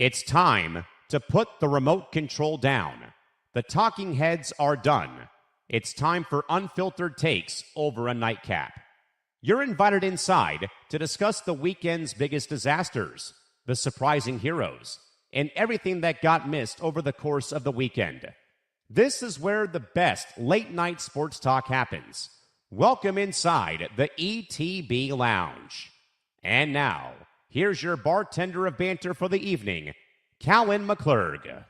It's time to put the remote control down. The talking heads are done. It's time for unfiltered takes over a nightcap. You're invited inside to discuss the weekend's biggest disasters, the surprising heroes, and everything that got missed over the course of the weekend. This is where the best late-night sports talk happens. Welcome inside the ETB Lounge. And now, here's your bartender of banter for the evening, Callan McClurg.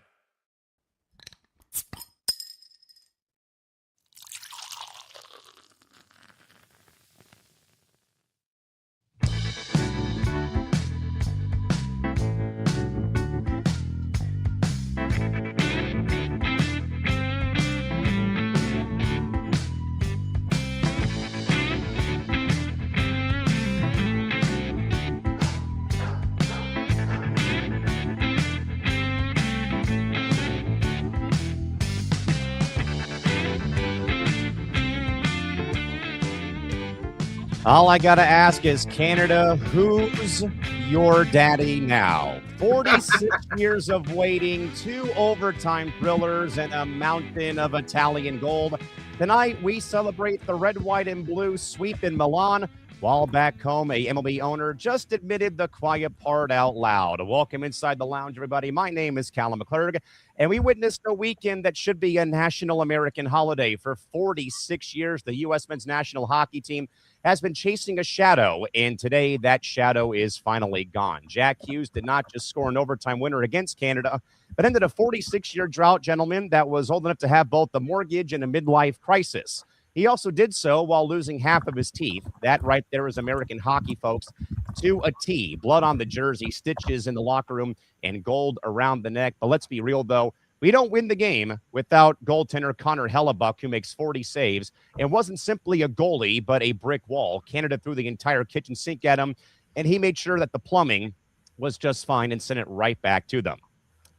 All I gotta ask is, Canada, who's your daddy now? 46 years of waiting, 2 overtime thrillers, and a mountain of Italian gold. Tonight, we celebrate the red, white, and blue sweep in Milan, while back home, a MLB owner just admitted the quiet part out loud. Welcome inside the lounge, everybody. My name is Callan McClurg, and we witnessed a weekend that should be a national American holiday. For 46 years, the U.S. men's national hockey team has been chasing a shadow, and today that shadow is finally gone. Jack Hughes did not just score an overtime winner against Canada, but ended a 46-year drought, gentlemen, that was old enough to have both a mortgage and a midlife crisis. He also did so while losing half of his teeth. That right there is American hockey, folks, to a T. Blood on the jersey, stitches in the locker room, and gold around the neck. But let's be real, though. We don't win the game without goaltender Connor Hellebuyck, who makes 40 saves and wasn't simply a goalie, but a brick wall. Canada threw the entire kitchen sink at him, and he made sure that the plumbing was just fine and sent it right back to them.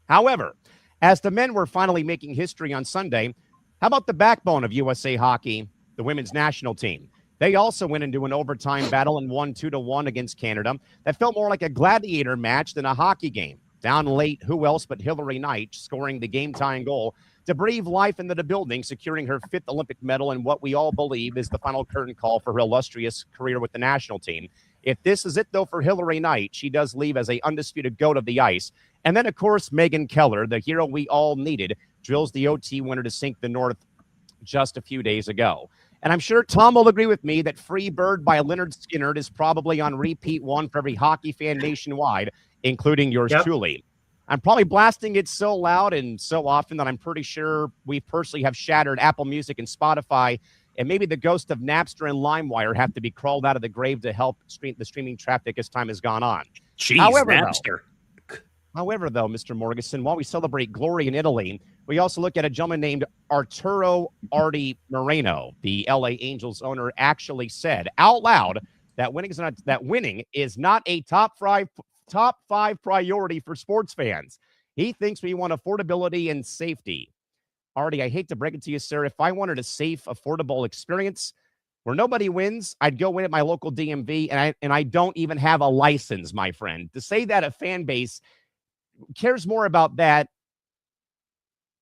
However, as the men were finally making history on Sunday, how about the backbone of USA Hockey, the women's national team? They also went into an overtime battle and won 2-1 against Canada. That felt more like a gladiator match than a hockey game. Down late, who else but Hilary Knight scoring the game-tying goal to breathe life into the building, securing her 5th Olympic medal and what we all believe is the final curtain call for her illustrious career with the national team. If this is it, though, for Hilary Knight, she does leave as a undisputed goat of the ice. And then, of course, Megan Keller, the hero we all needed, drills the OT winner to sink the North just a few days ago. And I'm sure Tom will agree with me that Free Bird by Leonard Skinner is probably on repeat one for every hockey fan nationwide, including yours truly. I'm probably blasting it so loud and so often that I'm pretty sure we personally have shattered Apple Music and Spotify, and maybe the ghost of Napster and LimeWire have to be crawled out of the grave to help the streaming traffic as time has gone on. Jeez, Napster. However, though, Mr. Morgeson, while we celebrate glory in Italy, we also look at a gentleman named Arturo Artie Moreno. The LA Angels owner actually said out loud that winning is not a top five priority for sports fans. He thinks we want affordability and safety. Artie, I hate to break it to you, sir. If I wanted a safe, affordable experience where nobody wins, I'd go win at my local DMV, and I don't even have a license, my friend. To say that a fan base cares more about that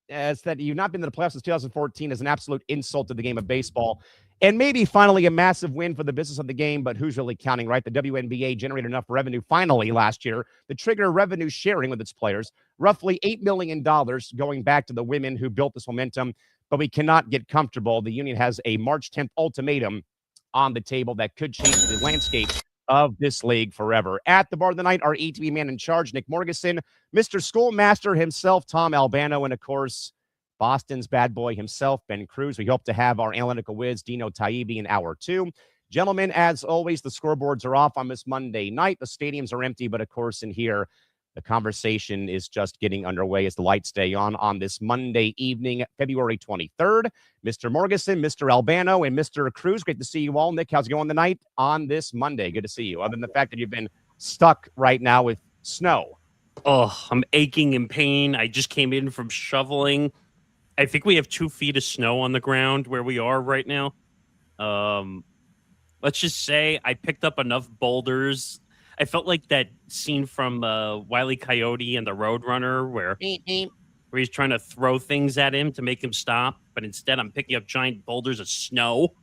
as that you've not been to the playoffs since 2014 is an absolute insult to the game of baseball. And maybe finally a massive win for the business of the game, but who's really counting, right? The WNBA generated enough revenue finally last year to trigger revenue sharing with its players, roughly $8 million going back to the women who built this momentum, but we cannot get comfortable. The union has a March 10th ultimatum on the table that could change the landscape of this league forever. At the bar of the night, our ETB man in charge, Nick Morgeson, Mr. Schoolmaster himself, Tom Albano, and of course, Boston's bad boy himself, Ben Cruz. We hope to have our analytical whiz, Dino Taibbi, in hour 2. Gentlemen, as always, the scoreboards are off on this Monday night. The stadiums are empty, but of course, in here, the conversation is just getting underway as the lights stay on this Monday evening, February 23rd. Mr. Morgeson, Mr. Albano, and Mr. Cruz, great to see you all. Nick, how's it going tonight on this Monday? Good to see you, other than the fact that you've been stuck right now with snow. Oh, I'm aching in pain. I just came in from shoveling. I think we have 2 feet of snow on the ground where we are right now. Let's just say I picked up enough boulders. I felt like that scene from Wile E. Coyote and the Roadrunner where he's trying to throw things at him to make him stop, but instead I'm picking up giant boulders of snow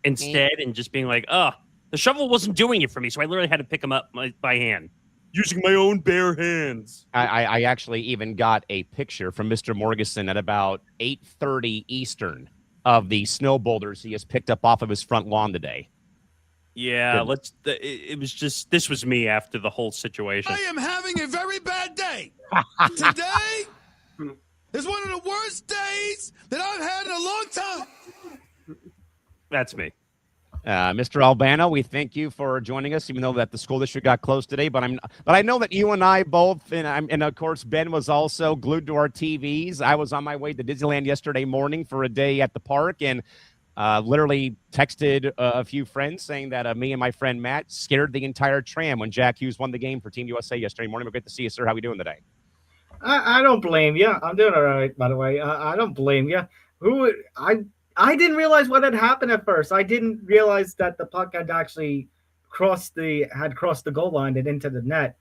instead and just being like, oh, the shovel wasn't doing it for me, so I literally had to pick them up by hand. Using my own bare hands. I actually even got a picture from Mr. Morgeson at about 8:30 Eastern of the snow boulders he has picked up off of his front lawn today. Yeah, it was just, this was me after the whole situation. I am having a very bad day. Today is one of the worst days that I've had in a long time. That's me. Mr. Albano, we thank you for joining us, even though that the school district got closed today. But I know that you and I both, and of course Ben was also glued to our TVs. I was on my way to Disneyland yesterday morning for a day at the park, and literally texted a few friends saying that me and my friend Matt scared the entire tram when Jack Hughes won the game for Team USA yesterday morning. We're great to see you, sir. How are we doing today? I don't blame you. I'm doing all right, by the way. I don't blame you. I didn't realize what had happened at first. I didn't realize that the puck had actually crossed the goal line and into the net.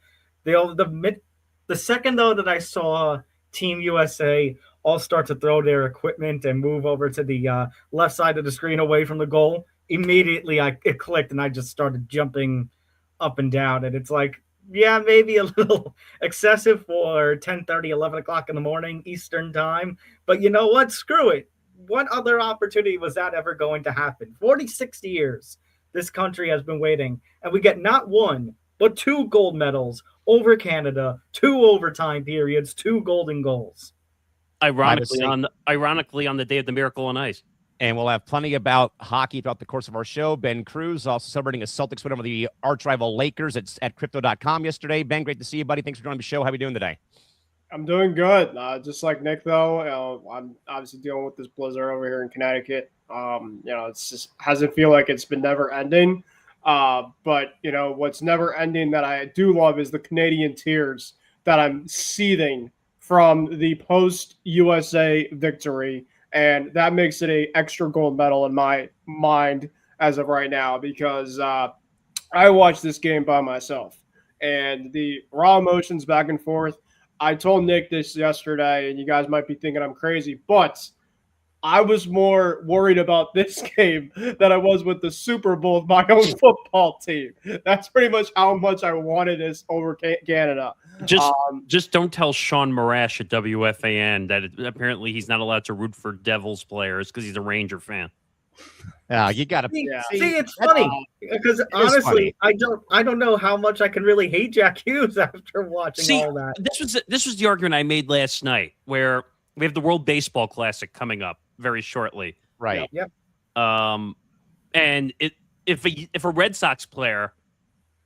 The second though that I saw Team USA all start to throw their equipment and move over to the left side of the screen away from the goal, immediately it clicked and I just started jumping up and down. And it's like, yeah, maybe a little excessive for 10:30, 11 o'clock in the morning Eastern time. But you know what? Screw it. What other opportunity was that ever going to happen? 46 years this country has been waiting, and we get not one, but 2 gold medals over Canada, 2 overtime periods, 2 golden goals. Ironically, on the day of the Miracle on Ice. And we'll have plenty about hockey throughout the course of our show. Ben Cruz also celebrating a Celtics win over the arch rival Lakers at crypto.com yesterday. Ben, great to see you, buddy. Thanks for joining the show. How are we doing today? I'm doing good. Just like Nick, though, I'm obviously dealing with this blizzard over here in Connecticut. It's just hasn't feel like it's been never ending. But what's never ending that I do love is the Canadian tears that I'm seething from the post USA victory. And that makes it a extra gold medal in my mind as of right now, because I watched this game by myself and the raw emotions back and forth. I told Nick this yesterday, and you guys might be thinking I'm crazy, but I was more worried about this game than I was with the Super Bowl of my own football team. That's pretty much how much I wanted this over Canada. Just don't tell Sean Marash at WFAN that apparently he's not allowed to root for Devils players because he's a Ranger fan. You got to see. It's funny because honestly, I don't know how much I can really hate Jack Hughes after watching all that. This was the argument I made last night, where we have the World Baseball Classic coming up very shortly, right? Yep. And if a Red Sox player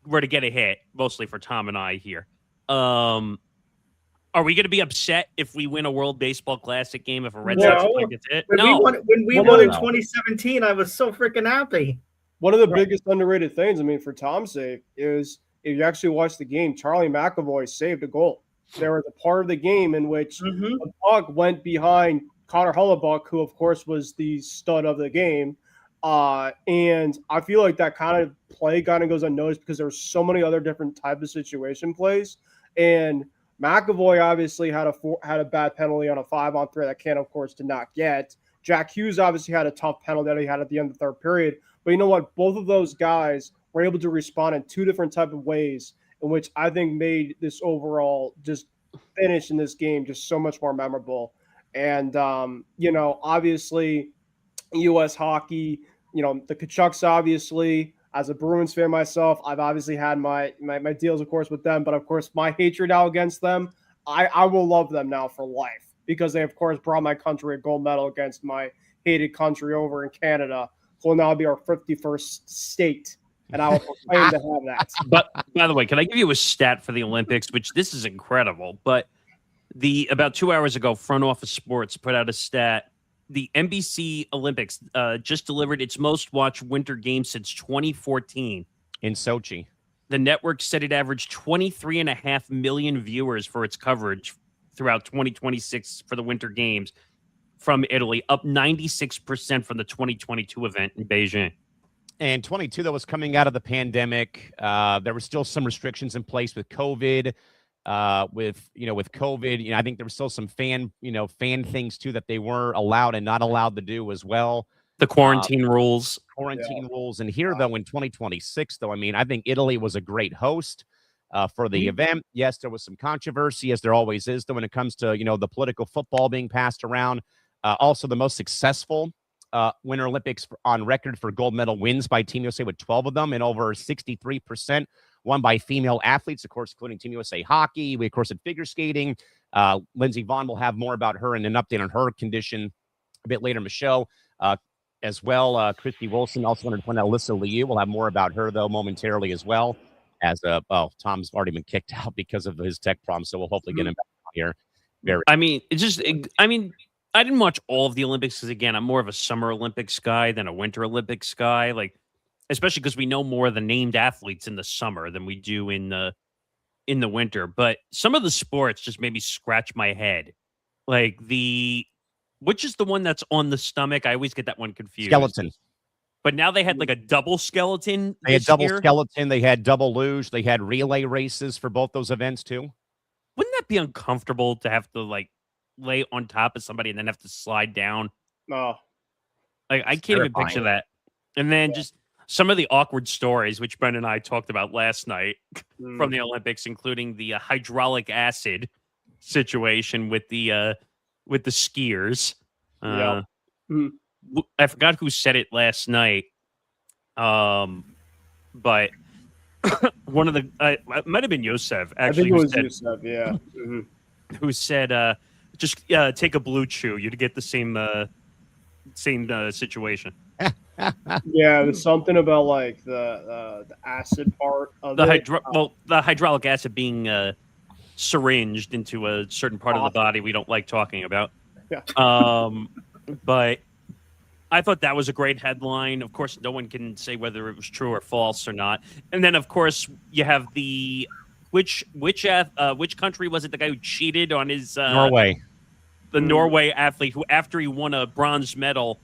were to get a hit, mostly for Tom and I here, are we going to be upset if we win a World Baseball Classic game if a Red Sox player gets hit? When we won in 2017, I was so freaking happy. One of the biggest underrated things, for Tom's sake, is if you actually watch the game, Charlie McAvoy saved a goal. There was a part of the game in which the puck went behind Connor Hellebuyck, who, of course, was the stud of the game. And I feel like that kind of play kind of goes unnoticed because there were so many other different types of situation plays. And McAvoy obviously had a bad penalty on a 5-on-3 that Ken, of course, did not get. Jack Hughes obviously had a tough penalty that he had at the end of the third period. But you know what? Both of those guys were able to respond in 2 different types of ways, in which I think made this overall just finish in this game just so much more memorable. And, obviously, U.S. hockey, the Kachucks, obviously, as a Bruins fan myself, I've obviously had my deals, of course, with them. But, of course, my hatred now against them, I will love them now for life because they, of course, brought my country a gold medal against my hated country over in Canada, who will now be our 51st state. And I will proclaim to have that. But, by the way, can I give you a stat for the Olympics, which this is incredible, but about 2 hours ago, Front Office Sports put out a stat. The NBC Olympics just delivered its most watched winter game since 2014. In Sochi. The network said it averaged 23.5 million viewers for its coverage throughout 2026 for the winter games from Italy, up 96% from the 2022 event in Beijing. And 22, that was coming out of the pandemic. There were still some restrictions in place with COVID. With COVID, I think there was still some fan things too that they were allowed and not allowed to do as well. The quarantine rules. And here, though, in 2026, though, I think Italy was a great host for the event. Yes, there was some controversy, as there always is, though, when it comes to, the political football being passed around. Also, the most successful Winter Olympics on record for gold medal wins by Team USA, with 12 of them, and over 63% won by female athletes, of course, including Team USA hockey. We, of course, had figure skating. Lindsey Vonn will have more about her and an update on her condition a bit later in the show. As well, Christy Wilson, also wanted to point out Alyssa Liu. We'll have more about her, though, momentarily as well. Tom's already been kicked out because of his tech problem, so we'll hopefully get him back here. I didn't watch all of the Olympics because, again, I'm more of a Summer Olympics guy than a Winter Olympics guy. Like, especially because we know more of the named athletes in the summer than we do in the winter. But some of the sports just made me scratch my head. Like which is the one that's on the stomach? I always get that one confused. Skeleton. But now they had like a double skeleton. They had double skeleton. They had double luge. They had relay races for both those events too. Wouldn't that be uncomfortable to have to lay on top of somebody and then have to slide down? No. I can't even picture that. And then just some of the awkward stories, which Brendan and I talked about last night from the Olympics, including the hydraulic acid situation with the skiers. I forgot who said it last night. But one of the it might have been Yosef, actually. I think it was Yosef, yeah. Who said just take a blue chew, you'd get the same situation. Yeah, there's something about the acid part of the hydraulic acid being syringed into a certain part of the body we don't like talking about. Yeah. But I thought that was a great headline. Of course, no one can say whether it was true or false or not. And then, of course, you have which country was it? The guy who cheated on his Norway. The Norway athlete who, after he won a bronze medal,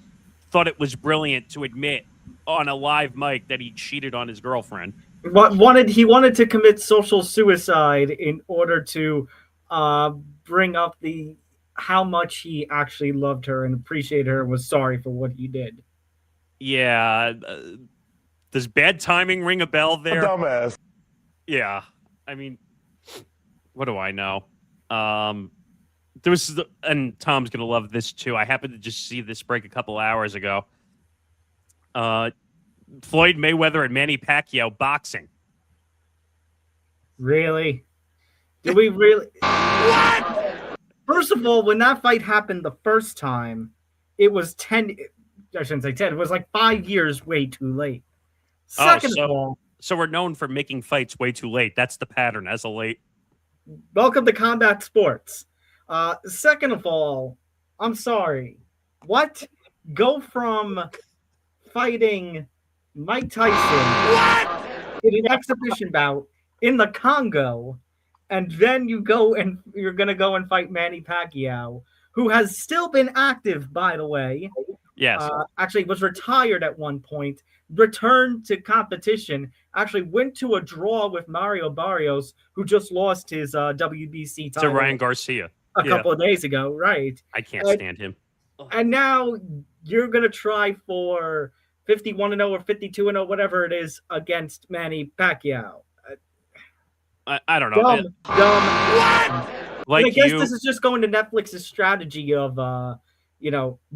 thought it was brilliant to admit on a live mic that he cheated on his girlfriend. He wanted to commit social suicide in order to bring up how much he actually loved her and appreciated her and was sorry for what he did. Yeah. Does bad timing ring a bell there? A dumbass. Yeah. I mean, what do I know? And Tom's going to love this too. I happened to just see this break a couple hours ago. Floyd Mayweather and Manny Pacquiao boxing. Really? Did we really? What? First of all, when that fight happened the first time, it was 10. I shouldn't say 10. It was 5 years way too late. Second of all, so we're known for making fights way too late. That's the pattern as of late. Welcome to combat sports. Second of all, I'm sorry. What? Go from fighting Mike Tyson in an exhibition bout in the Congo, and then you're going to go and fight Manny Pacquiao, who has still been active, by the way. Yes. Actually was retired at one point, returned to competition, actually went to a draw with Mario Barrios, who just lost his WBC title. To Ryan Garcia. A couple of days ago, right? I can't stand him. And now you're going to try for 51-0 or 52-0, whatever it is, against Manny Pacquiao. I don't know. Dumb. Like, I guess this is just going to Netflix's strategy of,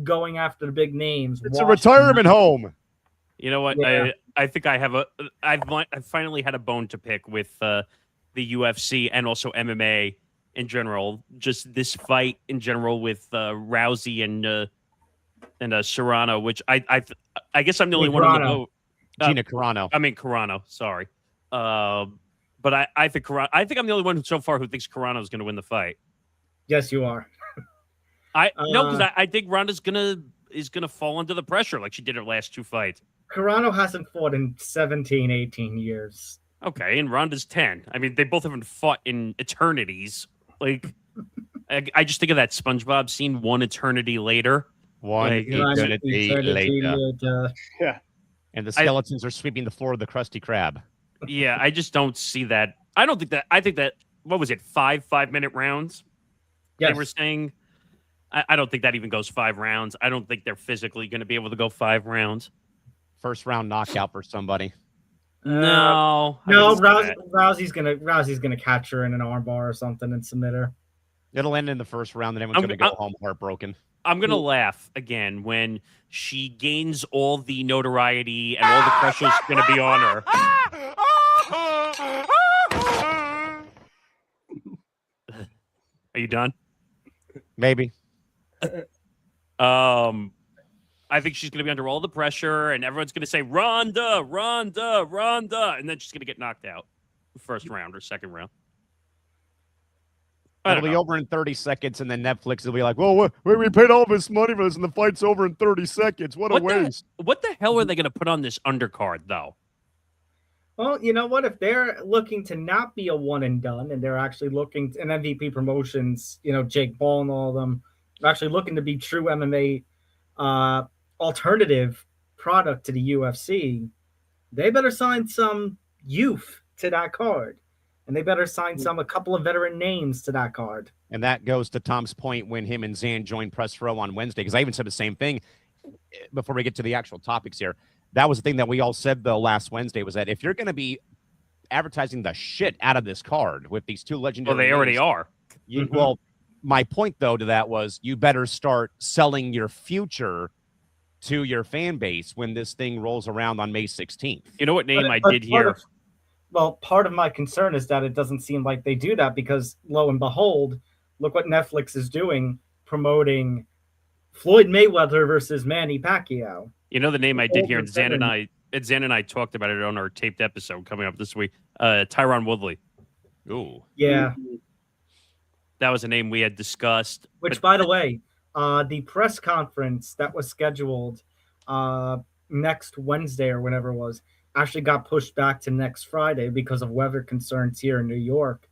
going after the big names. It's a retirement home. You know what? Yeah. I think I've finally had a bone to pick with the UFC and also MMA in general. Just this fight in general with Rousey and Serrano, which I guess I'm the only one on the boat. Gina Carano. Carano. Sorry. But I think I'm the only one so far who thinks Carano is going to win the fight. Yes, you are. No, because I think Ronda's is gonna fall under the pressure like she did her last two fights. Carano hasn't fought in 17, 18 years. Okay, and Ronda's 10. I mean, they both haven't fought in eternities. Like, I just think of that SpongeBob scene, One Eternity Later. Eternity later. Yeah. And the skeletons are sweeping the floor of the Krusty Krab. Yeah, I just don't see that. I don't think that. I think that, what was it, 5-minute rounds? Yes. They were saying. I don't think that even goes 5 rounds. I don't think they're physically going to be able to go 5 rounds. First round knockout for somebody. No. Rousey's gonna catch her in an armbar or something and submit her. It'll end in the first round, and everyone's going to go home heartbroken. I'm going to laugh again when she gains all the notoriety and all the pressure's going to be on her. Are you done? Maybe. I think she's going to be under all the pressure, and everyone's going to say, Ronda, Ronda, Ronda, and then she's going to get knocked out first round or second round. It'll be over in 30 seconds, and then Netflix will be like, well, we paid all this money for this, and the fight's over in 30 seconds. What a waste. What the hell are they going to put on this undercard, though? Well, you know what? If they're looking to not be a one and done, and they're actually looking to, and MVP Promotions, Jake Paul and all of them, are actually looking to be true MMA alternative product to the UFC, they better sign some youth to that card. And they better sign a couple of veteran names to that card. And that goes to Tom's point when him and Zan joined Press Row on Wednesday, because I even said the same thing before we get to the actual topics here. That was the thing that we all said, though, last Wednesday, was that if you're going to be advertising the shit out of this card with these two legendary Well, they already names, are. Well, my point, though, to that was you better start selling your future to your fan base when this thing rolls around on May 16th. You know what name I did hear? Part of my concern is that it doesn't seem like they do that because, lo and behold, look what Netflix is doing, promoting Floyd Mayweather versus Manny Pacquiao. You know the name I did hear, and Zan and I talked about it on our taped episode coming up this week. Tyron Woodley. Ooh. Yeah. That was a name we had discussed. Which, by the way, the press conference that was scheduled next Wednesday or whenever it was, actually got pushed back to next Friday because of weather concerns here in New York.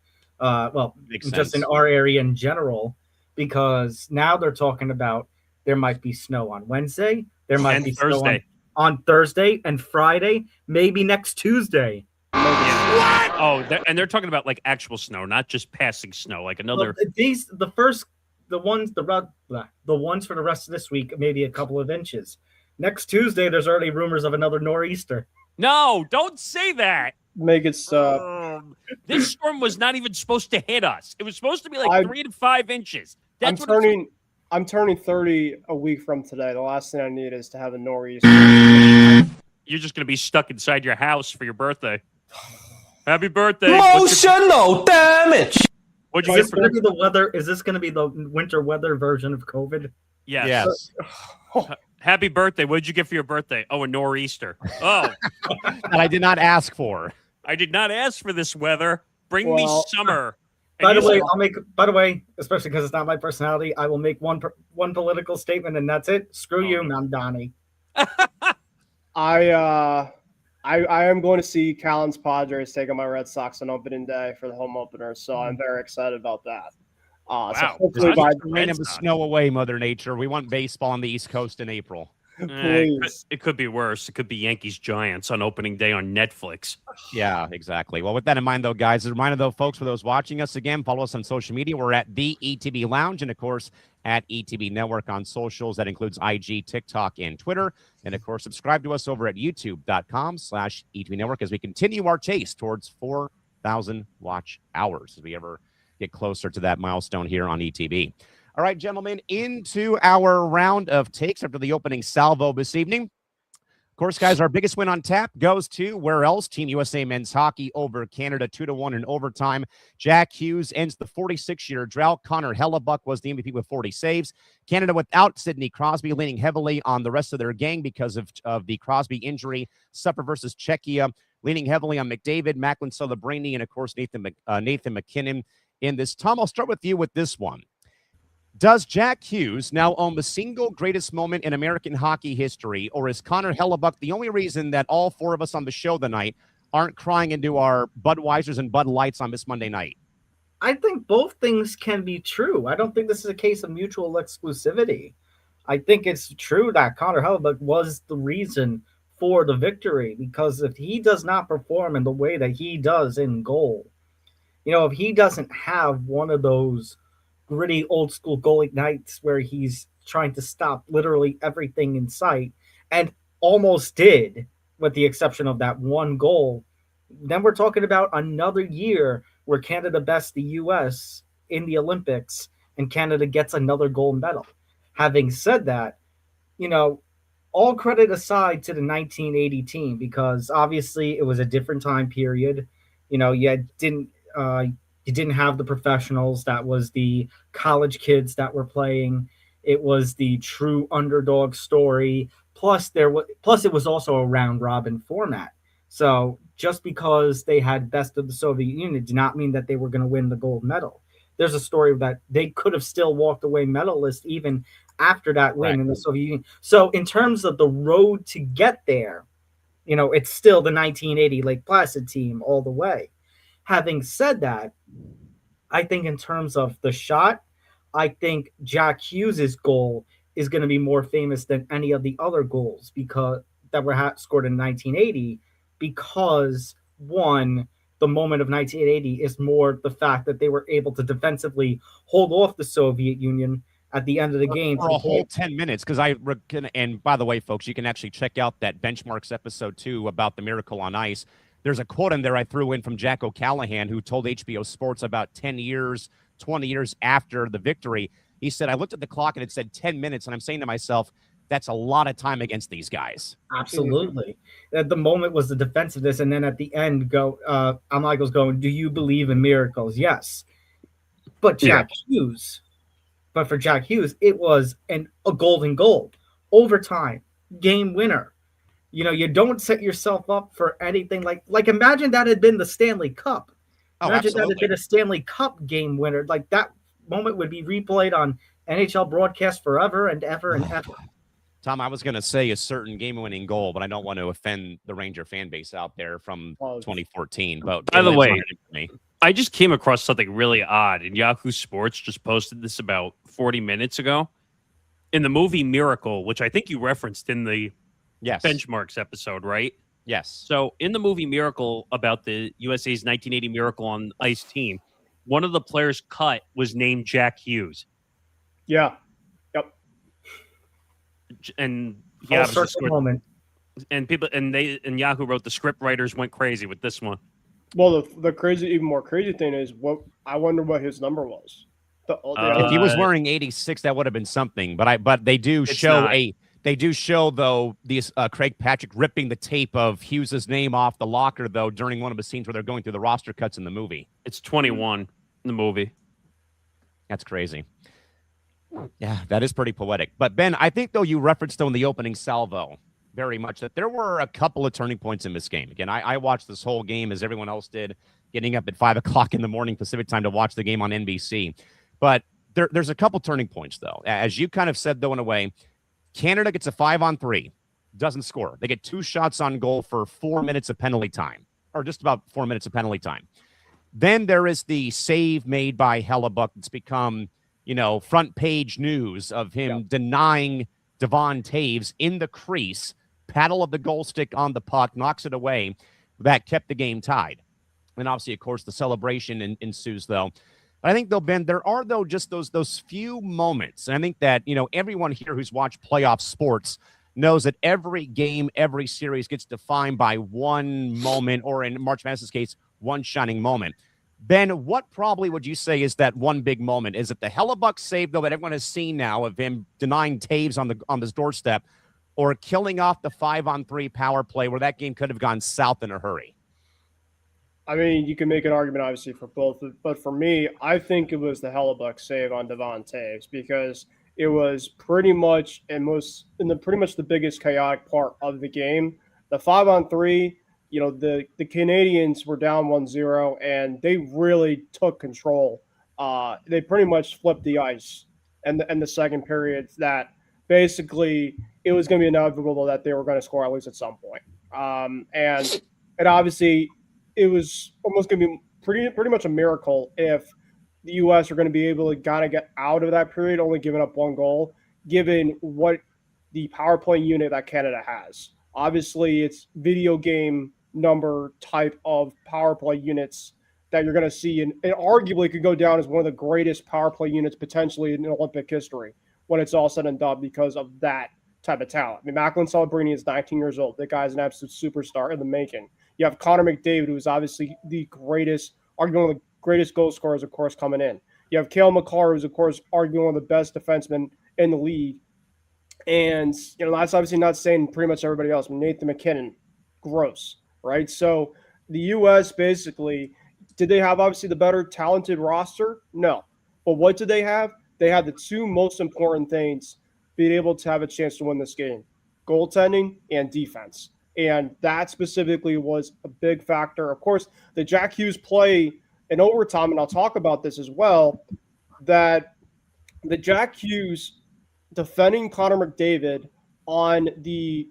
Just in our area in general, because now they're talking about there might be snow on Wednesday. There might be Thursday. Snow on Thursday and Friday, maybe next Tuesday. What? Oh, and they're talking about like actual snow, not just passing snow, like another. Well, the ones for the rest of this week, maybe a couple of inches. Next Tuesday, there's already rumors of another nor'easter. No, don't say that. Make it stop. This storm was not even supposed to hit us. It was supposed to be like 3 to 5 inches. I'm turning 30 a week from today. The last thing I need is to have a nor'easter. You're just going to be stuck inside your house for your birthday. Happy birthday. Emotional damage. What'd you Is get this for going to be the weather? Is this going to be the winter weather version of COVID? Yes. Happy birthday. What'd you get for your birthday? Oh, a nor'easter. Oh. That I did not ask for. I did not ask for this weather. Bring me summer. By the way, especially because it's not my personality, I will make one political statement and that's it. Screw you, I'm Donnie. I am going to see Callan's Padres take on my Red Sox on opening day for the home opener, so I'm very excited about that. Wow. So hopefully by the rain of the snow away, Mother Nature. We want baseball on the East Coast in April. Please. It could be worse. It could be Yankees Giants on opening day on Netflix. Yeah, exactly. Well, with that in mind, though, guys, as a reminder, though, folks, for those watching us again, follow us on social media. We're at the ETB Lounge and, of course, at ETB Network on socials. That includes IG, TikTok, and Twitter. And, of course, subscribe to us over at youtube.com/ETB Network as we continue our chase towards 4,000 watch hours as we ever get closer to that milestone here on ETB. All right, gentlemen, into our round of takes after the opening salvo this evening. Of course, guys, our biggest win on tap goes to where else? Team USA men's hockey over Canada 2-1 in overtime. Jack Hughes ends the 46-year drought. Connor Hellebuyck was the MVP with 40 saves. Canada without Sidney Crosby, leaning heavily on the rest of their gang because of the Crosby injury. Supper versus Czechia, leaning heavily on McDavid, Macklin Celebrini, and, of course, Nathan McKinnon in this. Tom, I'll start with you with this one. Does Jack Hughes now own the single greatest moment in American hockey history, or is Connor Hellebuyck the only reason that all four of us on the show tonight aren't crying into our Budweisers and Bud Lights on this Monday night? I think both things can be true. I don't think this is a case of mutual exclusivity. I think it's true that Connor Hellebuyck was the reason for the victory, because if he does not perform in the way that he does in goal, if he doesn't have one of those gritty old school goalie nights where he's trying to stop literally everything in sight and almost did, with the exception of that one goal, then we're talking about another year where Canada bests the US in the Olympics and Canada gets another gold medal. Having said that, all credit aside to the 1980 team, because obviously it was a different time period. You didn't have the professionals. That was the college kids that were playing. It was the true underdog story. Plus it was also a round robin format. So just because they had best of the Soviet Union did not mean that they were going to win the gold medal. There's a story that they could have still walked away medalist even after that win in the Soviet Union. So in terms of the road to get there, it's still the 1980 Lake Placid team all the way. Having said that, I think in terms of the shot, I think Jack Hughes' goal is going to be more famous than any of the other goals that were scored in 1980, because one, the moment of 1980 is more the fact that they were able to defensively hold off the Soviet Union at the end of the game for a whole 10 minutes. Because and by the way, folks, you can actually check out that Benchmarks episode 2 about the Miracle on Ice. There's a quote in there I threw in from Jack O'Callahan, who told HBO Sports about 10 years, 20 years after the victory. He said, I looked at the clock and it said 10 minutes. And I'm saying to myself, that's a lot of time against these guys. Absolutely. At the moment was the defensiveness. And then at the end, Michael's going, do you believe in miracles? Yes. But for Jack Hughes, it was a golden goal, overtime, game winner. You don't set yourself up for anything like imagine that had been the Stanley Cup. Imagine that had been a Stanley Cup game winner. Like, that moment would be replayed on NHL broadcast forever and ever and ever. Tom, I was going to say a certain game-winning goal, but I don't want to offend the Ranger fan base out there from 2014. But by the way, I just came across something really odd, and Yahoo Sports just posted this about 40 minutes ago. In the movie Miracle, which I think you referenced in the Benchmarks episode, right? Yes. So in the movie Miracle about the USA's 1980 Miracle on Ice team, one of the players cut was named Jack Hughes. Yeah. Yep. And moment. And Yahoo wrote the script writers went crazy with this one. Well, the even more crazy thing is I wonder what his number was. If he was wearing 86, that would have been something. But they do show though these Craig Patrick ripping the tape of Hughes's name off the locker though during one of the scenes where they're going through the roster cuts in the movie. It's 21 in the movie. That's crazy. Yeah, that is pretty poetic. But Ben, I think though you referenced though in the opening salvo very much that there were a couple of turning points in this game. Again, I watched this whole game as everyone else did, getting up at 5 o'clock in the morning Pacific time to watch the game on NBC. But there's a couple turning points though. As you kind of said though in a way, Canada gets a 5-on-3, doesn't score. They get 2 shots on goal for 4 minutes of penalty time, or just about 4 minutes of penalty time. Then there is the save made by Hellebuyck. It's become, front page news of him denying Devon Taves in the crease, paddle of the goal stick on the puck, knocks it away. That kept the game tied. And obviously, of course, the celebration ensues, though. But I think, though, Ben, there are, though, just those few moments. And I think that, everyone here who's watched playoff sports knows that every game, every series gets defined by one moment, or in March Madness's case, one shining moment. Ben, what probably would you say is that one big moment? Is it the Hellebuyck save, though, that everyone has seen now of him denying Taves on his doorstep, or killing off the 5-on-3 power play where that game could have gone south in a hurry? I mean, you can make an argument, obviously, for both. But for me, I think it was the Hellebuyck save on Devon Taves, because it was pretty much the biggest chaotic part of the game. The 5-on-3, the Canadians were down 1-0, and they really took control. They pretty much flipped the ice in the second period, that basically it was going to be inevitable that they were going to score at least at some point. And obviously it was almost going to be pretty much a miracle if the U.S. are going to be able to kind of get out of that period, only giving up 1 goal, given what the power play unit that Canada has. Obviously, it's video game number type of power play units that you're going to see, and arguably could go down as one of the greatest power play units potentially in Olympic history when it's all said and done because of that type of talent. I mean, Macklin Celebrini is 19 years old. That guy's an absolute superstar in the making. You have Connor McDavid, who is obviously the greatest, arguably one of the greatest goal scorers, of course, coming in. You have Callan McClurg, who's, of course, arguably one of the best defensemen in the league. And, that's obviously not saying pretty much everybody else. I mean, Nathan McKinnon, gross, right? So the U.S. basically, did they have obviously the better talented roster? No. But what did they have? They had the two most important things being able to have a chance to win this game: goaltending and defense. And that specifically was a big factor. Of course, the Jack Hughes play in overtime, and I'll talk about this as well, that the Jack Hughes defending Connor McDavid on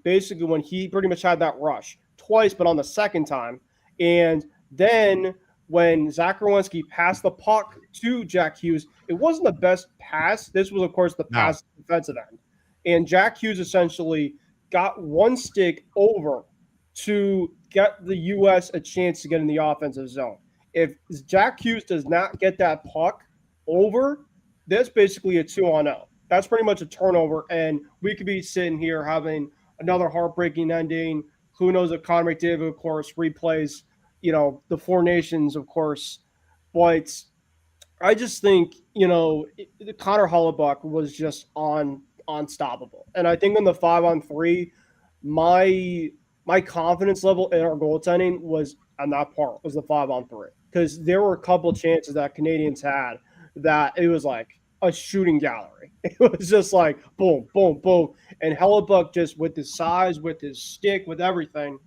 basically when he pretty much had that rush twice, but on the second time. And then when Zach Rowinski passed the puck to Jack Hughes, it wasn't the best pass. This was, of course, the pass defensive end. And Jack Hughes essentially got one stick over to get the U.S. a chance to get in the offensive zone. If Jack Hughes does not get that puck over, that's basically a 2-on-0. That's pretty much a turnover, and we could be sitting here having another heartbreaking ending. Who knows if Connor McDavid, of course, replays, the Four Nations, of course. But I just think, Connor Hellebuyck was just unstoppable. And I think in the 5-on-3, my confidence level in our goaltending was on that part, was the 5-on-3. Because there were a couple chances that Canadians had that it was like a shooting gallery. It was just like boom, boom, boom. And Hellebuyck, just with his size, with his stick, with everything,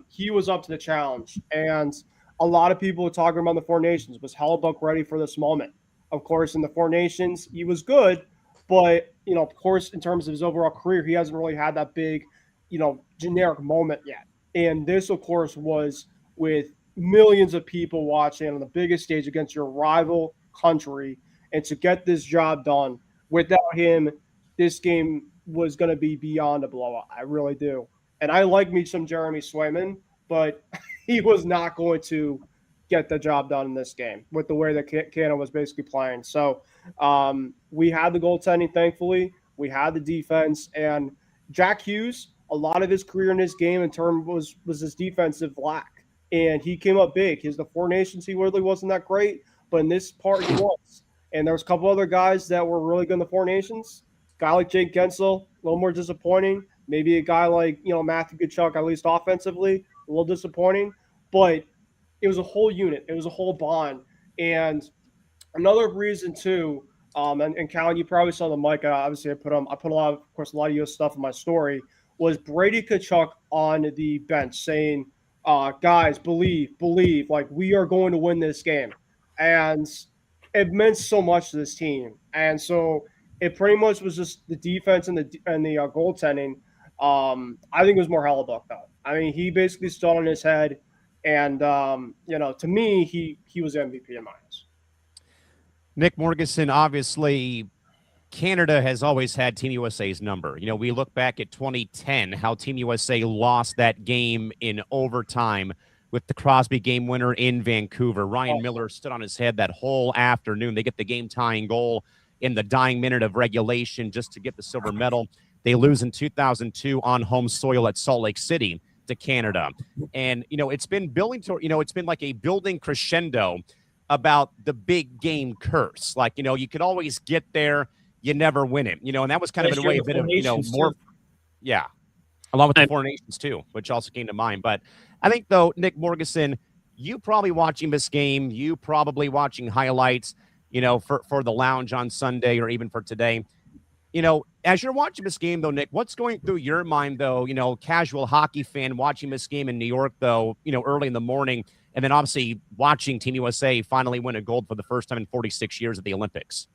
he was up to the challenge. And a lot of people were talking about the Four Nations. Was Hellebuyck ready for this moment? Of course, in the Four Nations, he was good. But, of course, in terms of his overall career, he hasn't really had that big, generic moment yet. And this, of course, was with millions of people watching on the biggest stage against your rival country. And to get this job done, without him, this game was going to be beyond a blowout. I really do. And I like me some Jeremy Swayman, but he was not going to get the job done in this game with the way that Canada was basically playing. So we had the goaltending, thankfully. We had the defense. And Jack Hughes, a lot of his career in this game in terms was his defensive lack. And he came up big. The Four Nations, he really wasn't that great, but in this part he was. And there was a couple other guys that were really good in the Four Nations. A guy like Jake Gensel, a little more disappointing. Maybe a guy like, Matthew Tkachuk, at least offensively, a little disappointing. But it was a whole unit. It was a whole bond. And another reason, too, and Callan, you probably saw the mic. Obviously, I put a lot of U.S. stuff in my story, was Brady Tkachuk on the bench saying, guys, believe, like we are going to win this game. And it meant so much to this team. And so it pretty much was just the defense and the goaltending. I think it was more Hellebuyck, though. I mean, he basically stood on his head. And, to me, he was MVP in my eyes. Nick Morganson, obviously, Canada has always had Team USA's number. We look back at 2010, how Team USA lost that game in overtime with the Crosby game winner in Vancouver. Ryan Miller stood on his head that whole afternoon. They get the game-tying goal in the dying minute of regulation just to get the silver medal. They lose in 2002 on home soil at Salt Lake City to Canada. And, it's been building to, it's been like a building crescendo about the big game curse. Like, you could always get there, you never win it, and that was kind of in a way a bit of, more. Yeah. Along with the Four Nations, too, which also came to mind. But I think, though, Nick Morganson, you probably watching this game, you probably watching highlights, for the lounge on Sunday or even for today. As you're watching this game, though, Nick, what's going through your mind, though, casual hockey fan watching this game in New York, though, early in the morning, and then obviously watching Team USA finally win a gold for the first time in 46 years at the Olympics?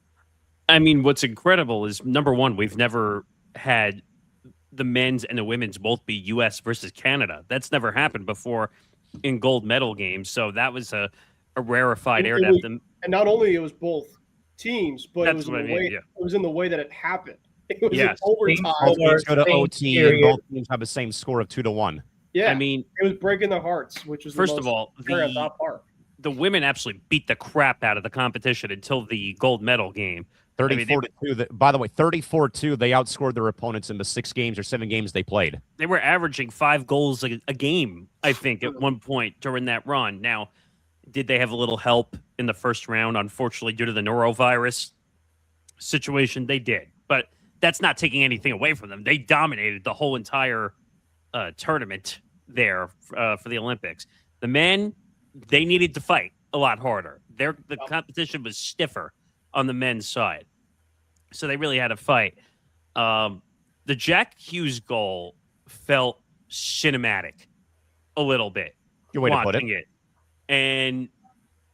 I mean, what's incredible is, number one, we've never had the men's and the women's both be U.S. versus Canada. That's never happened before in gold medal games. So that was a rarefied air to have them. And not only it was both teams, but it was, it was in the way that it happened. It was Yes. in overtime. Both teams go to Same OT, and period. both teams have the same score of 2-1. Yeah, I mean, it was breaking their hearts, which was first the of most all, cherry on top part. the women absolutely beat the crap out of the competition until the gold medal game. 34-2. By the way, 34-2. They outscored their opponents in the 6 games or 7 games they played. They were averaging 5 goals a game, I think, at one point during that run. Now, did they have a little help in the first round? Unfortunately, due to the norovirus situation, they did. But that's not taking anything away from them. They dominated the whole entire tournament there for the Olympics. The men, they needed to fight a lot harder. The competition was stiffer on the men's side. So they really had to fight. The Jack Hughes goal felt cinematic a little bit. Good way to put it. Watching it. And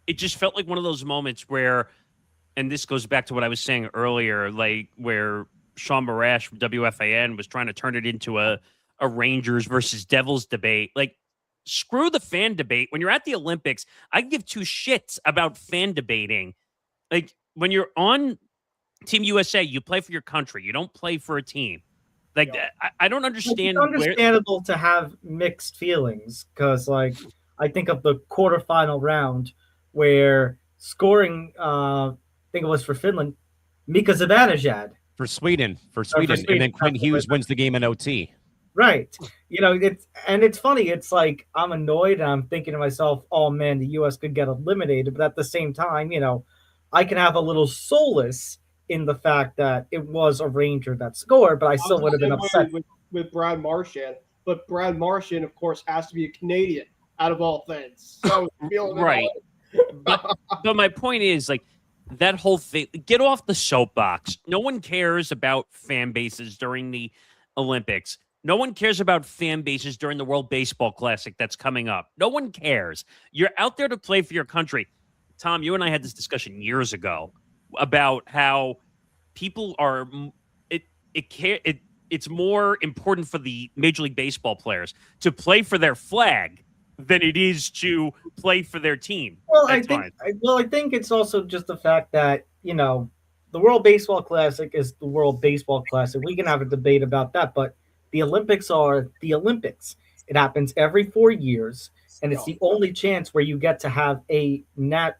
it just felt like one of those moments where, and this goes back to what I was saying earlier, like where Sean Marash from WFAN was trying to turn it into a Rangers versus Devils debate. Like, screw the fan debate. When you're at the Olympics, I give 2 shits about fan debating. Like, when you're on Team USA, you play for your country. You don't play for a team. Like, I don't understand. It's understandable to have mixed feelings because, like, I think of the quarterfinal round where scoring, I think it was for Finland, Mika Zibanejad. For Sweden. And then Quinn Hughes wins the game in OT. Right. You know, it's funny. It's like I'm annoyed and I'm thinking to myself, oh, man, the U.S. could get eliminated. But at the same time, you know, I can have a little solace in the fact that it was a Ranger that scored, but I still would have been upset. With Brad Marchand. But Brad Marchand, of course, has to be a Canadian out of all things. So right. But my point is, like, that whole thing, get off the soapbox. No one cares about fan bases during the Olympics. No one cares about fan bases during the World Baseball Classic that's coming up. No one cares. You're out there to play for your country. Tom, you and I had this discussion years ago about how people are it's more important for the Major League Baseball players to play for their flag than it is to play for their team. Well, I think it's also just the fact that, you know, the World Baseball Classic is the World Baseball Classic. We can have a debate about that, but the Olympics are the Olympics. It happens every 4 years, and it's the only chance where you get to have I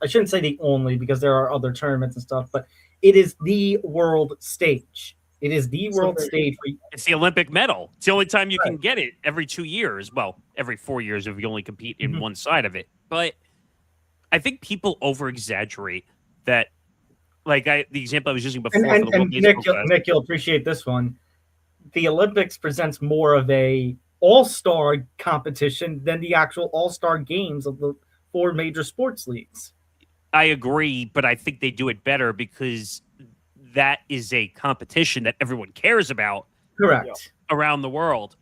shouldn't say the only because there are other tournaments and stuff, but it is the world stage. It is the world stage. It's the Olympic medal. It's the only time you can get it every 2 years. Well, every 4 years if you only compete in one side of it. But I think people over-exaggerate that. Like the example I was using before. And Nick, you'll appreciate this one. The Olympics presents more of a all-star competition than the actual all-star games of the 4 major sports leagues. I agree, but I think they do it better because that is a competition that everyone cares about. Correct. Around the world.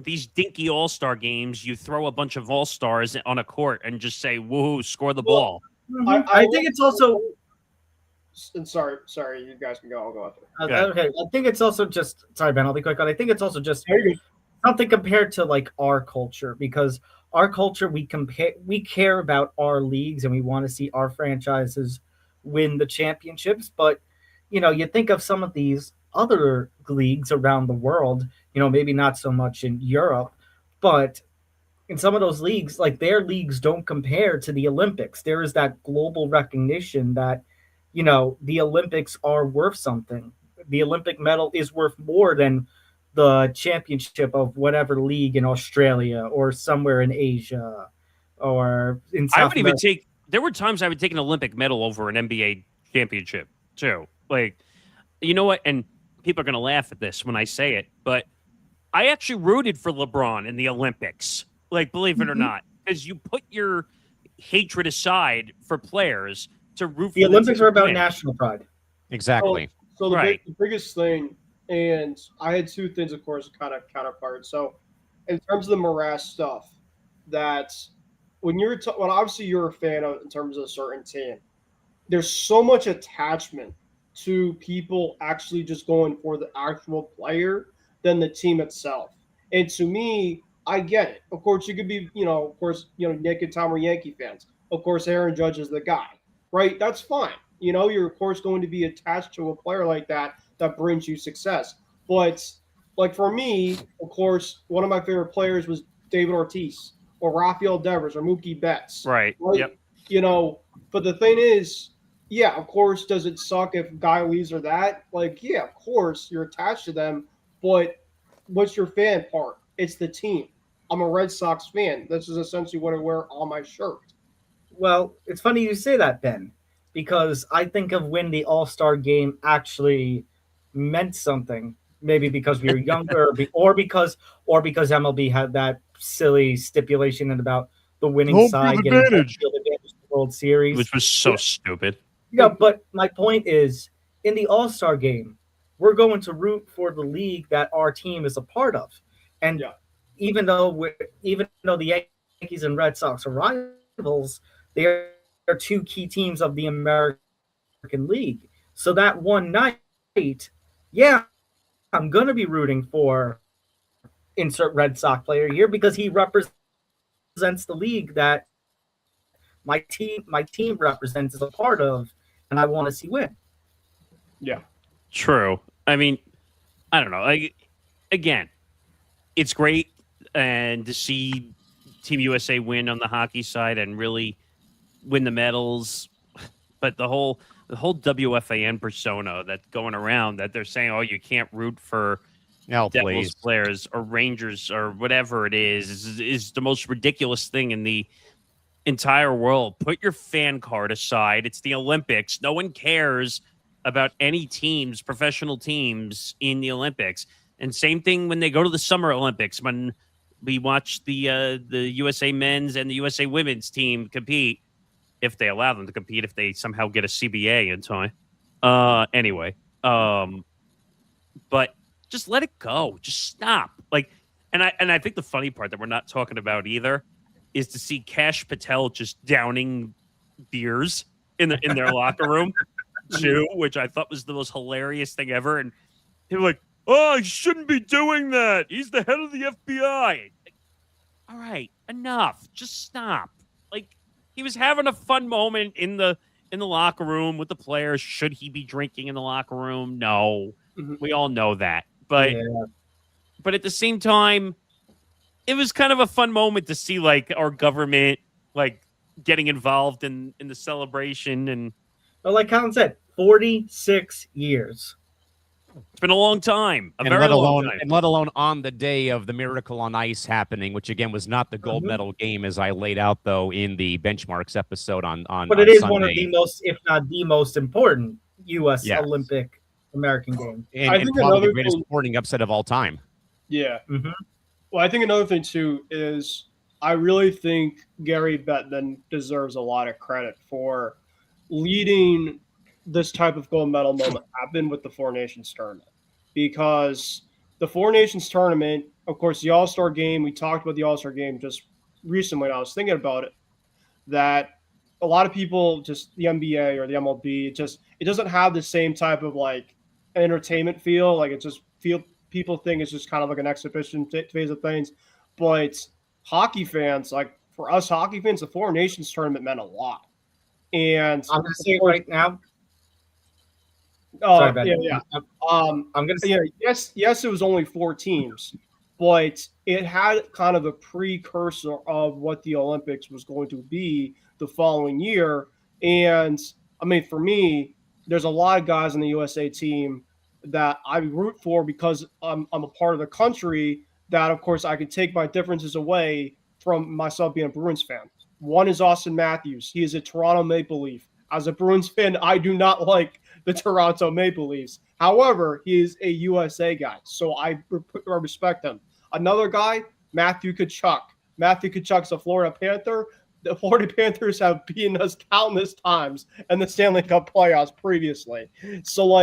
These dinky all-star games, you throw a bunch of all-stars on a court and just say, woohoo, score the ball. I think it's also... And sorry, you guys can go. I'll go after. Okay, I think it's also just... Sorry, Ben, I'll be quick. But I think it's also just something compared to, like, our culture, because our culture, we care about our leagues and we want to see our franchises win the championships. But, you know, you think of some of these other leagues around the world, you know, maybe not so much in Europe, but in some of those leagues, like, their leagues don't compare to the Olympics. There is that global recognition that, you know, the Olympics are worth something. The Olympic medal is worth more than the championship of whatever league in Australia or somewhere in Asia or in South America. There were times I would take an Olympic medal over an NBA championship too. Like, you know what? And people are going to laugh at this when I say it, but I actually rooted for LeBron in the Olympics. Like, believe it or not, because you put your hatred aside for players to root for the Olympics are about national pride. Exactly. So the biggest thing, and I had 2 things, of course, kind of counterpart. So in terms of the Marash stuff, that when you're obviously you're a fan of in terms of a certain team, there's so much attachment to people actually just going for the actual player than the team itself. And to me, I get it. Of course, you could be, of course, Nick and Tom are Yankee fans. Of course, Aaron Judge is the guy, right? That's fine. You're, of course, going to be attached to a player like that that brings you success. But like for me, of course, one of my favorite players was David Ortiz or Rafael Devers or Mookie Betts. Right. Yep. But the thing is, yeah, of course, does it suck if guy leaves or that? Like, yeah, of course, you're attached to them, but what's your fan part? It's the team. I'm a Red Sox fan. This is essentially what I wear on my shirt. Well, it's funny you say that, Ben, because I think of when the All-Star game actually meant something. Maybe because we were younger, or because MLB had that silly stipulation about the winning side getting home field advantage in the World Series, Which was so stupid. Yeah, but my point is, in the All-Star game, we're going to root for the league that our team is a part of, and even though the Yankees and Red Sox are rivals, they are two key teams of the American League. So that one night, yeah, I'm going to be rooting for insert Red Sox player here because he represents the league that my team represents as a part of, and I want to see win. Yeah. True. I mean, I don't know. Again, it's great and to see Team USA win on the hockey side and really win the medals, but the whole WFAN persona that's going around that they're saying, oh, you can't root for Devils players or Rangers or whatever it is the most ridiculous thing in the entire world. Put your fan card aside. It's the Olympics. No one cares about any teams, professional teams in the Olympics. And same thing when they go to the Summer Olympics, when we watch the USA men's and the USA women's team compete, if they allow them to compete, if they somehow get a CBA in time. Anyway, but just let it go. Just stop. And I think the funny part that we're not talking about either is to see Cash Patel just downing beers in their locker room too, which I thought was the most hilarious thing ever. And they were like, "Oh, he shouldn't be doing that. He's the head of the FBI." All right, enough. Just stop. He was having a fun moment in the locker room with the players. Should he be drinking in the locker room? No. Mm-hmm. We all know that. But at the same time, it was kind of a fun moment to see our government getting involved in the celebration. And well, like Callan said, 46 years. It's been a long time, let alone on the day of the Miracle on Ice happening, which again was not the gold medal game as I laid out though in the benchmarks episode on. But it is Sunday. One of the most, if not the most important U.S. Olympic American game. And, I think probably the greatest sporting upset of all time. Yeah. Mm-hmm. Well, I think another thing too is I really think Gary Bettman deserves a lot of credit for leading this type of gold medal moment happen with the Four Nations tournament, because the Four Nations tournament, of course, the All-Star game, we talked about the All-Star game just recently, and I was thinking about it, that a lot of people, just the NBA or the MLB, it doesn't have the same type of entertainment feel. People think it's just kind of like an exhibition phase of things, but hockey fans, for us hockey fans, the Four Nations tournament meant a lot. And I'm going to say it right now. I'm gonna say yes. It was only 4 teams, but it had kind of a precursor of what the Olympics was going to be the following year. And I mean, for me, there's a lot of guys on the USA team that I root for because I'm a part of the country. That, of course, I can take my differences away from myself being a Bruins fan. One is Austin Matthews. He is a Toronto Maple Leaf. As a Bruins fan, I do not like the Toronto Maple Leafs. However, he is a USA guy, so I respect him. Another guy, Matthew Tkachuk. Matthew Tkachuk's a Florida Panther. The Florida Panthers have beaten us countless times in the Stanley Cup playoffs previously. So,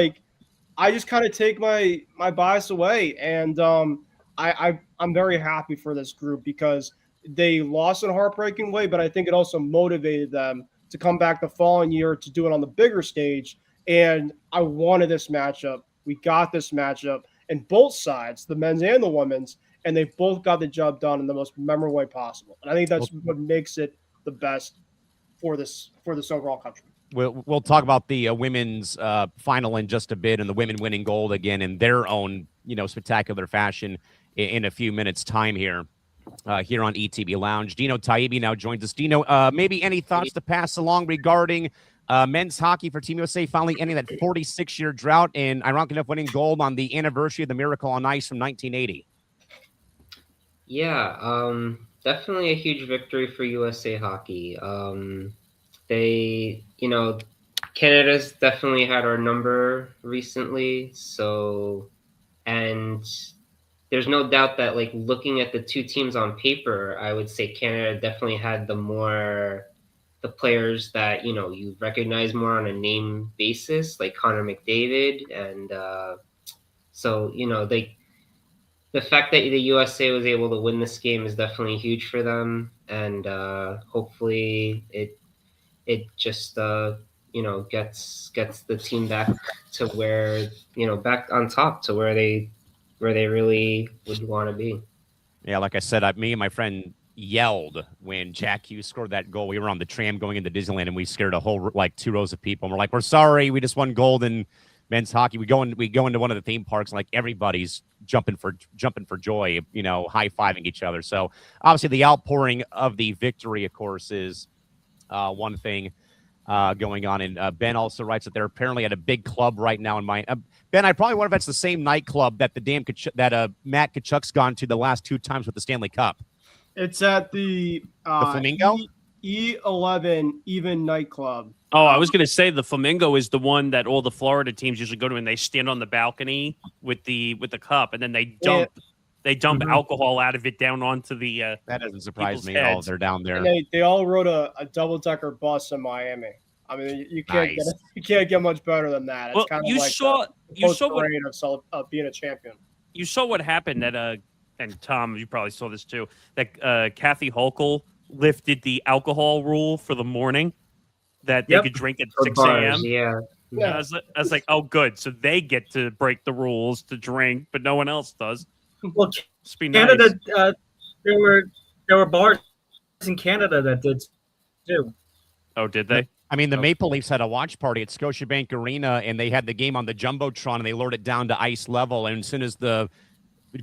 I just kind of take my bias away, and I'm very happy for this group because they lost in a heartbreaking way, but I think it also motivated them to come back the following year to do it on the bigger stage. And I wanted this matchup. We got this matchup, and both sides, the men's and the women's, and they both got the job done in the most memorable way possible. And I think that's what makes it the best for this overall country. we'll talk about the women's final in just a bit, and the women winning gold again in their own spectacular fashion in a few minutes' time here. Here on ETB Lounge. Dino Taibbi now joins us. Dino, maybe any thoughts to pass along regarding men's hockey for Team USA finally ending that 46-year drought and ironically enough winning gold on the anniversary of the Miracle on Ice from 1980? Yeah, definitely a huge victory for USA hockey. They, Canada's definitely had our number recently. And there's no doubt that, like, looking at the two teams on paper, I would say Canada definitely had the players that, you recognize more on a name basis, like Connor McDavid. And the fact that the USA was able to win this game is definitely huge for them. And hopefully it just, gets the team back to where, back on top to where they really would want to be. Yeah, like I said, me and my friend yelled when Jack Hughes scored that goal. We were on the tram going into Disneyland, and we scared a whole two rows of people. And we're like, "We're sorry, we just won gold in men's hockey." We go into one of the theme parks, and like everybody's jumping for joy, high-fiving each other. So obviously, the outpouring of the victory, of course, is one thing going on. And Ben also writes that they're apparently at a big club right now in mind. Ben, I probably wonder if that's the same nightclub that Matt Tkachuk's gone to the last 2 times with the Stanley Cup. It's at the Flamingo? E11 Even nightclub. Oh, I was going to say the Flamingo is the one that all the Florida teams usually go to, and they stand on the balcony with the cup, and then they dump alcohol out of it down onto the. That doesn't surprise me at all. They're down there. And they all rode a double-decker bus in Miami. I mean, you can't get much better than that. It's well, kind of you like saw what of being a champion. You saw what happened at and Tom, you probably saw this too. That Kathy Hochul lifted the alcohol rule for the morning that they could drink at 6 a.m. Yeah. I was like, oh, good. So they get to break the rules to drink, but no one else does. Well, Canada, nice. There were bars in Canada that did too. Oh, did they? I mean, the Maple Leafs had a watch party at Scotiabank Arena, and they had the game on the Jumbotron, and they lowered it down to ice level. And as soon as the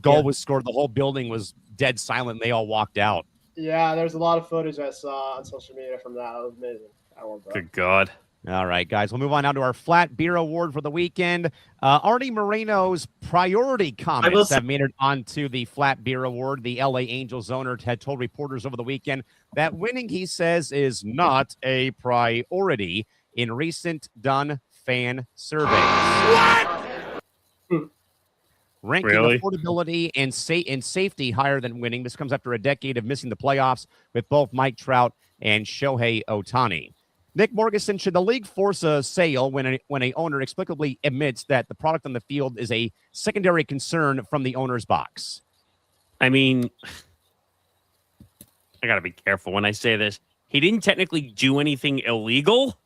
goal was scored, the whole building was dead silent, and they all walked out. Yeah, there's a lot of footage I saw on social media from that. It was amazing. I love that. Good God. All right, guys, we'll move on now to our Flat Beer Award for the weekend. Artie Moreno's priority comments have made it onto the Flat Beer Award. The LA Angels owner had told reporters over the weekend that winning, he says, is not a priority in recent done fan surveys. What? Ranking affordability and safety higher than winning. This comes after a decade of missing the playoffs with both Mike Trout and Shohei Ohtani. Nick Morgeson, should the league force a sale when a owner explicably admits that the product on the field is a secondary concern from the owner's box? I mean, I gotta be careful when I say this. He didn't technically do anything illegal.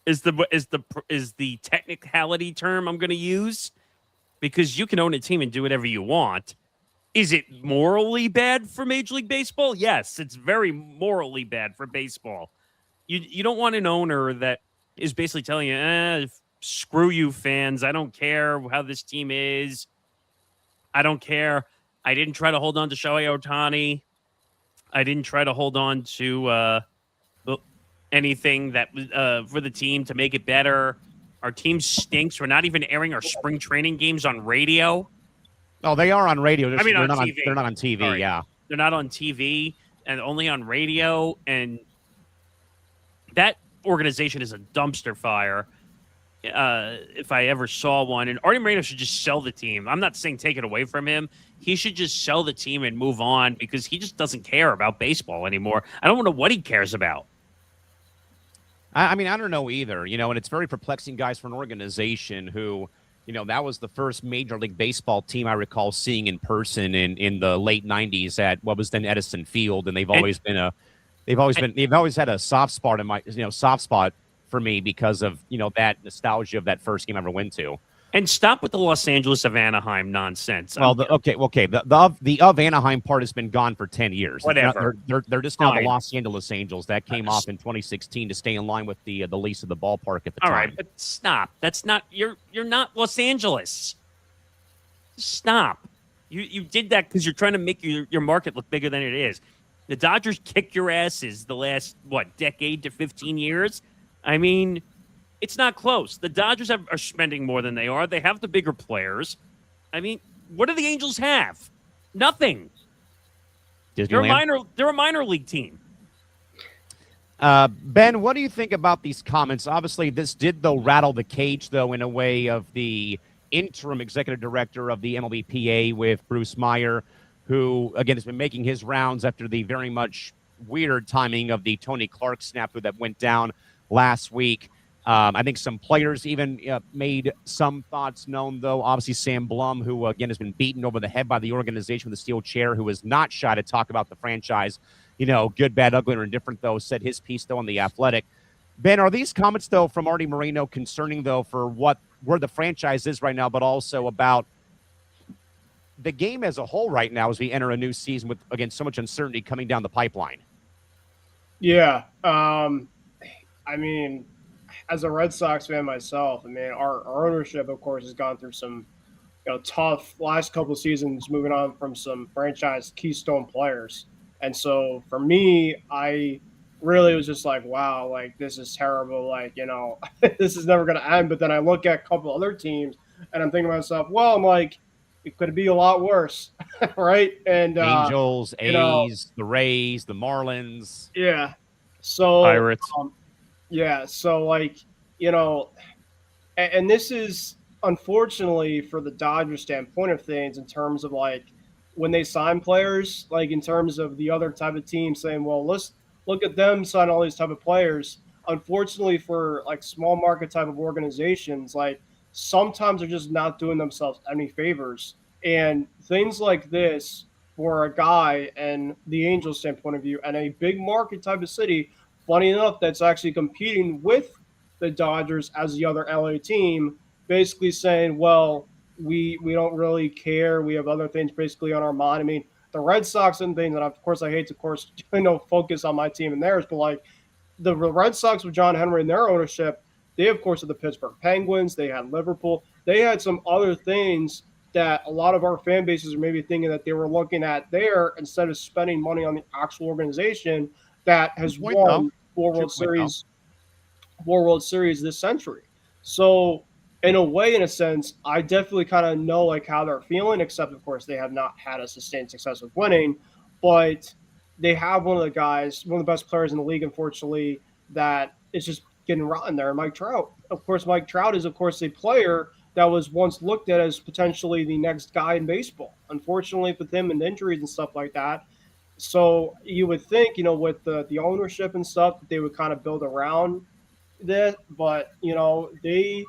Is the technicality term I'm going to use? Because you can own a team and do whatever you want. Is it morally bad for Major League Baseball? Yes, it's very morally bad for baseball. You don't want an owner that is basically telling you, screw you fans. I don't care how this team is. I don't care. I didn't try to hold on to Shohei Ohtani. I didn't try to hold on to anything that for the team to make it better. Our team stinks. We're not even airing our spring training games on radio. Oh, they are on radio. I mean, they're on not TV. They're not on TV, Sorry. yeah. They're not on TV and only on radio. And that organization is a dumpster fire. If I ever saw one. And Artie Moreno should just sell the team. I'm not saying take it away from him. He should just sell the team and move on because he just doesn't care about baseball anymore. I don't know what he cares about. I mean, I don't know either, and it's very perplexing, guys, for an organization who, that was the first Major League Baseball team I recall seeing in person in the late 90s at what was then Edison Field, and they've always had a soft spot for me because of, that nostalgia of that first game I ever went to. And stop with the Los Angeles of Anaheim nonsense. Well, okay. The of Anaheim part has been gone for 10 years. Whatever. They're just now Fine. the Los Angeles Angels. That came off in 2016 to stay in line with the lease of the ballpark at the time. All right, but stop. That's not you're not Los Angeles. Stop. You did that because you're trying to make your market look bigger than it is. The Dodgers kicked your asses the last decade to 15 years. I mean, it's not close. The Dodgers are spending more than they are. They have the bigger players. I mean, what do the Angels have? Nothing. They're a minor league team. Ben, what do you think about these comments? Obviously, this did, though, rattle the cage, though, in a way of the interim executive director of the MLBPA with Bruce Meyer, who, again, has been making his rounds after the very much weird timing of the Tony Clark snafu that went down last week. I think some players even made some thoughts known, though. Obviously, Sam Blum, who, again, has been beaten over the head by the organization with a steel chair, who was not shy to talk about the franchise, good, bad, ugly, or indifferent, though, said his piece, though, on The Athletic. Ben, are these comments, though, from Artie Moreno concerning, though, for where the franchise is right now, but also about the game as a whole right now as we enter a new season with, again, so much uncertainty coming down the pipeline? Yeah. I mean, as a Red Sox fan myself, I mean, our ownership, of course, has gone through some tough last couple of seasons, moving on from some franchise keystone players. And so for me, I really was just like, wow, like, this is terrible. Like, this is never going to end. But then I look at a couple other teams and I'm thinking to myself, well, I'm like, it could be a lot worse, right? And Angels, A's, the Rays, the Marlins. Yeah. So Pirates. Yeah. So, like, and this is unfortunately for the Dodgers standpoint of things in terms of like when they sign players, like in terms of the other type of team saying, well, let's look at them sign all these type of players. Unfortunately for like small market type of organizations, like sometimes they're just not doing themselves any favors. And things like this for a guy and the Angels standpoint of view and a big market type of city, funny enough, that's actually competing with the Dodgers as the other LA team, basically saying, well, we don't really care. We have other things basically on our mind. I mean, the Red Sox and things, and of course I hate to, of course, focus on my team and theirs, but like the Red Sox with John Henry and their ownership, they, of course, are the Pittsburgh Penguins. They had Liverpool. They had some other things that a lot of our fan bases are maybe thinking that they were looking at there instead of spending money on the actual organization that has won four World Series this century. So in a way, in a sense, I definitely kind of know like how they're feeling, except of course they have not had a sustained success with winning, but they have one of the best players in the league, unfortunately, that is just getting rotten there. Mike Trout. Of course, Mike Trout is, of course, a player that was once looked at as potentially the next guy in baseball. Unfortunately, with him and injuries and stuff like that. So you would think, with the ownership and stuff, that they would kind of build around that, but it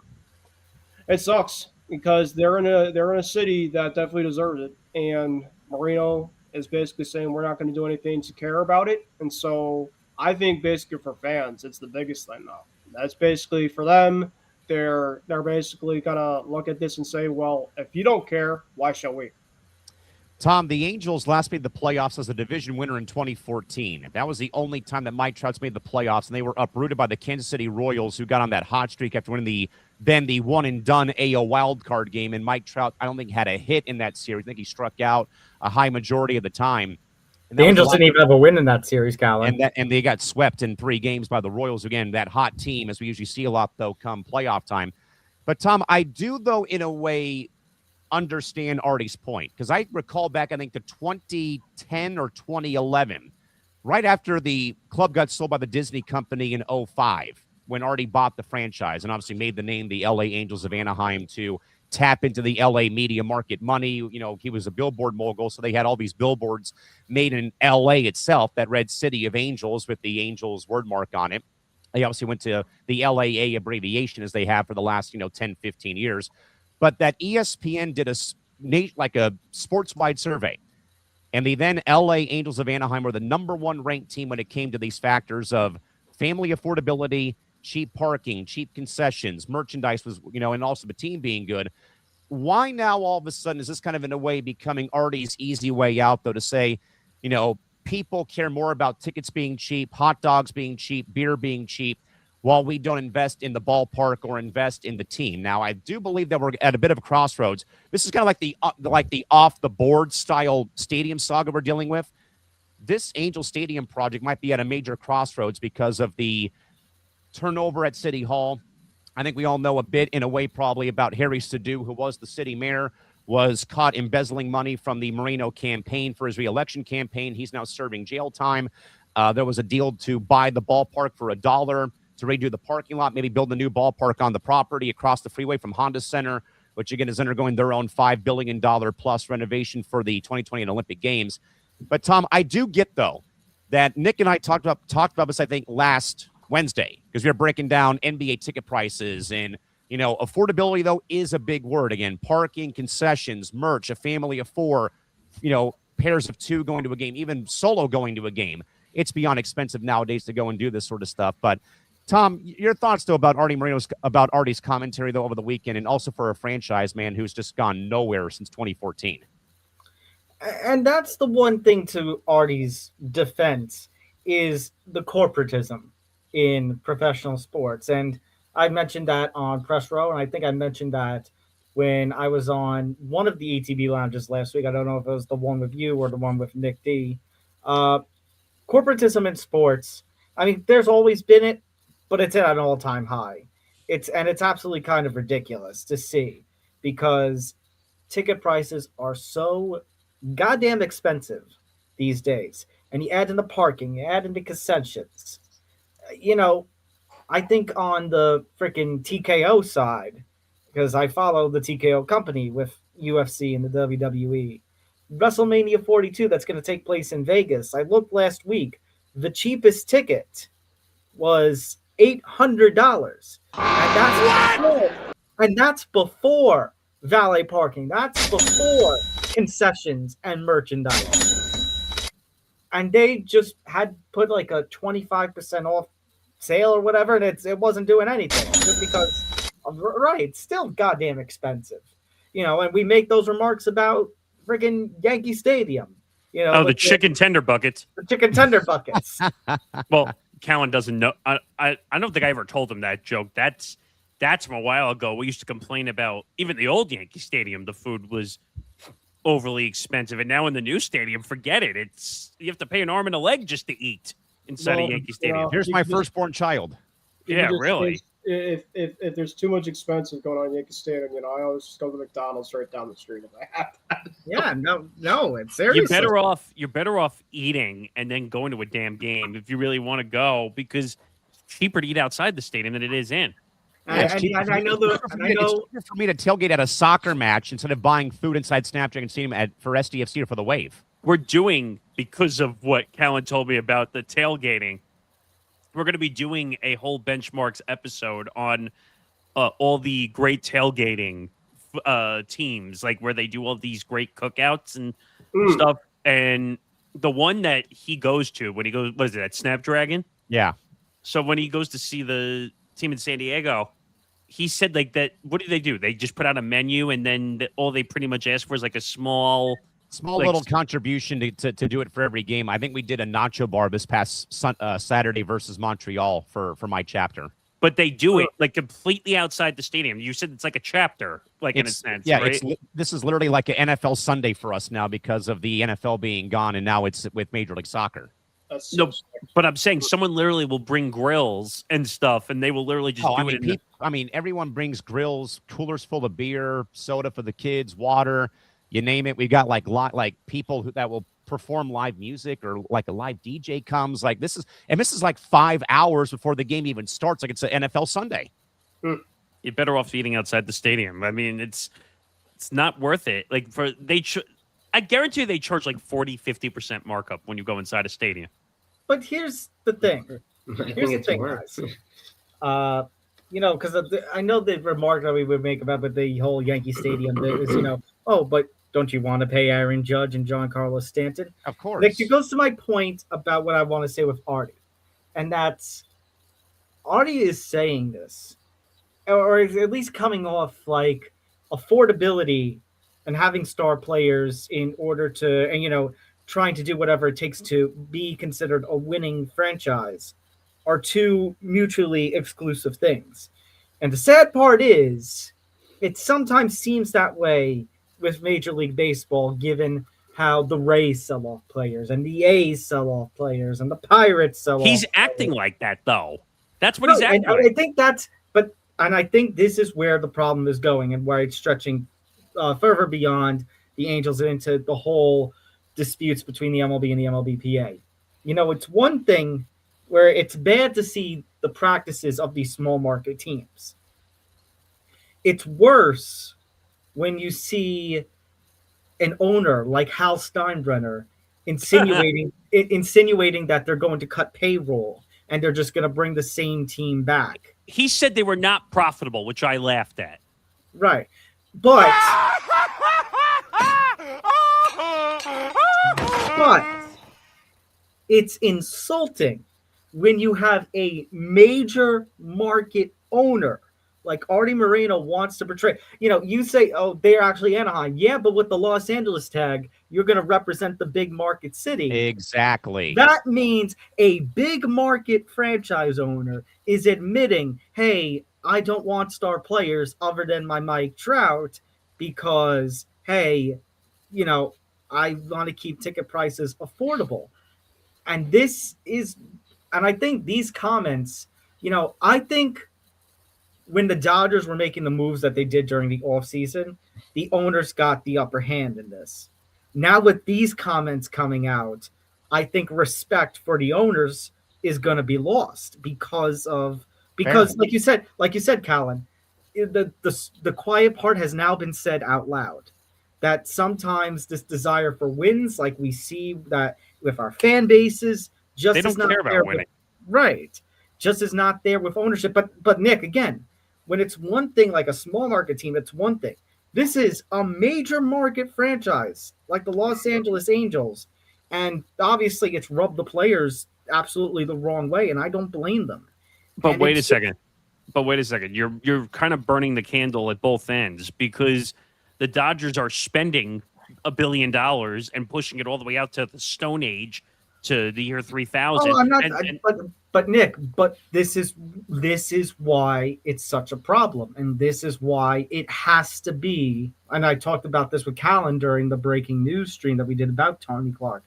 sucks because they're in a city that definitely deserves it, and Moreno is basically saying we're not going to do anything to care about it. And so I think basically for fans, it's the biggest thing though. That's basically for them. They're basically going to look at this and say, well, if you don't care, why shall we? Tom, the Angels last made the playoffs as a division winner in 2014. That was the only time that Mike Trout's made the playoffs, and they were uprooted by the Kansas City Royals, who got on that hot streak after winning the one-and-done AL wildcard game. And Mike Trout, I don't think, had a hit in that series. I think he struck out a high majority of the time. The Angels didn't even have a win in that series, Callan. And they got swept in 3 games by the Royals. Again, that hot team, as we usually see a lot, though, come playoff time. But, Tom, I do, though, in a way, understand Artie's point, because I recall back, I think, to 2010 or 2011, right after the club got sold by the Disney company in 2005, when Artie bought the franchise and obviously made the name the LA Angels of Anaheim to tap into the LA media market money. He was a billboard mogul, so they had all these billboards made in LA itself, that red city of Angels with the Angels word mark on it. They obviously went to the LAA abbreviation as they have for the last 10, 15 years. But that ESPN did a sports-wide survey, and the then LA Angels of Anaheim were the #1 ranked team when it came to these factors of family affordability, cheap parking, cheap concessions, merchandise was, and also the team being good. Why now all of a sudden is this kind of in a way becoming Artie's easy way out, though, to say, people care more about tickets being cheap, hot dogs being cheap, beer being cheap, while we don't invest in the ballpark or invest in the team. Now, I do believe that we're at a bit of a crossroads. This is kind of like the off the board style stadium saga we're dealing with. This Angel Stadium project might be at a major crossroads because of the turnover at City Hall. I think we all know a bit, in a way, probably about Harry Sadu, who was the city mayor, was caught embezzling money from the Moreno campaign for his re-election campaign. He's now serving jail time. There was a deal to buy the ballpark for $1 to redo the parking lot, maybe build a new ballpark on the property across the freeway from Honda Center, which, again, is undergoing their own $5 billion plus renovation for the 2020 Olympic Games. But, Tom, I do get, though, that Nick and I talked about this, I think, last Wednesday, because we were breaking down NBA ticket prices. And, affordability, though, is a big word. Again, parking, concessions, merch, a family of 4, pairs of 2 going to a game, even solo going to a game. It's beyond expensive nowadays to go and do this sort of stuff. But, Tom, your thoughts, though, about Artie's commentary, though, over the weekend, and also for a franchise man who's just gone nowhere since 2014. And that's the one thing to Artie's defense is the corporatism in professional sports. And I mentioned that on Press Row, and I think I mentioned that when I was on one of the ETB lounges last week. I don't know if it was the one with you or the one with Nick D. Corporatism in sports, I mean, there's always been it, but it's at an all-time high. It's absolutely kind of ridiculous to see, because ticket prices are so goddamn expensive these days. And you add in the parking, you add in the concessions. I think on the freaking TKO side, because I follow the TKO company with UFC and the WWE, WrestleMania 42 that's going to take place in Vegas. I looked last week. The cheapest ticket was $800. And that's before valet parking. That's before concessions and merchandise. And they just had put like a 25% off sale or whatever, and it wasn't doing anything just because, right, it's still goddamn expensive. And we make those remarks about freaking Yankee Stadium. The chicken tender buckets. The chicken tender buckets. Well, Callan doesn't know. I don't think I ever told him that joke. That's from a while ago. We used to complain about even the old Yankee Stadium. The food was overly expensive, and now in the new stadium, forget it. You have to pay an arm and a leg just to eat inside a Yankee Stadium. Here's my firstborn child. Yeah, really. If there's too much expensive going on in Yankee Stadium, I always just go to McDonald's right down the street if I have that. Yeah, no, it's seriously. You're better off eating and then going to a damn game if you really want to go, because it's cheaper to eat outside the stadium than it is in. It's cheaper for me to tailgate at a soccer match instead of buying food inside Snapdragon Stadium for SDFC or for the Wave. We're doing, because of what Callan told me about the tailgating, we're going to be doing a whole benchmarks episode on all the great tailgating teams, like where they do all these great cookouts and stuff. And the one that he goes to when he goes, what is it, at Snapdragon? Yeah. So when he goes to see the team in San Diego, he said like that. What do? They just put out a menu, and then all they pretty much ask for is like a small little contribution to do it for every game. I think we did a nacho bar this past Saturday versus Montreal for my chapter. But they do it like completely outside the stadium. You said it's like a chapter, like in a sense. Yeah, right? This is literally like an NFL Sunday for us now because of the NFL being gone, and now it's with Major League Soccer. No, but I'm saying someone literally will bring grills and stuff, and they will literally just do it. Everyone brings grills, coolers full of beer, soda for the kids, water, you name it. We got like people that will perform live music, or like a live DJ comes. Like this is like 5 hours before the game even starts. Like it's an NFL Sunday. You're better off eating outside the stadium. I mean, it's not worth it. Like I guarantee you they charge like 40-50% markup when you go inside a stadium. But here's the thing. Here's the thing, guys. Because I know the remark that we would make about the whole Yankee Stadium is, but don't you want to pay Aaron Judge and Giancarlo Stanton? Of course. Like, it goes to my point about what I want to say with Artie. And that's, Artie is saying this, or is at least coming off like affordability and having star players in order to, and trying to do whatever it takes to be considered a winning franchise are two mutually exclusive things. And the sad part is, it sometimes seems that way with Major League Baseball, given how the Rays sell off players and the A's sell off players and the Pirates sell off. He's acting like that, though. That's what he's acting and like. I think I think this is where the problem is going and where it's stretching further beyond the Angels and into the whole disputes between the MLB and the MLBPA. It's one thing where it's bad to see the practices of these small market teams. It's worse when you see an owner like Hal Steinbrenner insinuating that they're going to cut payroll and they're just going to bring the same team back. He said they were not profitable, which I laughed at. Right. But it's insulting when you have a major market owner like Artie Moreno wants to portray. You say, oh, they're actually Anaheim. Yeah, but with the Los Angeles tag, you're going to represent the big market city. Exactly. That means a big market franchise owner is admitting, hey, I don't want star players other than my Mike Drought because, hey, I want to keep ticket prices affordable. And I think these comments, I think when the Dodgers were making the moves that they did during the offseason, the owners got the upper hand in this. Now with these comments coming out, I think respect for the owners is going to be lost because like you said, Callan, the quiet part has now been said out loud. That sometimes this desire for wins, like we see that with our fan bases, just they don't is not care about there winning. Right. Just is not there with ownership. But Nick, again, when it's one thing like a small market team, it's one thing. This is a major market franchise like the Los Angeles Angels. And obviously it's rubbed the players absolutely the wrong way, and I don't blame them. But wait a second. You're kind of burning the candle at both ends because the Dodgers are spending $1 billion and pushing it all the way out to the Stone Age to the year 3000. Oh, I'm not. But Nick, this is why it's such a problem, and this is why it has to be. And I talked about this with Callan during the breaking news stream that we did about Tony Clark.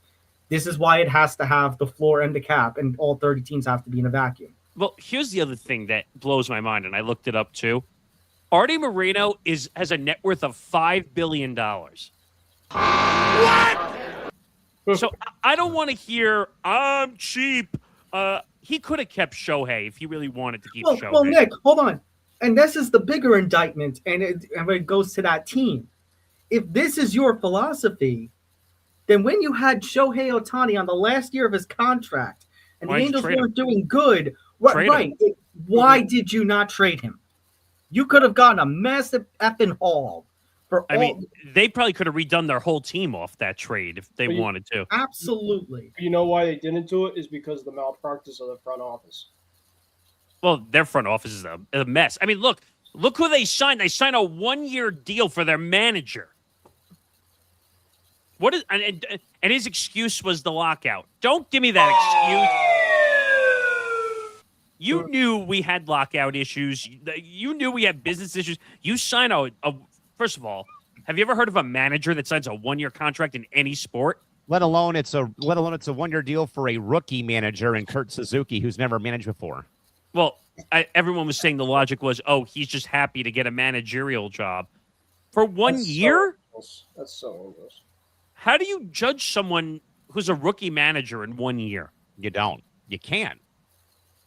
This is why it has to have the floor and the cap, and all 30 teams have to be in a vacuum. Well, here's the other thing that blows my mind, and I looked it up too. Artie Moreno has a net worth of $5 billion. What? So I don't want to hear, I'm cheap. He could have kept Shohei if he really wanted to keep Shohei. Well, Nick, hold on. And this is the bigger indictment, and it goes to that team. If this is your philosophy, then when you had Shohei Ohtani on the last year of his contract and the Angels weren't doing good, why did you not trade him? You could have gotten a massive effing haul. They probably could have redone their whole team off that trade if they wanted to. Absolutely. You know why they didn't do it is because of the malpractice of the front office. Well, their front office is a mess. I mean, look who they signed. They signed a 1-year deal for their manager. What is and his excuse was the lockout. Don't give me that excuse. You knew we had lockout issues. You knew we had business issues. You sign a first of all, have you ever heard of a manager that signs a 1-year contract in any sport? Let alone it's a 1-year deal for a rookie manager in Kurt Suzuki who's never managed before. Well, everyone was saying the logic was, he's just happy to get a managerial job for 1 year. That's so English. How do you judge someone who's a rookie manager in 1 year? You don't. You can't.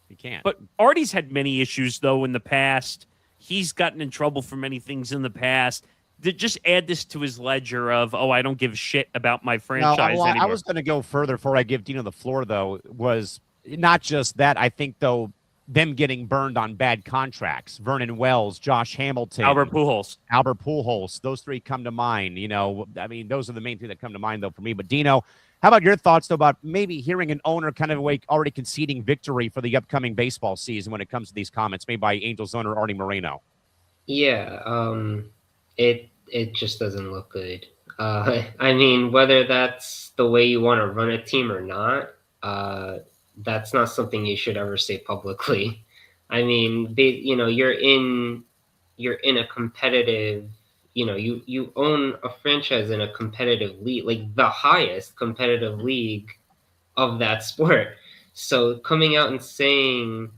You can't. But Artie's had many issues though in the past. He's gotten in trouble for many things in the past. Just add this to his ledger of, I don't give a shit about my franchise anymore. I was going to go further before I give Dino the floor, though, was not just that. I think, though, them getting burned on bad contracts. Vernon Wells, Josh Hamilton. Albert Pujols. Those three come to mind. Those are the main three that come to mind, though, for me. But, Dino, How about your thoughts, though, about maybe hearing an owner kind of already conceding victory for the upcoming baseball season when it comes to these comments made by Angels owner Artie Moreno? Yeah, it just doesn't look good. I mean, whether that's the way you want to run a team or not, that's not something you should ever say publicly. I mean, you're in a competitive, you own a franchise in a competitive league, like the highest competitive league of that sport. So coming out and saying,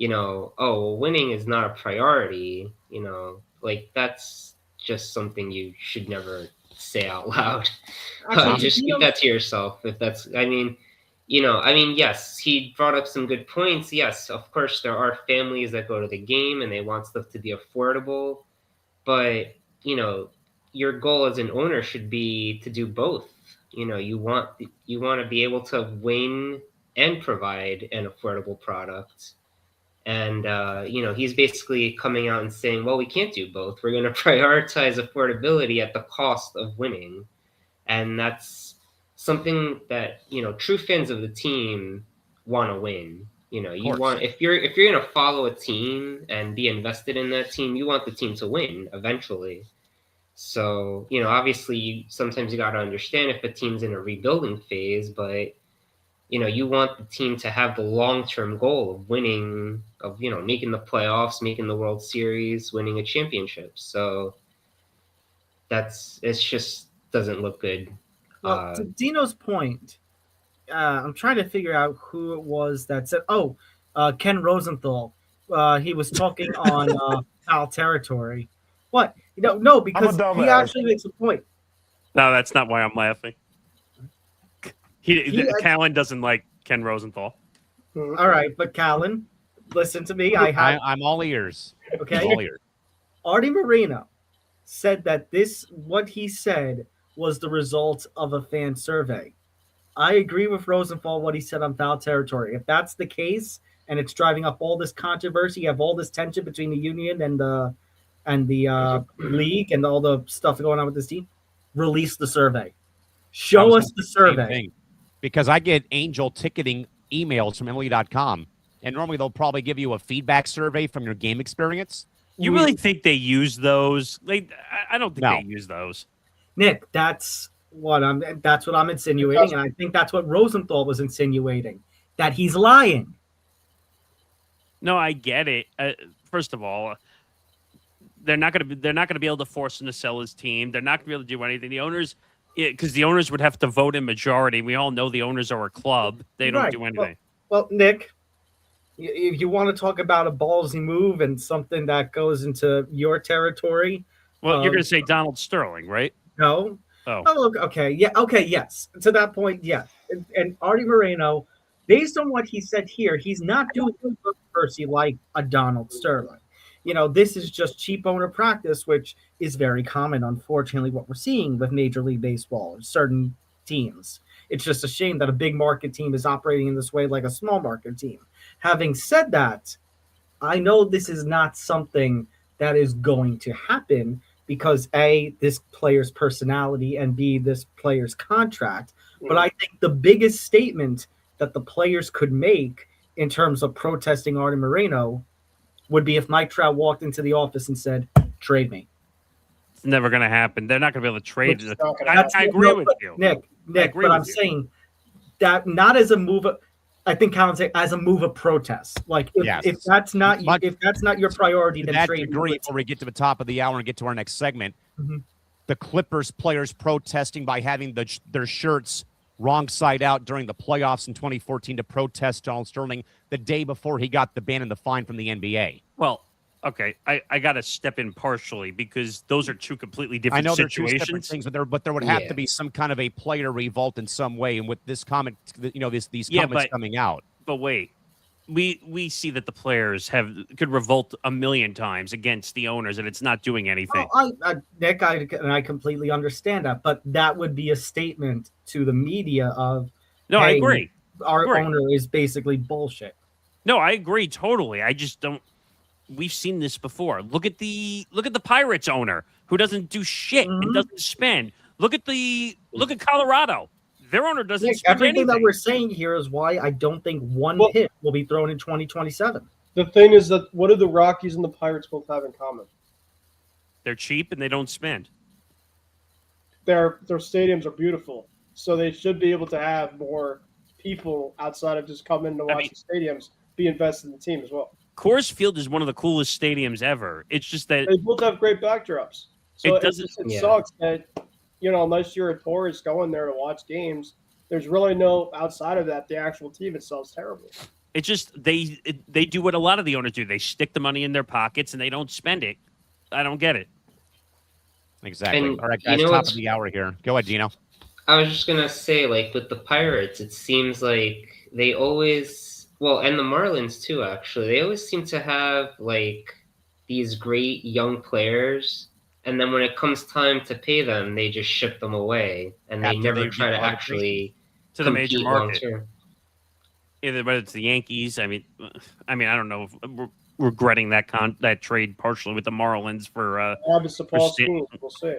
oh, winning is not a priority, like that's just something you should never say out loud. Just keep that to yourself. If that's, yes, he brought up some good points. Yes, of course, there are families that go to the game and they want stuff to be affordable, but your goal as an owner should be to do both. You want to be able to win and provide an affordable product. And, he's basically coming out and saying, well, we can't do both. We're going to prioritize affordability at the cost of winning. And that's something that, true fans of the team want to win. If you're going to follow a team and be invested in that team, you want the team to win eventually. So, obviously sometimes you got to understand if a team's in a rebuilding phase, but you want the team to have the long-term goal of winning, of, making the playoffs, making the World Series, winning a championship. So it just doesn't look good. Well, to Dino's point, I'm trying to figure out who it was that said, Ken Rosenthal. He was talking on foul territory. What? No, because he actually makes a point. No, that's not why I'm laughing. Callan doesn't like Ken Rosenthal. All right, but Callan, listen to me. I'm all ears. Okay. I'm all ears. Artie Moreno said that what he said was the result of a fan survey. I agree with Rosenthal what he said on foul territory. If that's the case and it's driving up all this controversy, you have all this tension between the union and the league and all the stuff going on with this team, release the survey. Show us the survey. Because I get Angel ticketing emails from MLB.com, and normally they'll probably give you a feedback survey from your game experience. You really think they use those? I don't think they use those. Nick, that's what I'm insinuating, and I think that's what Rosenthal was insinuating, that he's lying. No, I get it. First of all, they're not going to be able to force him to sell his team. They're not going to be able to do anything. The owners. Because the owners would have to vote in majority. We all know the owners are a club. They don't do anything. Well, Nick, if you want to talk about a ballsy move and something that goes into your territory. Well, you're going to say Donald Sterling, right? No. Oh, okay. Yeah. Okay. Yes. To that point, yes. And Artie Moreno, based on what he said here, he's not doing controversy like a Donald Sterling. This is just cheap owner practice, which is very common, unfortunately, what we're seeing with Major League Baseball and certain teams. It's just a shame that a big market team is operating in this way like a small market team. Having said that, I know this is not something that is going to happen because A, this player's personality, and B, this player's contract. But I think the biggest statement that the players could make in terms of protesting Artie Moreno would be if Mike Trout walked into the office and said, trade me. It's never going to happen. They're not going to be able to trade. I agree with you. Nick, but I'm saying that not as a move. I think Callan said as a move of protest. Like if that's not your priority, then trade. Degree, before we get to the top of the hour and get to our next segment, the Clippers players protesting by having their shirts wrong side out during the playoffs in 2014 to protest Donald Sterling the day before he got the ban and the fine from the NBA. Well, okay, I got to step in partially because those are two completely different situations. I know they're two different things, but there would have to be some kind of a player revolt in some way. And with this comment, these comments coming out. But wait, we see that the players could revolt a million times against the owners, and it's not doing anything. Nick, I completely understand that, but that would be a statement to the media of, no, I agree. Our owner is basically bullshit. No, I agree totally. I just don't. We've seen this before. Look at the Pirates owner who doesn't do shit and doesn't spend. Look at Colorado. Their owner doesn't Nick, spend everything that anything. we're saying here is why I don't think one hit will be thrown in 2027. The thing is that what do the Rockies and the Pirates both have in common? They're cheap and they don't spend. Their stadiums are beautiful, so they should be able to have more people outside of just coming to watch the stadiums be invested in the team as well. Coors Field is one of the coolest stadiums ever. It's just that they both have great backdrops. So it doesn't. It sucks that unless you're a tourist going there to watch games, there's really no outside of that. The actual team itself is terrible. It's just they do what a lot of the owners do. They stick the money in their pockets and they don't spend it. I don't get it. Exactly. And all right, guys, top of the hour here. Go ahead, Gino. I was just gonna say, like with the Pirates, it seems like they always, and the Marlins too. Actually, they always seem to have like these great young players, and then when it comes time to pay them, they just ship them away, and they never try to actually to the major market. Either, but it's the Yankees. I mean, I don't know if we're regretting that trade partially with the Marlins for. We'll see.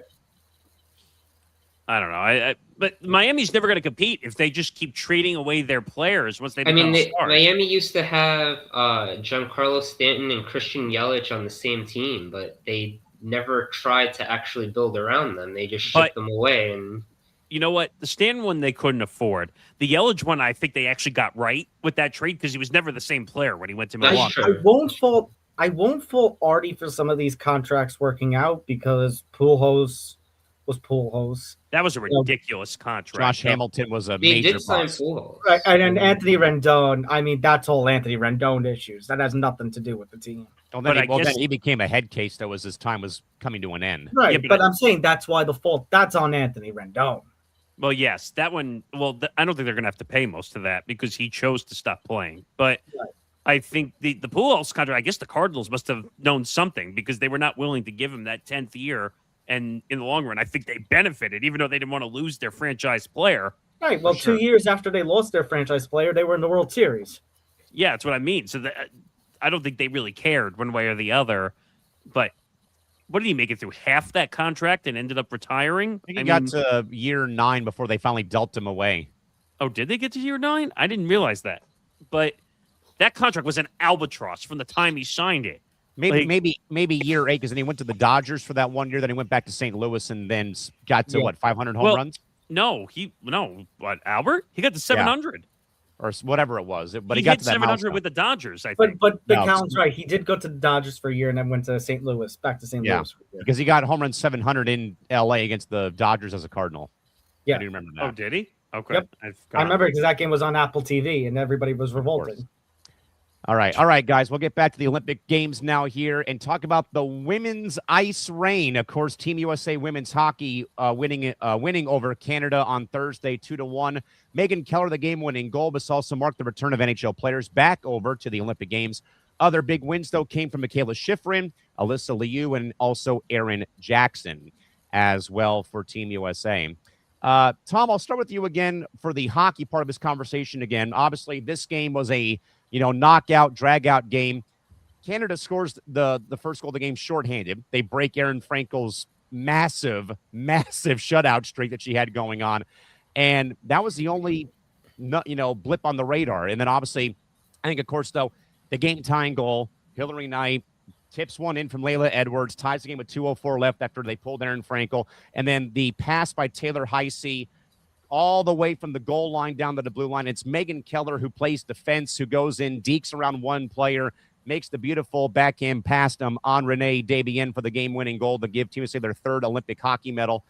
I don't know. But Miami's never going to compete if they just keep trading away their players once they. Miami used to have Giancarlo Stanton and Christian Yelich on the same team, but they never tried to actually build around them. They just shipped them away. And you know what? The Stanton one they couldn't afford. The Yelich one, I think they actually got right with that trade because he was never the same player when he went to Milwaukee. I won't fault Artie for some of these contracts working out because Pujols was Pujols. That was a ridiculous contract. Josh Hamilton was a major boss. Right, and Anthony Rendon. That's all Anthony Rendon issues. That has nothing to do with the team. Then he became a head case that was his time was coming to an end. Right, but I'm saying that's why the fault. That's on Anthony Rendon. Well, yes, that one. Well, I don't think they're going to have to pay most of that because he chose to stop playing. But I think the Pujols contract. I guess the Cardinals must have known something because they were not willing to give him that 10th year. And in the long run, I think they benefited, even though they didn't want to lose their franchise player. Right. Well, 2 years after they lost their franchise player, they were in the World Series. Yeah, that's what I mean. So I don't think they really cared one way or the other. But what did he make it through half that contract and ended up retiring? I think he got to year 9 before they finally dealt him away. Oh, did they get to year 9? I didn't realize that. But that contract was an albatross from the time he signed it. Maybe year 8 because then he went to the Dodgers for that 1 year. Then he went back to St. Louis and then got to 500 home runs. No, Albert? He got to 700 or whatever it was. But he got to that 700 with the Dodgers. I think. But the count's right. He did go to the Dodgers for a year and then went to St. Louis, back to St. Louis for a year. Because he got home run 700 in L.A. against the Dodgers as a Cardinal. Yeah, I do remember that. Oh, did he? Okay, yep. I remember because that game was on Apple TV and everybody was revolted. All right, guys. We'll get back to the Olympic Games now here and talk about the women's ice rain. Of course, Team USA women's hockey winning over Canada on Thursday, 2-1. Megan Keller, the game-winning goal. This also marked the return of NHL players back over to the Olympic Games. Other big wins, though, came from Michaela Schifrin, Alyssa Liu, and also Erin Jackson as well for Team USA. Tom, I'll start with you again for the hockey part of this conversation again. Obviously, this game was a knockout, drag-out game. Canada scores the first goal of the game shorthanded. They break Erin Frankel's massive shutout streak that she had going on. And that was the only, blip on the radar. And then obviously, I think, of course, though, the game-tying goal, Hillary Knight tips one in from Layla Edwards, ties the game with 2:04 left after they pulled Erin Frankel. And then the pass by Taylor Heisey all the way from the goal line down to the blue line. It's Megan Keller who plays defense, who goes in, dekes around one player, makes the beautiful backhand pass on Renee Desbiens for the game-winning goal to give Team USA their 3rd Olympic hockey medal.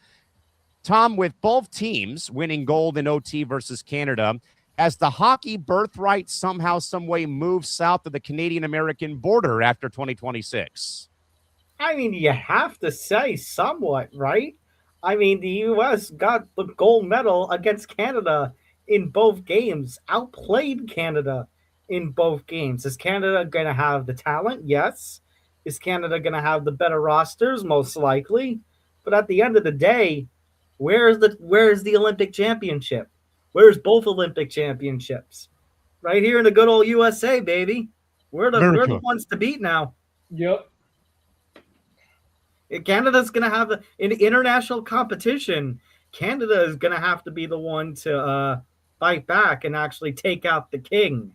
Tom, with both teams winning gold in OT versus Canada, as the hockey birthright somehow, some way moves south of the Canadian-American border after 2026? You have to say somewhat, right? The U.S. got the gold medal against Canada in both games, outplayed Canada in both games. Is Canada going to have the talent? Yes. Is Canada going to have the better rosters? Most likely. But at the end of the day, where's the Olympic championship? Where's both Olympic championships? Right here in the good old USA, baby. We're the ones to beat now. Yep. Canada's going to have an international competition Canada is going to have to be the one to fight back and actually take out the king.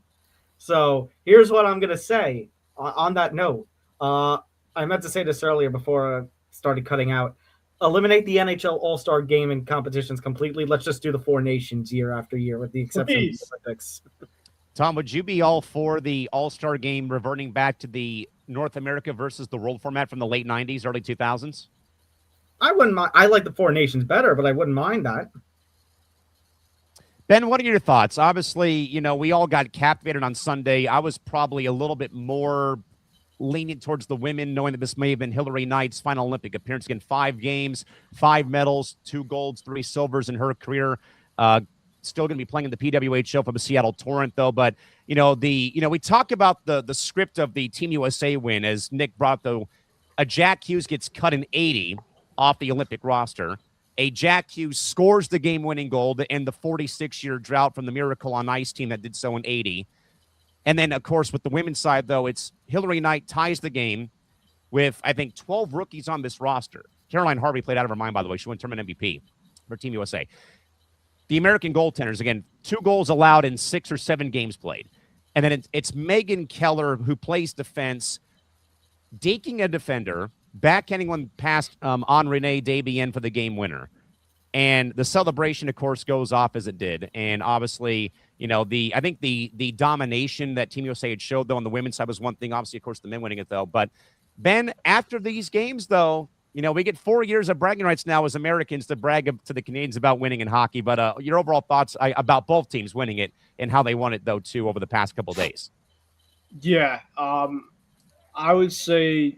So here's what I'm going to say on that note. I meant to say this earlier before I started cutting out. Eliminate the NHL All-Star game and competitions completely. Let's just do the Four Nations year after year with the exception of the Olympics. Tom, would you be all for the All-Star game reverting back to the North America versus the world format from the late 90s, early 2000s? I wouldn't mind. I like the Four Nations better, but I wouldn't mind that. Ben, what are your thoughts? Obviously, we all got captivated on Sunday. I was probably a little bit more lenient towards the women, knowing that this may have been Hillary Knight's final Olympic appearance. Again, 5 games, 5 medals, 2 golds, 3 silvers in her career. Still going to be playing in the PWHL from the Seattle Torrent, though. But we talk about the script of the Team USA win, as Nick brought, though. A Jack Hughes gets cut in 80 off the Olympic roster. A Jack Hughes scores the game-winning goal to end the 46-year drought from the Miracle on Ice team that did so in 80. And then, of course, with the women's side, though, it's Hillary Knight ties the game with, I think, 12 rookies on this roster. Caroline Harvey played out of her mind, by the way. She won tournament MVP for Team USA. The American goaltenders, again, 2 goals allowed in 6 or 7 games played. And then it's Megan Keller, who plays defense, dinking a defender, backhanding one past on Renee Desbiens for the game winner. And the celebration, of course, goes off as it did. And obviously, I think the domination that Team USA had showed, though, on the women's side was one thing. Obviously, of course, the men winning it, though. But, Ben, after these games, though, we get 4 years of bragging rights now as Americans to brag to the Canadians about winning in hockey. But your overall thoughts about both teams winning it and how they won it, though, too, over the past couple of days. Yeah. I would say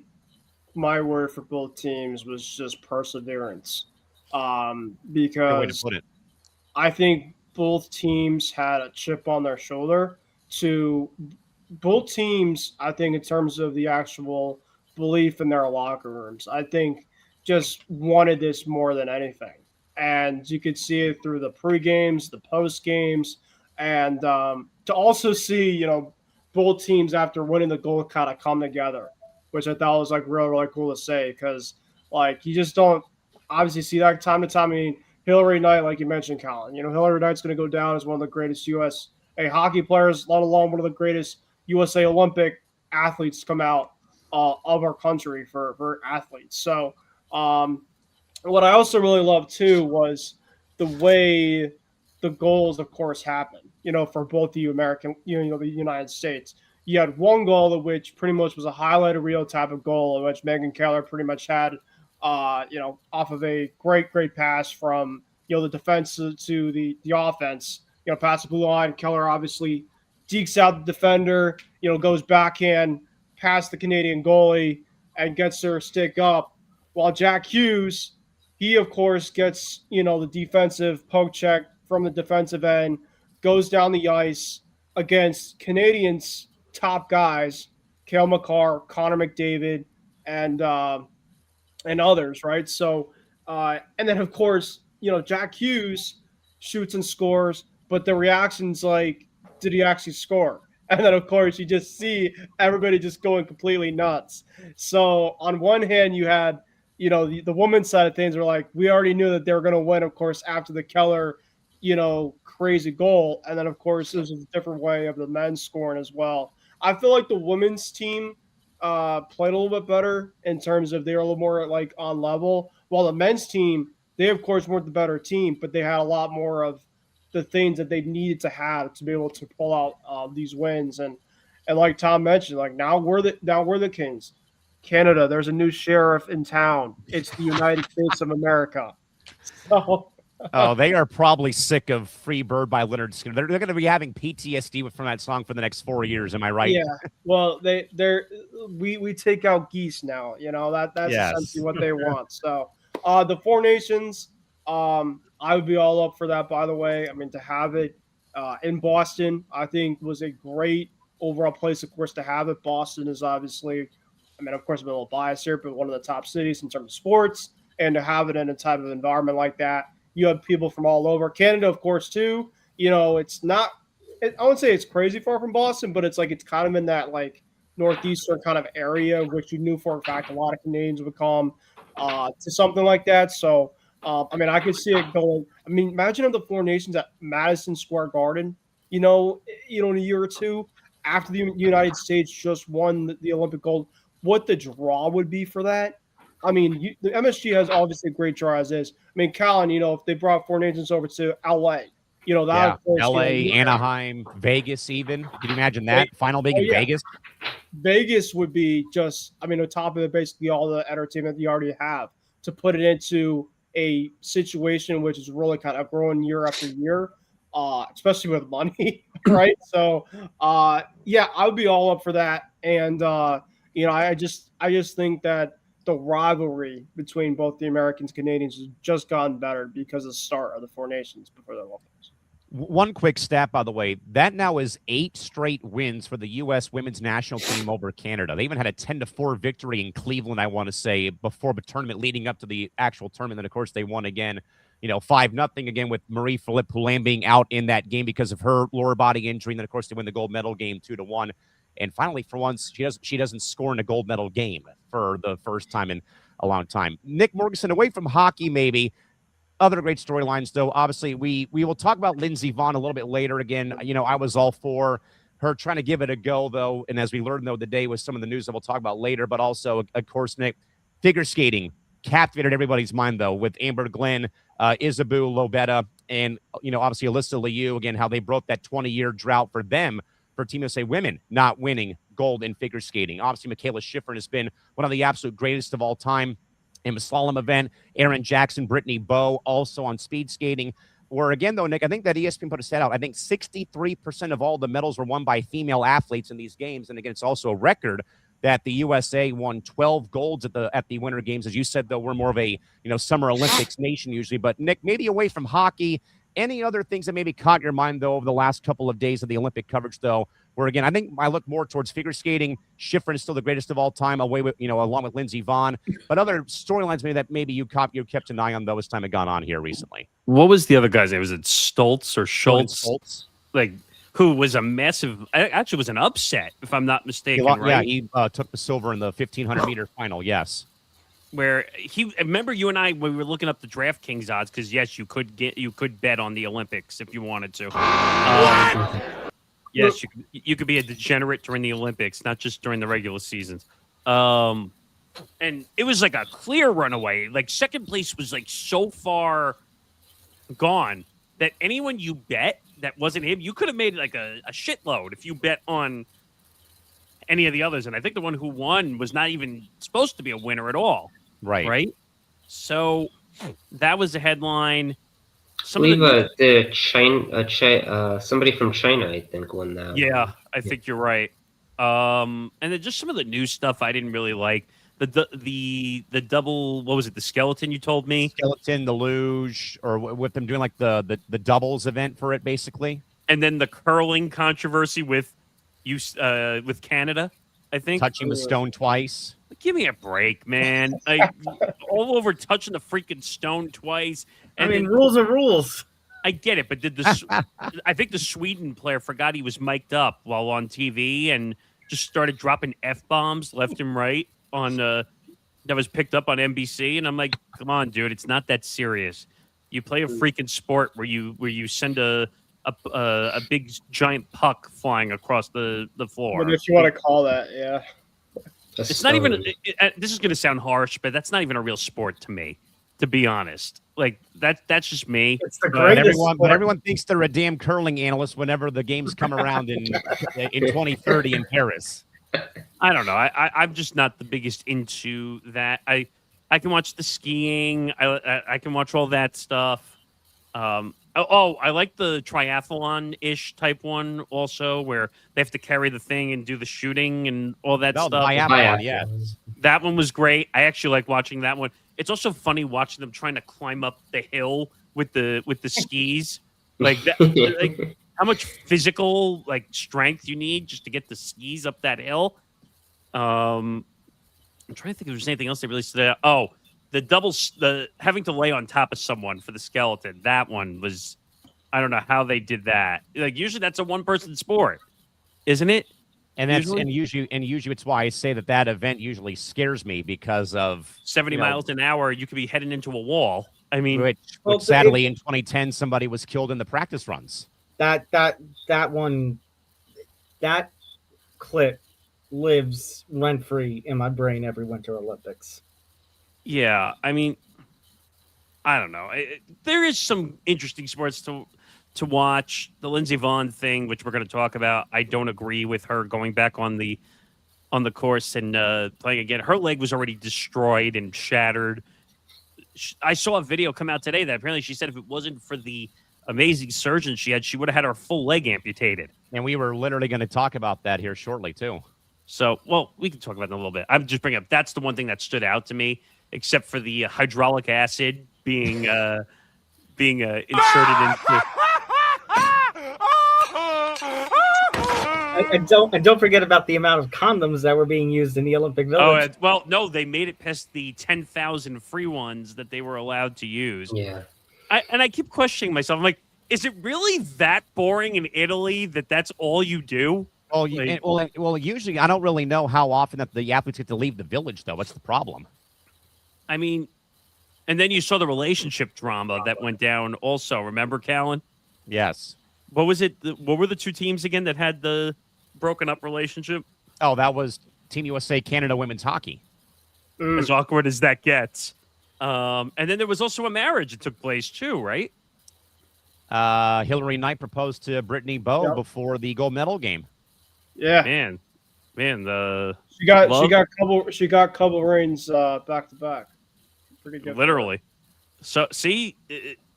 my word for both teams was just perseverance. Because Good way to put it. I think both teams had a chip on their shoulder. To both teams, I think, in terms of the actual belief in their locker rooms, I think just wanted this more than anything. And you could see it through the pre-games, the post-games, and to also see, both teams after winning the gold kind of come together, which I thought was really, really cool to say, because you just don't obviously see that time to time. I mean, Hillary Knight, like you mentioned, Callan, Hillary Knight's going to go down as one of the greatest USA hockey players, let alone one of the greatest USA Olympic athletes to come out of our country for athletes. So what I also really loved too was the way the goals, of course, happened, for both the American, the United States. You had one goal of which pretty much was a highlighted reel type of goal, in which Megan Keller pretty much had, off of a great pass from, the defense to the offense, past the blue line. Keller obviously dekes out the defender, goes backhand past the Canadian goalie and gets her stick up. While Jack Hughes, he, of course, gets, the defensive poke check from the defensive end, goes down the ice against Canadians' top guys, Cale Makar, Connor McDavid, and others, right? So, and then, of course, Jack Hughes shoots and scores, but the reaction's did he actually score? And then, of course, you just see everybody just going completely nuts. So on one hand, you had, the women's side of things were we already knew that they were going to win, of course, after the Keller, crazy goal. And then, of course, there's a different way of the men's scoring as well. I feel like the women's team played a little bit better in terms of they were a little more on level, while the men's team, they, of course, weren't the better team, but they had a lot more of the things that they needed to have to be able to pull out these wins. And like Tom mentioned, now we're the Kings. Canada, there's a new sheriff in town. It's the United States of America. So, oh, they are probably sick of "Free Bird" by Leonard Skinner. They're going to be having PTSD from that song for the next 4 years. Am I right? Yeah. Well, we take out geese now. That's essentially what they want. So the Four Nations, I would be all up for that. By the way, I mean, to have it in Boston, I think was a great overall place, of course, to have it. Boston is obviously, of course, I'm a little biased here, but one of the top cities in terms of sports, and to have it in a type of environment like that. You have people from all over. Canada, of course, too. It's not – I wouldn't say it's crazy far from Boston, but it's it's kind of in that, northeastern kind of area, which you knew for a fact a lot of Canadians would come to something like that. So I mean, I could see it going. I mean, imagine if the Four Nations at Madison Square Garden, in a year or two after the United States just won the Olympic gold, what the draw would be for that. I mean, the MSG has obviously a great draw as is. I mean, Callan, if they brought Four Nations over to LA, that of course, LA, Anaheim, Vegas, even. Can you imagine that final being in Vegas? Vegas would be just, I mean, on top of basically all the entertainment you already have, to put it into a situation which is really kind of growing year after year, especially with money, right? So, I would be all up for that. And I just think that the rivalry between both the Americans and Canadians has just gotten better because of the start of the Four Nations before the Olympics. One quick stat, by the way, that now is 8 straight wins for the U.S. women's national team over Canada. They even had a 10-4 victory in Cleveland, I want to say, before the tournament leading up to the actual tournament. And, of course, they won again, 5-0 again with Marie-Philippe Poulin being out in that game because of her lower body injury. And then, of course, they win the gold medal game 2-1. And finally, for once, she doesn't score in a gold medal game for the first time in a long time. Nick Morganson, away from hockey maybe, other great storylines, though. Obviously, we will talk about Lindsey Vonn a little bit later. Again, I was all for her trying to give it a go, though. And as we learned, though, today with some of the news that we'll talk about later, but also, of course, Nick, figure skating captivated everybody's mind, though, with Amber Glenn, Isabeau Lobetta, and, obviously Alyssa Liu, again, how they broke that 20-year drought for them, for Team USA women not winning gold in figure skating. Obviously, Michaela Schifrin has been one of the absolute greatest of all time in the slalom event. Aaron Jackson, Brittany Bowe, also on speed skating. Where, again, though, Nick, I think that ESPN put a stat out. I think 63% of all the medals were won by female athletes in these games. And, again, it's also a record that the USA won 12 golds at the Winter Games. As you said, though, we're more of a, Summer Olympics nation usually. But, Nick, maybe away from hockey, any other things that maybe caught your mind, though, over the last couple of days of the Olympic coverage, though, where, again, I think I look more towards figure skating. Schifrin is still the greatest of all time, away with, along with Lindsey Vonn. But other storylines maybe you kept an eye on, though, as time had gone on here recently. What was the other guy's name? Was it Stoltz or Schultz? Like, who was a massive, actually was an upset, if I'm not mistaken, right? Yeah, he took the silver in the 1,500-meter final, yes. Where remember you and I, when we were looking up the DraftKings odds, because yes, you could bet on the Olympics if you wanted to. Yes, you could be a degenerate during the Olympics, not just during the regular seasons. And it was like a clear runaway. Like, second place was like so far gone that anyone you bet that wasn't him, you could have made like a shitload if you bet on any of the others. And I think the one who won was not even supposed to be a winner at all. Right. So that was the headline. Somebody from China, I think, won that. Yeah, I think you're right. And then just some of the new stuff I didn't really like. The double, what was it? The skeleton you told me? Skeleton, the luge, or with them doing like the doubles event for it, basically. And then the curling controversy with Canada, I think. Touching the stone twice. Give me a break, man. Like, all over touching the freaking stone twice. And rules are rules. I get it, but I think the Sweden player forgot he was mic'd up while on TV and just started dropping F-bombs left and right on that was picked up on NBC. And I'm like, come on, dude, it's not that serious. You play a freaking sport where you send a big giant puck flying across the floor. What if you want to call that, yeah. It's not even. This is going to sound harsh, but that's not even a real sport to me, to be honest. Like that's just me. It's the greatest. But everyone thinks they're a damn curling analyst whenever the games come around in 2030 in Paris. I don't know. I'm just not the biggest into that. I can watch the skiing. I can watch all that stuff. I like the triathlon-ish type one also, where they have to carry the thing and do the shooting and all that stuff. Yeah. That one was great. I actually like watching that one. It's also funny watching them trying to climb up the hill with the skis. Like that, like how much physical strength you need just to get the skis up that hill. I'm trying to think if there's anything else they really said. Oh, the having to lay on top of someone for the skeleton. That one was, I don't know how they did that. Like, usually that's a one-person sport, isn't it? And that's usually it's why I say that event usually scares me because of 70 miles an hour. You could be heading into a wall. I mean, which Well, sadly in 2010 somebody was killed in the practice runs. that clip lives rent free in my brain every Winter Olympics. yeah, I mean, I don't know. There is some interesting sports to watch. The Lindsey Vonn thing, which we're going to talk about, I don't agree with her going back on the course and playing again. Her leg was already destroyed and shattered. I saw a video come out today that apparently she said if it wasn't for the amazing surgeon she had, she would have had her full leg amputated. And we were literally going to talk about that here shortly, too. So, well, we can talk about it in a little bit. I'm just bringing up that's the one thing that stood out to me, except for the hydraulic acid being inserted into. And don't forget about the amount of condoms that were being used in the Olympic Village. Oh, well, no, they made it past the 10,000 free ones that they were allowed to use. Yeah. I keep questioning myself. I'm like, is it really that boring in Italy that that's all you do? Well, usually I don't really know how often that the athletes get to leave the village, though. What's the problem? I mean, and then you saw the relationship drama that went down also. Remember, Callan? Yes. What was it? What were the two teams again that had the broken up relationship? Oh, that was Team USA Canada women's hockey. As awkward as that gets. And then there was also a marriage that took place too, right? Hillary Knight proposed to Brittany Bowe before the gold medal game. Yeah, Man, she got couple rings back to back. Pretty good. literally. So see,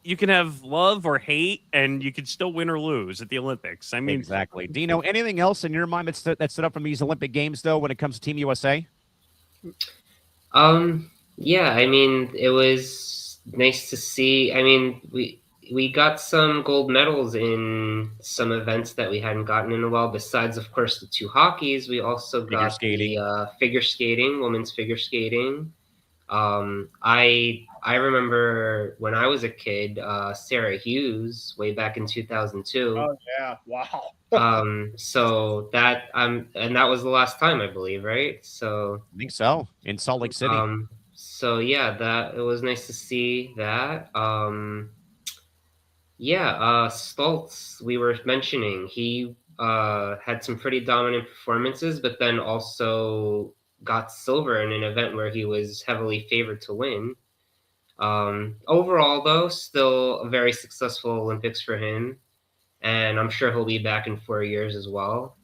you can have love or hate, and you can still win or lose at the Olympics. I mean, Exactly. Dino, anything else in your mind that stood up from these Olympic Games, though, when it comes to Team USA? Yeah, I mean, it was nice to see. I mean, we got some gold medals in some events that we hadn't gotten in a while. Besides, of course, the two hockeys, we also got the figure skating, women's figure skating. I remember when I was a kid, Sarah Hughes, way back in 2002. Oh yeah! Wow. So that and that was the last time, I believe, right? So I think so, in Salt Lake City. So yeah, that it was nice to see that. Stoltz, we were mentioning, he had some pretty dominant performances, but then also got silver in an event where he was heavily favored to win. Overall, though, still a very successful Olympics for him, and I'm sure he'll be back in 4 years as well.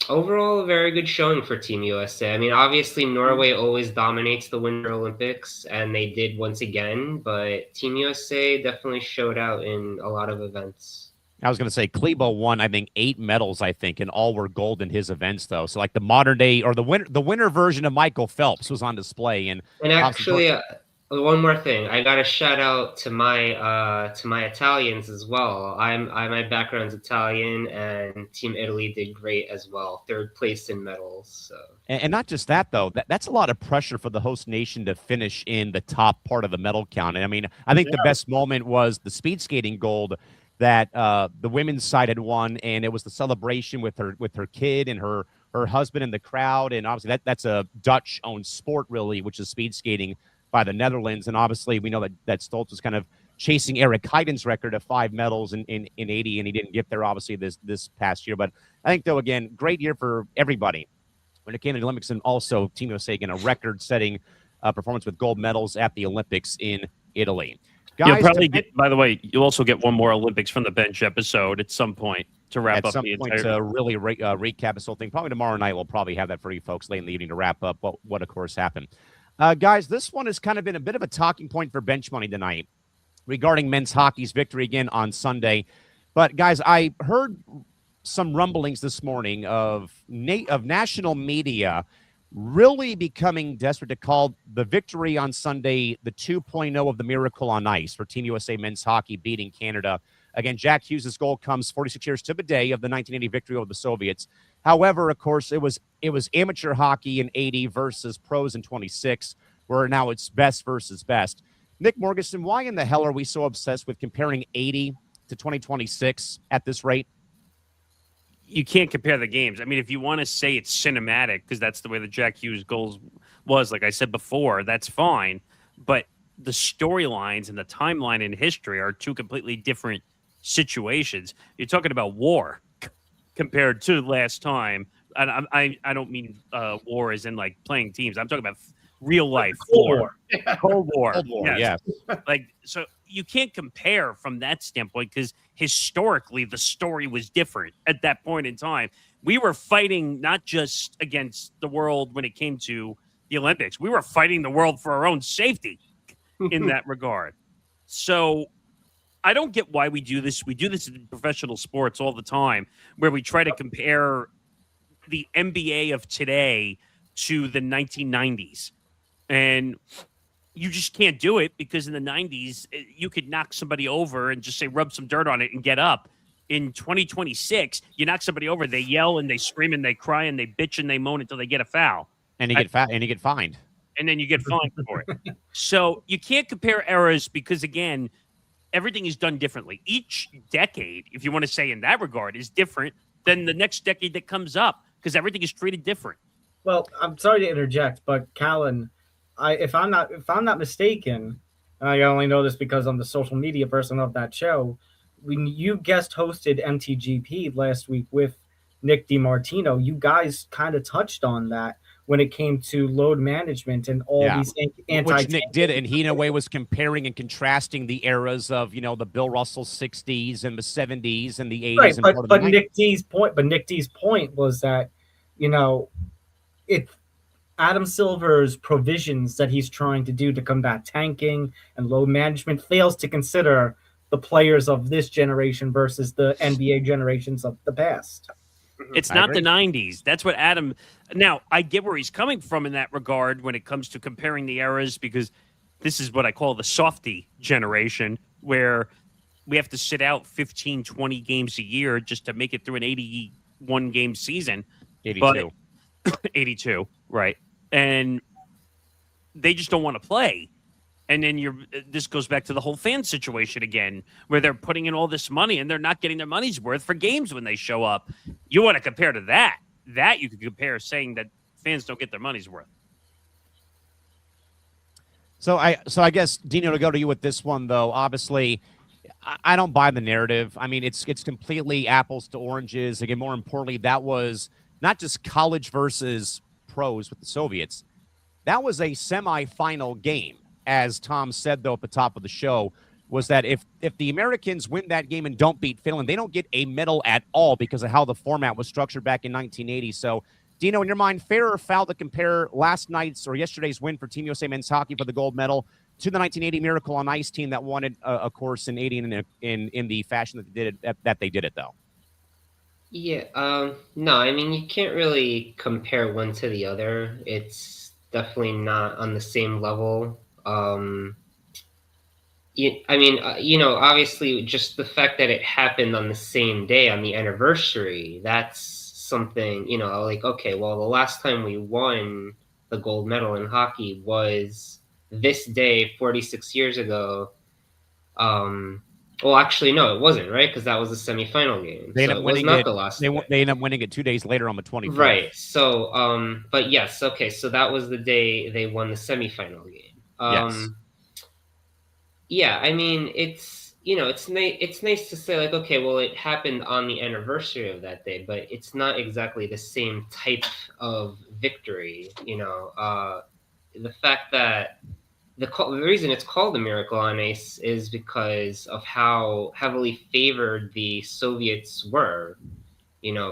Overall, a very good showing for Team USA. I mean, obviously, Norway always dominates the Winter Olympics, and they did once again, but Team USA definitely showed out in a lot of events. I was going to say Klebo won, I think, 8 medals, and all were gold in his events, though. So, like the modern day or the winter version of Michael Phelps was on display. And actually, one more thing, I got a shout out to my Italians as well. My background's Italian, and Team Italy did great as well. 3rd place in medals. So. And not just that, though. That's a lot of pressure for the host nation to finish in the top part of the medal count. And I mean, I think the best moment was the speed skating gold that the women's side had won, and it was the celebration with her kid and her husband in the crowd. And obviously that's a Dutch-owned sport, really, which is speed skating by the Netherlands. And obviously we know that Stoltz was kind of chasing Eric Heiden's record of 5 medals in 80, and he didn't get there, obviously, this past year. But I think, though, again, great year for everybody when it came to the Olympics, and also Team USA, again, a record-setting performance with gold medals at the Olympics in Italy. Guys, you'll probably get, by the way, you'll also get one more Olympics from the bench episode at some point to wrap up the entire. To really recap this whole thing. Probably tomorrow night we'll probably have that for you folks late in the evening to wrap up what of course happened. Guys, this one has kind of been a bit of a talking point for Bench Money tonight regarding men's hockey's victory again on Sunday. But guys, I heard some rumblings this morning of national media really becoming desperate to call the victory on Sunday the 2.0 of the miracle on ice for Team USA men's hockey beating Canada. Again, Jack Hughes' goal comes 46 years to the day of the 1980 victory over the Soviets. However, of course, it was amateur hockey in 80 versus pros in 26, where now it's best versus best. Nick Morganson, why in the hell are we so obsessed with comparing 80 to 2026 at this rate? You can't compare the games. I mean, if you want to say it's cinematic, because that's the way the Jack Hughes goals was, like I said before, that's fine. but the storylines and the timeline in history are two completely different situations. You're talking about war compared to last time. I don't mean war as in like playing teams. I'm talking about real life war. Cold War. Cold War, yes. Like, so you can't compare from that standpoint because historically the story was different at that point in time. We were fighting not just against the world when it came to the Olympics. We were fighting the world for our own safety in that regard. So I don't get why we do this. We do this in professional sports all the time where we try to compare the NBA of today to the 1990s. And you just can't do it because in the 90s, you could knock somebody over and just say, rub some dirt on it and get up. In 2026, you knock somebody over, they yell and they scream and they cry and they bitch and they moan until they get a foul. And you get fined. And then you get fined for it. So you can't compare eras because, again, everything is done differently. Each decade, if you want to say in that regard, is different than the next decade that comes up because everything is treated different. Well, I'm sorry to interject, but Callan, if I'm not mistaken, and I only know this because I'm the social media person of that show, when you guest hosted MTGP last week with Nick DiMartino, you guys kind of touched on that when it came to load management and all these which Nick did, and he in a way was comparing and contrasting the eras of the Bill Russell 60s and the 70s and the 80s. Right, and but Nick D's point was that Adam Silver's provisions that he's trying to do to combat tanking and load management fails to consider the players of this generation versus the NBA generations of the past. It's not the 90s. That's what Adam... Now, I get where he's coming from in that regard when it comes to comparing the eras, because this is what I call the softy generation, where we have to sit out 15, 20 games a year just to make it through an 81-game season. 82. But, 82, right. And they just don't want to play. And then this goes back to the whole fan situation again, where they're putting in all this money and they're not getting their money's worth for games when they show up. You want to compare to that. That you could compare saying that fans don't get their money's worth. So I guess, Dino, to go to you with this one, though, obviously, I don't buy the narrative. I mean, it's completely apples to oranges. Again, more importantly, that was not just college versus pros with the Soviets. That was a semifinal game. As Tom said, though, at the top of the show, was that if the Americans win that game and don't beat Finland, they don't get a medal at all because of how the format was structured back in 1980. So, Dino, in your mind, fair or foul to compare last night's or yesterday's win for Team USA men's hockey for the gold medal to the 1980 Miracle on Ice team that won it, of course, in 80 in the fashion that they did it, though? Yeah, no, I mean, you can't really compare one to the other. It's definitely not on the same level. Obviously, just the fact that it happened on the same day, on the anniversary, that's something, like, okay, well, the last time we won the gold medal in hockey was this day 46 years ago. Well, actually, no, it wasn't, right? Because that was the semifinal game. They so it was not the last day. They ended up winning it 2 days later on the 24th. Right. So, but yes, okay, so that was the day they won the semifinal game. Yes. Yeah, I mean, it's nice to say, like, okay, well, it happened on the anniversary of that day, but it's not exactly the same type of victory. The fact that the reason it's called the Miracle on Ice is because of how heavily favored the Soviets were,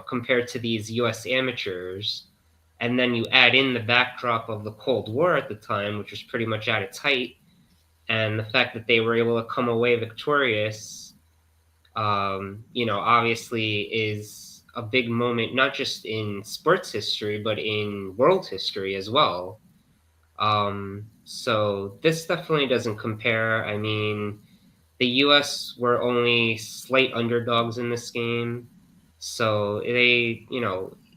compared to these U.S. amateurs. And then you add in the backdrop of the Cold War at the time, which was pretty much at its height, and the fact that they were able to come away victorious, obviously is a big moment, not just in sports history, but in world history as well. So this definitely doesn't compare. I mean, the U.S. were only slight underdogs in this game. So they,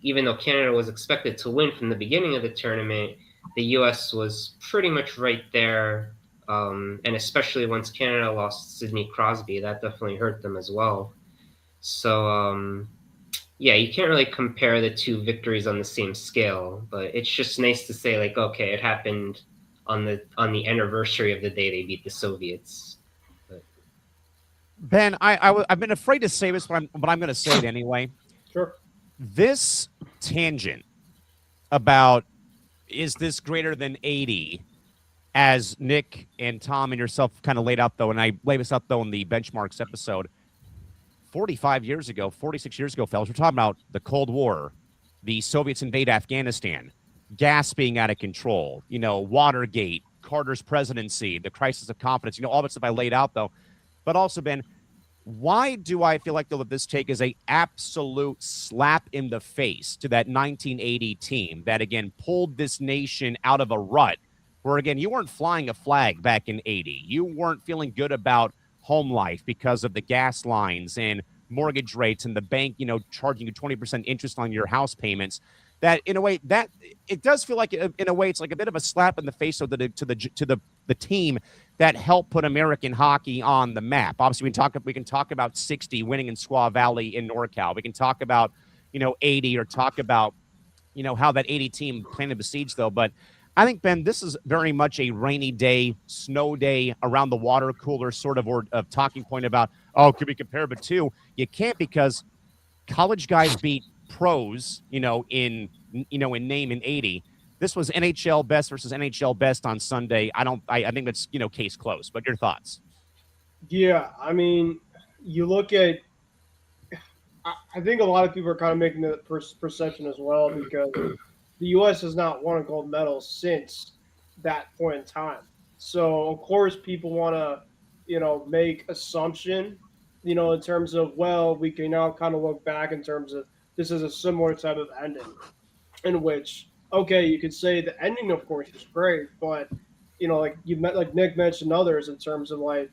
even though Canada was expected to win from the beginning of the tournament, the U.S. was pretty much right there. And especially once Canada lost Sidney Crosby, that definitely hurt them as well. So, you can't really compare the two victories on the same scale, but it's just nice to say, like, okay, it happened on the anniversary of the day they beat the Soviets. But. Ben, I've been afraid to say this, but I'm going to say it anyway. Sure. This tangent about is this greater than 80, as Nick and Tom and yourself kind of laid out, though, and I laid this out, though, in the benchmarks episode, 46 years ago, fellas, we're talking about the Cold War, the Soviets invade Afghanistan, gas being out of control, Watergate, Carter's presidency, the crisis of confidence, all that stuff I laid out, though. But also, Ben, why do I feel like, though, that this take is a absolute slap in the face to that 1980 team that, again, pulled this nation out of a rut where, again, you weren't flying a flag back in 80. You weren't feeling good about home life because of the gas lines and mortgage rates and the bank, charging you 20% interest on your house payments. That, in a way, that it does feel like, in a way, it's like a bit of a slap in the face to the team that helped put American hockey on the map. Obviously, we can talk about 60 winning in Squaw Valley in NorCal. We can talk about 80, or talk about how that 80 team planted the siege, though. But I think, Ben, this is very much a rainy day, snow day, around the water cooler sort of talking point about, could we compare the two? You can't, because college guys beat pros, in name in 80. This was NHL best versus NHL best on Sunday. I think that's, case closed. But your thoughts? Yeah, I mean, you look at, I think a lot of people are kind of making the perception as well, because the U.S. has not won a gold medal since that point in time. So, of course, people want to, make assumption, in terms of, well, we can now kind of look back in terms of this is a similar type of ending in which, okay, you could say the ending, of course, is great, but, like Nick mentioned others, in terms of, like,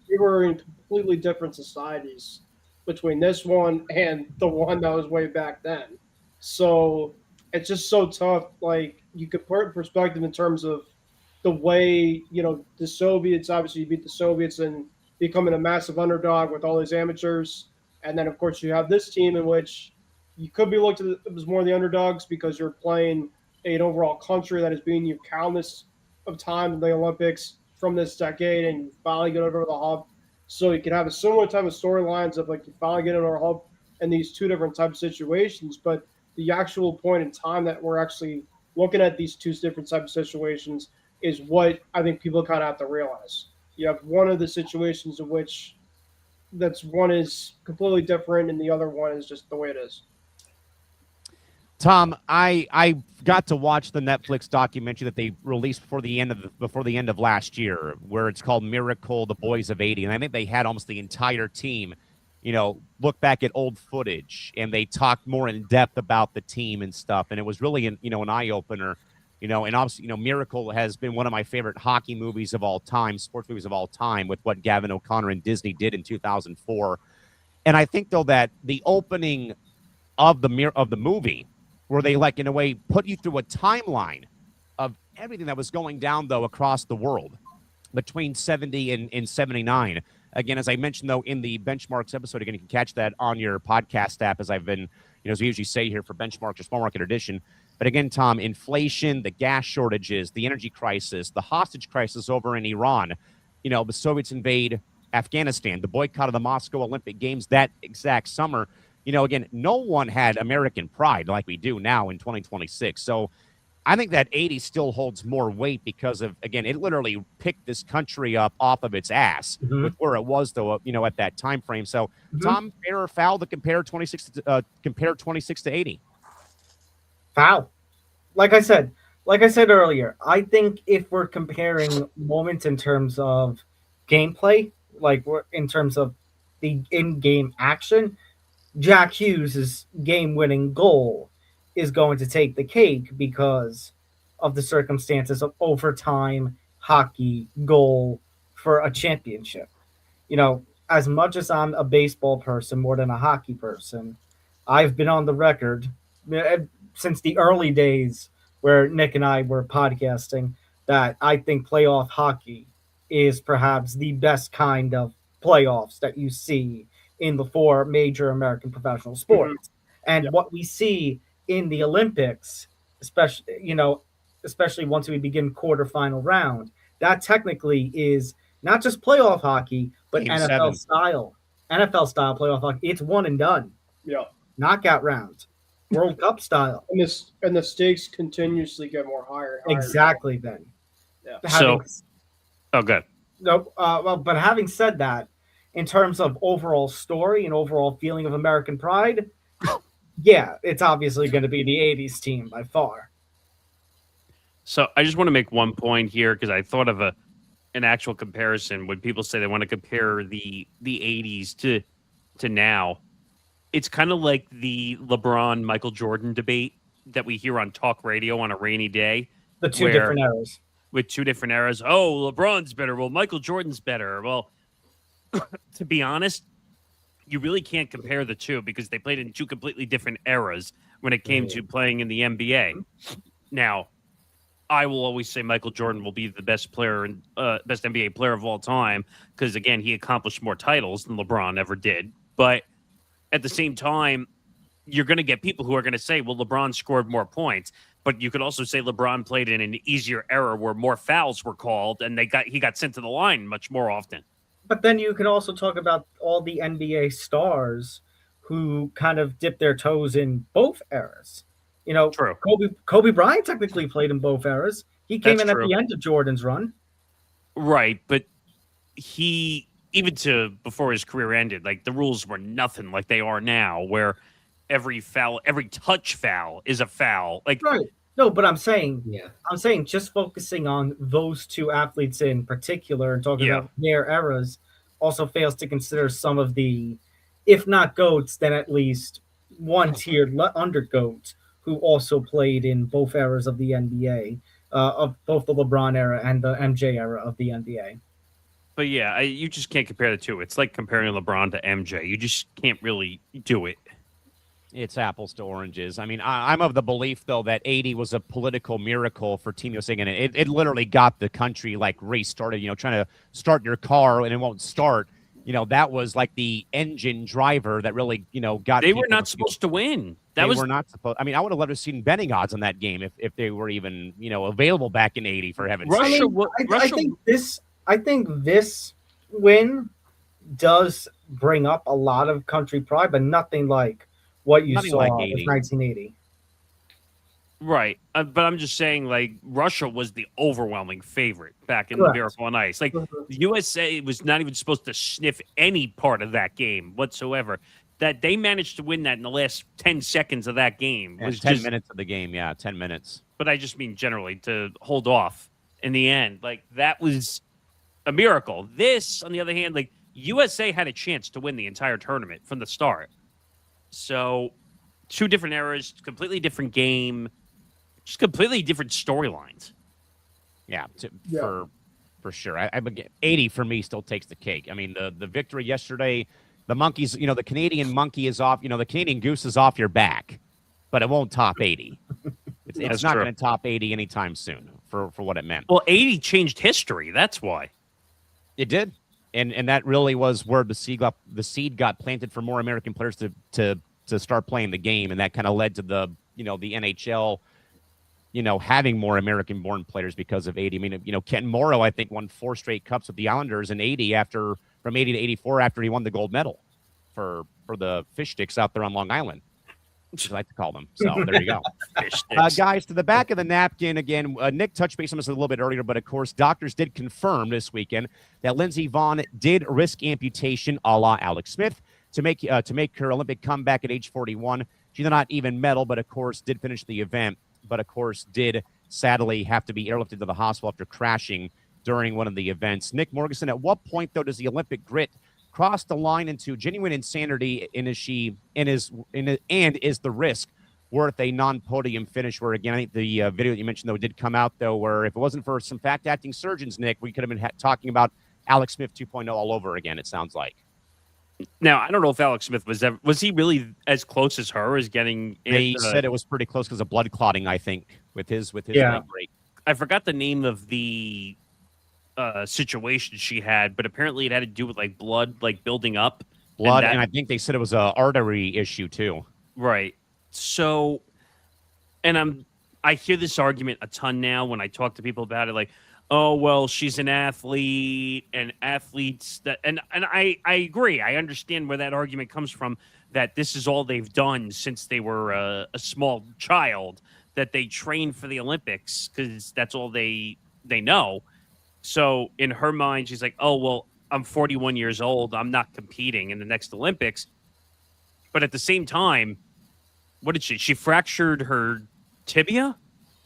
we were in completely different societies between this one and the one that was way back then. So it's just so tough. Like, you could put it in perspective in terms of the way, the Soviets, obviously you beat the Soviets and becoming a massive underdog with all these amateurs. And then, of course, you have this team in which you could be looked at as more of the underdogs because you're playing an overall country that has been you countless of time in the Olympics from this decade, and you finally get over the hump. So you can have a similar type of storylines of, like, you finally get over the hump in these two different types of situations. But the actual point in time that we're actually looking at these two different types of situations is what I think people kind of have to realize. You have one of the situations in which one is completely different and the other one is just the way it is. Tom, I got to watch the Netflix documentary that they released before the end of last year, where it's called Miracle: The Boys of 80, and I think they had almost the entire team, look back at old footage, and they talked more in depth about the team and stuff, and it was really an eye opener, and obviously Miracle has been one of my favorite hockey movies of all time, sports movies of all time, with what Gavin O'Connor and Disney did in 2004, and I think, though, that the opening of the movie, where they, like, in a way, put you through a timeline of everything that was going down, though, across the world between 70 and 79. Again, as I mentioned, though, in the Benchmarks episode, again, you can catch that on your podcast app, as I've been, as we usually say here for Benchmarks or Small Market Edition. But again, Tom, inflation, the gas shortages, the energy crisis, the hostage crisis over in Iran, the Soviets invade Afghanistan, the boycott of the Moscow Olympic Games that exact summer. Again, no one had American pride like we do now in 2026. So I think that 80 still holds more weight because of, again, it literally picked this country up off of its ass with where it was, though, at that time frame. So, Tom, fair or foul to compare 26 to 80? Foul. Like I said earlier, I think if we're comparing moments in terms of gameplay, like we're in terms of the in-game action, Jack Hughes' game-winning goal is going to take the cake because of the circumstances of overtime hockey goal for a championship. As much as I'm a baseball person more than a hockey person, I've been on the record since the early days where Nick and I were podcasting that I think playoff hockey is perhaps the best kind of playoffs that you see in the four major American professional sports. And what we see in the Olympics, especially, especially once we begin quarterfinal round. That technically is not just playoff hockey, but Game NFL 7. style. NFL style playoff hockey. It's one and done. Yeah. Knockout rounds. World Cup style. And the stakes continuously get more higher. And higher. Exactly, Ben. Yeah. Good. No, but having said that, in terms of overall story and overall feeling of American pride, yeah, it's obviously going to be the 80s team by far. So I just want to make one point here because I thought of an actual comparison when people say they want to compare the 80s to now. It's kind of like the LeBron Michael Jordan debate that we hear on talk radio on a rainy day. The two different eras. With two different eras. Oh, LeBron's better. Well, Michael Jordan's better. Well, to be honest, you really can't compare the two because they played in two completely different eras when it came to playing in the NBA. Now, I will always say Michael Jordan will be the best player and best NBA player of all time because, again, he accomplished more titles than LeBron ever did. But at the same time, you're going to get people who are going to say, well, LeBron scored more points. But you could also say LeBron played in an easier era where more fouls were called and he got sent to the line much more often. But then you can also talk about all the NBA stars who kind of dipped their toes in both eras. You know, True. Kobe Bryant technically played in both eras. He came That's in true. at the end of Jordan's run. Right, but he even before his career ended, like the rules were nothing like they are now, where every touch foul is a foul. Like right. No, but I'm saying just focusing on those two athletes in particular and talking about their eras also fails to consider some of the, if not GOATs, then at least one tier under GOAT who also played in both eras of the NBA, of both the LeBron era and the MJ era of the NBA. But yeah, you just can't compare the two. It's like comparing LeBron to MJ. You just can't really do it. It's apples to oranges. I mean, I'm of the belief, though, that 80 was a political miracle for Team USA. And it literally got the country, like, restarted, trying to start your car and it won't start. That was like the engine driver that really, got. They were not supposed to win. They were not supposed. I mean, I would have loved to have seen betting odds on that game if they were even, available back in 80, for heaven's sake. I think this win does bring up a lot of country pride, but nothing like what you saw like in 1980. Right. But I'm just saying, like, Russia was the overwhelming favorite back in Correct. the Miracle on Ice. Like, the USA was not even supposed to sniff any part of that game whatsoever. That they managed to win that in the last 10 seconds of that game. Was 10 minutes of the game, 10 minutes. But I just mean generally to hold off in the end. Like, that was a miracle. This, on the other hand, like, USA had a chance to win the entire tournament from the start. So, two different eras, completely different game, just completely different storylines. For sure. I 80 for me still takes the cake. I mean, the victory yesterday, the monkeys, the Canadian monkey is off, the Canadian goose is off your back, but it won't top 80. It's not going to top 80 anytime soon for what it meant. Well, 80 changed history. That's why. It did. And that really was where the seed got planted for more American players to start playing the game, and that kind of led to the NHL, having more American-born players because of 80. I mean, Ken Morrow, I think, won 4 straight cups with the Islanders in 80 from 80 to 84 after he won the gold medal for the fish sticks out there on Long Island, which I like to call them. So there you go. Guys, to the back of the napkin again. Nick touched base on this a little bit earlier, but of course, doctors did confirm this weekend that Lindsey Vonn did risk amputation, a la Alex Smith, to make her Olympic comeback at age 41. She did not even medal, but of course did finish the event. But of course did sadly have to be airlifted to the hospital after crashing during one of the events. Nick Morganson, at what point though does the Olympic grit cross the line into genuine insanity, and is the risk worth a non-podium finish? Where again, I think the video that you mentioned though did come out though, where if it wasn't for some fact-acting surgeons, Nick, we could have been talking about Alex Smith 2.0 all over again. It sounds like. Now, I don't know if Alex Smith was he really as close as her as getting? They said it was pretty close because of blood clotting, I think, with his leg break. I forgot the name of the situation she had, but apparently it had to do with like blood, like building up. And I think they said it was an artery issue too. Right. So, and I'm I hear this argument a ton now when I talk to people about it, like, oh, well, she's an athlete and athletes that, and I agree. I understand where that argument comes from, that this is all they've done since they were a small child, that they train for the Olympics because that's all they know. So in her mind, she's like, oh, well, I'm 41 years old. I'm not competing in the next Olympics. But at the same time, what did she? She fractured her tibia?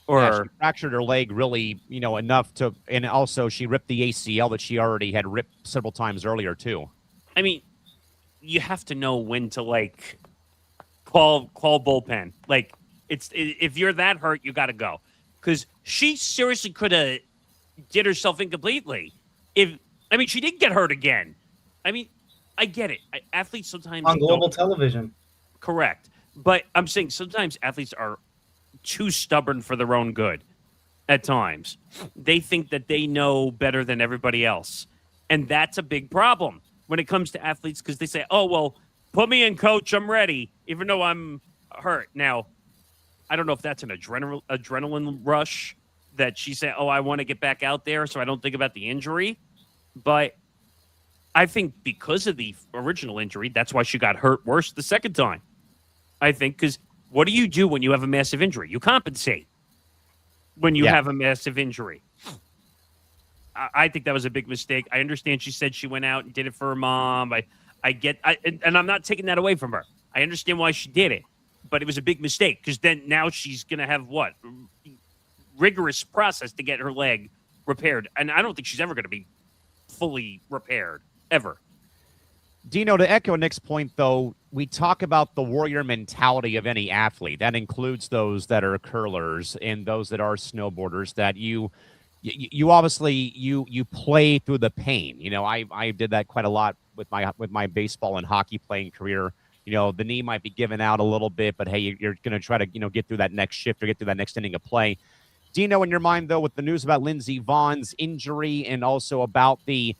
Or Yeah, she fractured her leg really, enough to, and also she ripped the ACL that she already had ripped several times earlier too. I mean, you have to know when to like call bullpen. Like if you're that hurt, you got to go, because she seriously could have did herself in completely. She did get hurt again. I mean, I get it. Athletes sometimes on global television. Correct, but I'm saying sometimes athletes are too stubborn for their own good. At times, they think that they know better than everybody else, and that's a big problem when it comes to athletes, because they say, "Oh, well, put me in, coach. I'm ready," even though I'm hurt. Now, I don't know if that's an adrenaline rush that she said, "Oh, I want to get back out there, so I don't think about the injury." But I think because of the original injury, that's why she got hurt worse the second time. I think because what do you do when you have a massive injury? You compensate when you have a massive injury. I think that was a big mistake. I understand she said she went out and did it for her mom. And I'm not taking that away from her. I understand why she did it, but it was a big mistake, because then now she's going to have rigorous process to get her leg repaired. And I don't think she's ever going to be fully repaired, ever. Dino, to echo Nick's point, though, we talk about the warrior mentality of any athlete. That includes those that are curlers and those that are snowboarders, that you obviously you play through the pain. I did that quite a lot with my baseball and hockey playing career. The knee might be giving out a little bit, but hey, you're going to try to get through that next shift or get through that next inning of play. Dino, in your mind, though, with the news about Lindsey Vohn's injury and also about the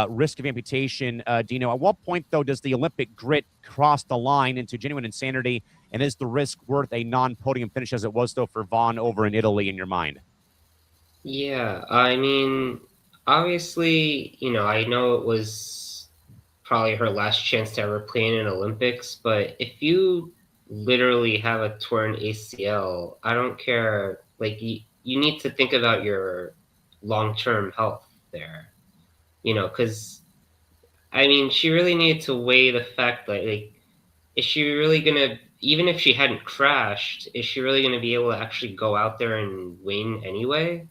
risk of amputation, Dino, at what point, though, does the Olympic grit cross the line into genuine insanity, and is the risk worth a non-podium finish as it was, though, for Vaughn over in Italy, in your mind? Yeah, I mean, obviously, I know it was probably her last chance to ever play in an Olympics, but if you literally have a torn ACL, I don't care. Like, you need to think about your long-term health there. Because, she really needed to weigh the fact that, is she really going to, even if she hadn't crashed, is she really going to be able to actually go out there and win anyway?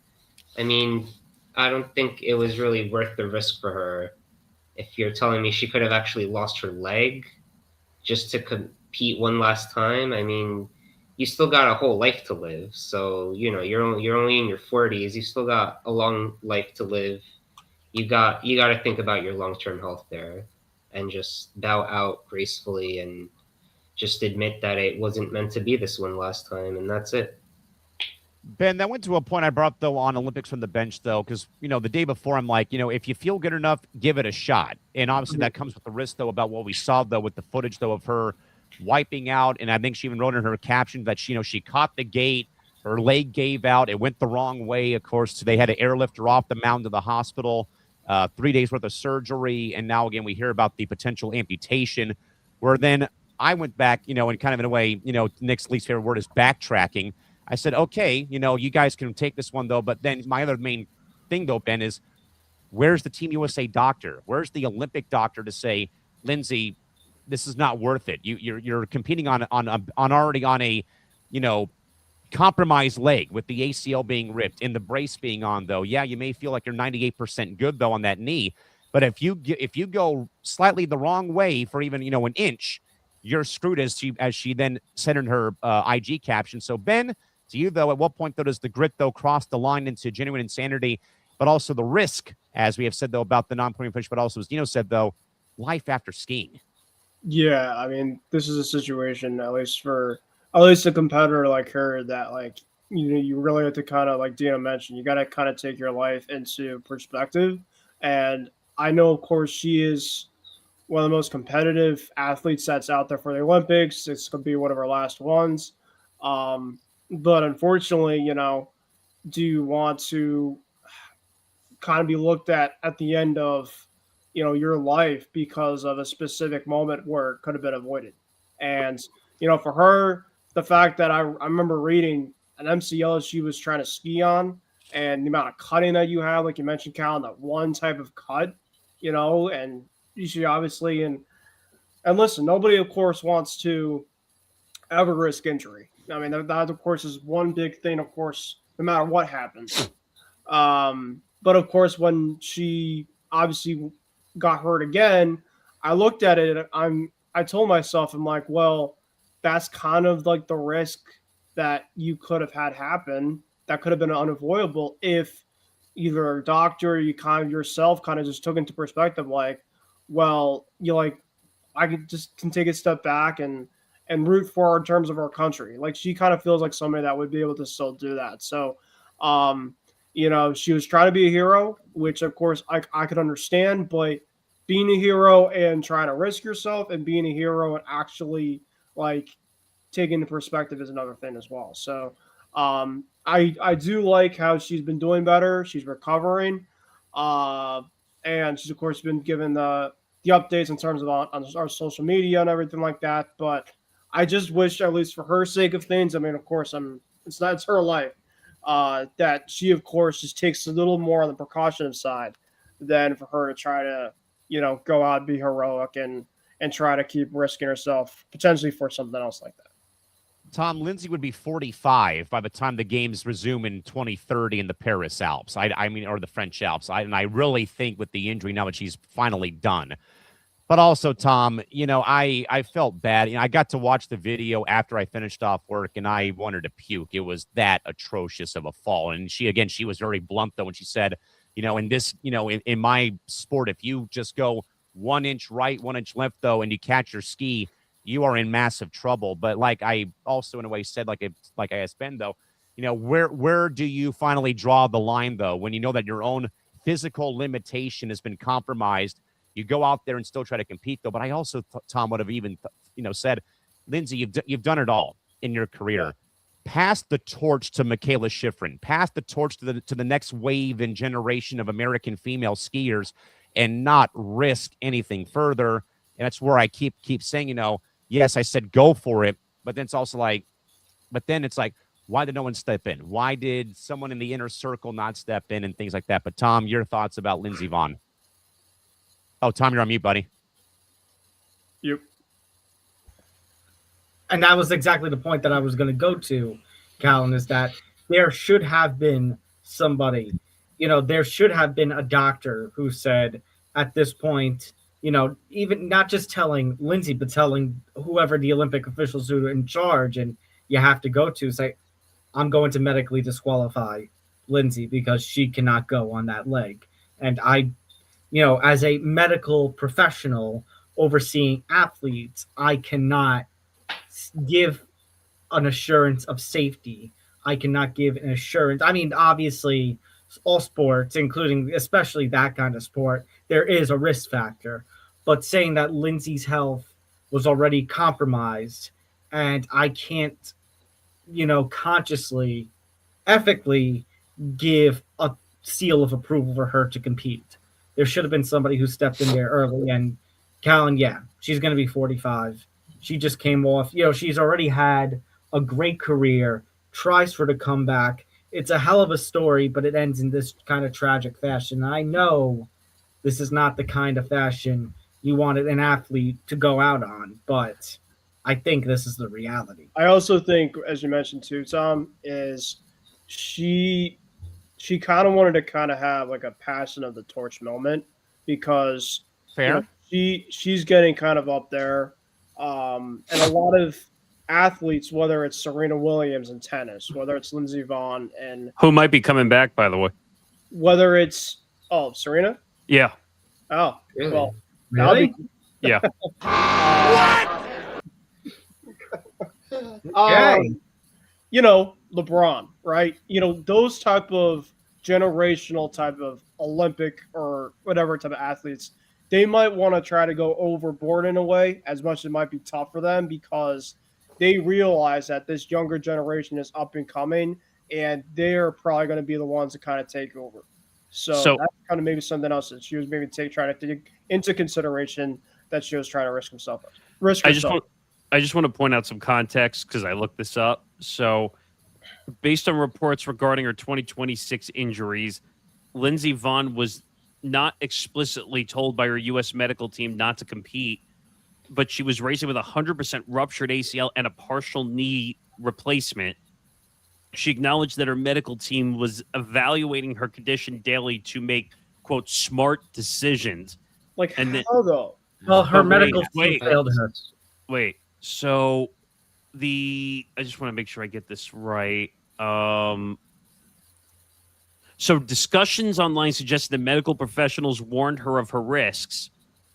I don't think it was really worth the risk for her. If you're telling me she could have actually lost her leg just to compete one last time, you still got a whole life to live. So, you're only in your 40s. You still got a long life to live. You got to think about your long-term health there, and just bow out gracefully and just admit that it wasn't meant to be this one last time, and that's it. Ben, that went to a point I brought, though, on Olympics from the bench, though, because, the day before, I'm like, if you feel good enough, give it a shot. And obviously that comes with the risk, though, about what we saw, though, with the footage, though, of her wiping out. And I think she even wrote in her caption that, she caught the gate, her leg gave out, it went the wrong way. Of course, they had to airlift her off the mountain to the hospital, 3 days worth of surgery. And now, again, we hear about the potential amputation, where then I went back, and kind of in a way, Nick's least favorite word is backtracking. I said, okay, you guys can take this one, though. But then my other main thing, though, Ben, is where's the Team USA doctor? Where's the Olympic doctor to say, Lindsey, this is not worth it. You're competing on already on a, compromised leg with the ACL being ripped and the brace being on, though. Yeah, you may feel like you're 98% good, though, on that knee. But if you go slightly the wrong way for even, an inch, you're screwed, as she then said in her IG caption. So, Ben, to you, though, at what point, though, does the grit, though, cross the line into genuine insanity, but also the risk, as we have said, though, about the non-podium finish, but also, as Dino said, though, life after skiing? Yeah, this is a situation, at least a competitor like her, that, you really have to kind of, like Dino mentioned, you got to kind of take your life into perspective. And I know, of course, she is one of the most competitive athletes that's out there for the Olympics. It's going to be one of her last ones. But unfortunately, do you want to kind of be looked at the end of, your life because of a specific moment where it could have been avoided? And, for her, the fact that I remember reading an MCL she was trying to ski on, and the amount of cutting that you have, like you mentioned, Callan, that one type of cut, and she obviously, and listen, nobody, of course, wants to ever risk injury. I mean, that of course, is one big thing, of course, no matter what happens. But of course, when she obviously got hurt again, I looked at it. I told myself, I'm like, well, that's kind of like the risk that you could have had happen. That could have been unavoidable if either a doctor or you kind of yourself kind of just took into perspective, like, well, I can take a step back and root for her in terms of our country. Like, she kind of feels like somebody that would be able to still do that. So, she was trying to be a hero, which of course I could understand, but being a hero and trying to risk yourself and being a hero and actually like taking the perspective is another thing as well. So, I do like how she's been doing better. She's recovering. And she's of course been given the updates in terms of on our social media and everything like that. But I just wish, at least for her sake of things, I mean, of course, it's her life, that she, of course, just takes a little more on the precautionary side than for her to try to, go out and be heroic and try to keep risking herself potentially for something else like that. Tom, Lindsay would be 45 by the time the games resume in 2030 in the Paris Alps. I mean, or the French Alps. And I really think with the injury now that she's finally done. But also, Tom, I felt bad. I got to watch the video after I finished off work, and I wanted to puke. It was that atrocious of a fall. And she was very blunt, though, when she said, in this, in my sport, if you just go 1 inch right, 1 inch left, though, and you catch your ski, you are in massive trouble. But like I also, in a way, said, like I asked Ben, though, where do you finally draw the line, though, when you know that your own physical limitation has been compromised? You go out there and still try to compete, though. But I also, Tom, would have even, said, Lindsay, you've done it all in your career. Yeah. Pass the torch to Michaela Schifrin. Pass the torch to the next wave and generation of American female skiers, and not risk anything further. And that's where I keep saying, yes, I said go for it, but then it's also like, why did no one step in? Why did someone in the inner circle not step in and things like that? But Tom, your thoughts about Lindsey Vonn? Oh, Tom, you're on mute, buddy. Yep. And that was exactly the point that I was going to go to, Callan, is that there should have been somebody, there should have been a doctor who said at this point, even not just telling Lindsay, but telling whoever the Olympic officials who are in charge and you have to go to, say, I'm going to medically disqualify Lindsay because she cannot go on that leg. And I, as a medical professional overseeing athletes, I cannot give an assurance of safety. I cannot give an assurance. I mean, obviously, all sports, including especially that kind of sport, there is a risk factor. But saying that Lindsay's health was already compromised and I can't, consciously, ethically give a seal of approval for her to compete. There should have been somebody who stepped in there early. And Callan, yeah, she's going to be 45. She just came off, she's already had a great career, tries for the comeback. It's a hell of a story, but it ends in this kind of tragic fashion. I know this is not the kind of fashion you wanted an athlete to go out on, but I think this is the reality. I also think, as you mentioned too, Tom, is she kind of wanted to kind of have like a passing of the torch moment because fair. She's getting kind of up there. And a lot of athletes, whether it's Serena Williams in tennis, whether it's Lindsey Vonn, and who might be coming back, by the way, whether it's Serena, yeah, Really? Well, really, yeah. Okay. LeBron, right? Those type of generational type of Olympic or whatever type of athletes, they might want to try to go overboard in a way, as much as it might be tough for them because they realize that this younger generation is up and coming, and they're probably going to be the ones to kind of take over. So that's kind of maybe something else that she was maybe trying to take into consideration that she was trying to risk herself. I just want to point out some context because I looked this up. So, based on reports regarding her 2026 injuries, Lindsey Vonn was not explicitly told by her U.S. medical team not to compete, but she was racing with a 100% ruptured ACL and a partial knee replacement. She acknowledged that her medical team was evaluating her condition daily to make, quote, smart decisions. Like, and then, how though? Well, her medical team failed her. Wait, so I just want to make sure I get this right. So discussions online suggested that medical professionals warned her of her risks,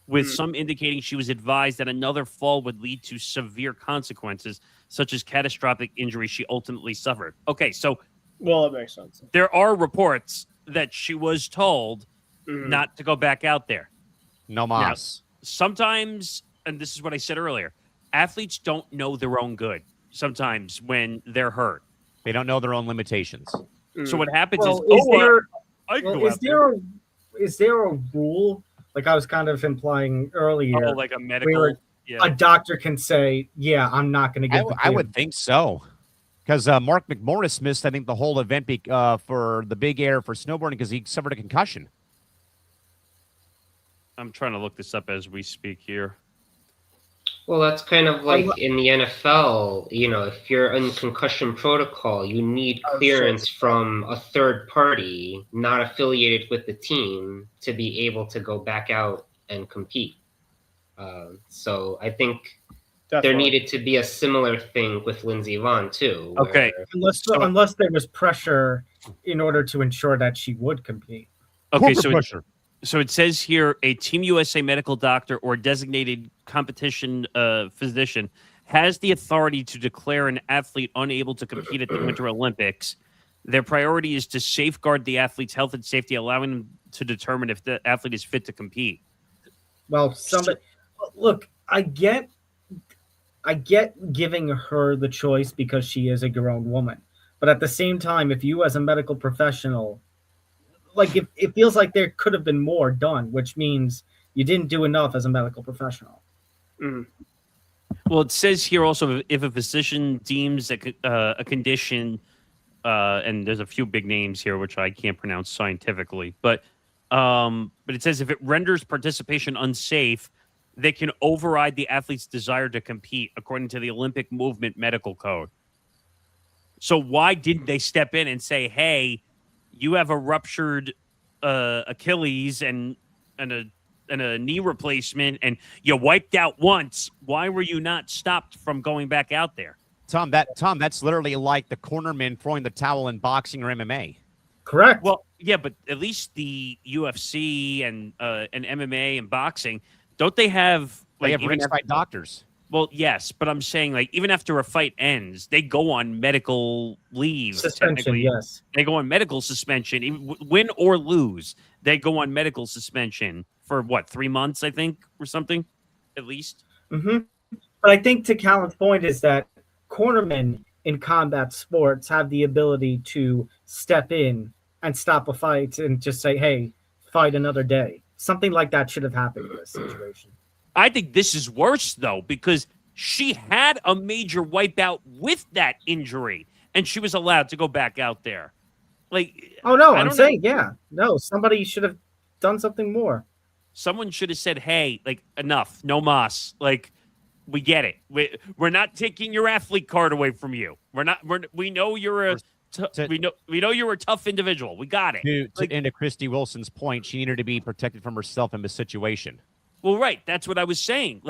with some indicating she was advised that another fall would lead to severe consequences, such as catastrophic injury she ultimately suffered. Okay, so well, it makes sense. There are reports that she was told not to go back out there. No mas. Now, sometimes, and this is what I said earlier, athletes don't know their own good sometimes when they're hurt. They don't know their own limitations. So what happens is there a rule? Like I was kind of implying earlier. Like a medical. A doctor can say, "Yeah, I'm not going to get." I would think so, because Mark McMorris missed, I think, the whole event for the big air for snowboarding because he suffered a concussion. I'm trying to look this up as we speak here. Well, that's kind of like in the NFL, if you're in concussion protocol, you need clearance from a third party not affiliated with the team to be able to go back out and compete. So I think there needed to be a similar thing with Lindsey Vonn too. Okay. Unless there was pressure in order to ensure that she would compete. Okay, so it says here a Team USA medical doctor or designated competition physician has the authority to declare an athlete unable to compete at the Winter Olympics. Their priority is to safeguard the athlete's health and safety, allowing them to determine if the athlete is fit to compete. Well, look, I get giving her the choice because she is a grown woman. But at the same time, if you as a medical professional, like it feels like there could have been more done, which means you didn't do enough as a medical professional. Well, it says here also if a physician deems a condition, and there's a few big names here which I can't pronounce scientifically, but it says if it renders participation unsafe, they can override the athlete's desire to compete according to the Olympic Movement Medical Code. So why didn't they step in and say, "Hey, you have a ruptured Achilles and a knee replacement, and you wiped out once. Why were you not stopped from going back out there?" Tom, that's literally like the cornerman throwing the towel in boxing or MMA. Correct. Well, yeah, but at least the UFC and MMA and boxing, don't they have ringside doctors? Well, yes, but I'm saying like even after a fight ends, they go on medical leave. Suspension, yes. They go on medical suspension, even win or lose. They go on medical suspension for 3 months, I think, or something, at least. Mm-hmm. But I think to Callan's point is that cornermen in combat sports have the ability to step in and stop a fight and just say, "Hey, fight another day." Something like that should have happened in this situation. I think this is worse, though, because she had a major wipeout with that injury, and she was allowed to go back out there. I'm saying, somebody should have done something more. Someone should have said, "Hey, enough, no mas. We get it. We're not taking your athlete card away from you. We know you're a we know you're a tough individual. We got it." To Christy Wilson's point, she needed to be protected from herself in this situation. Well, right. That's what I was saying.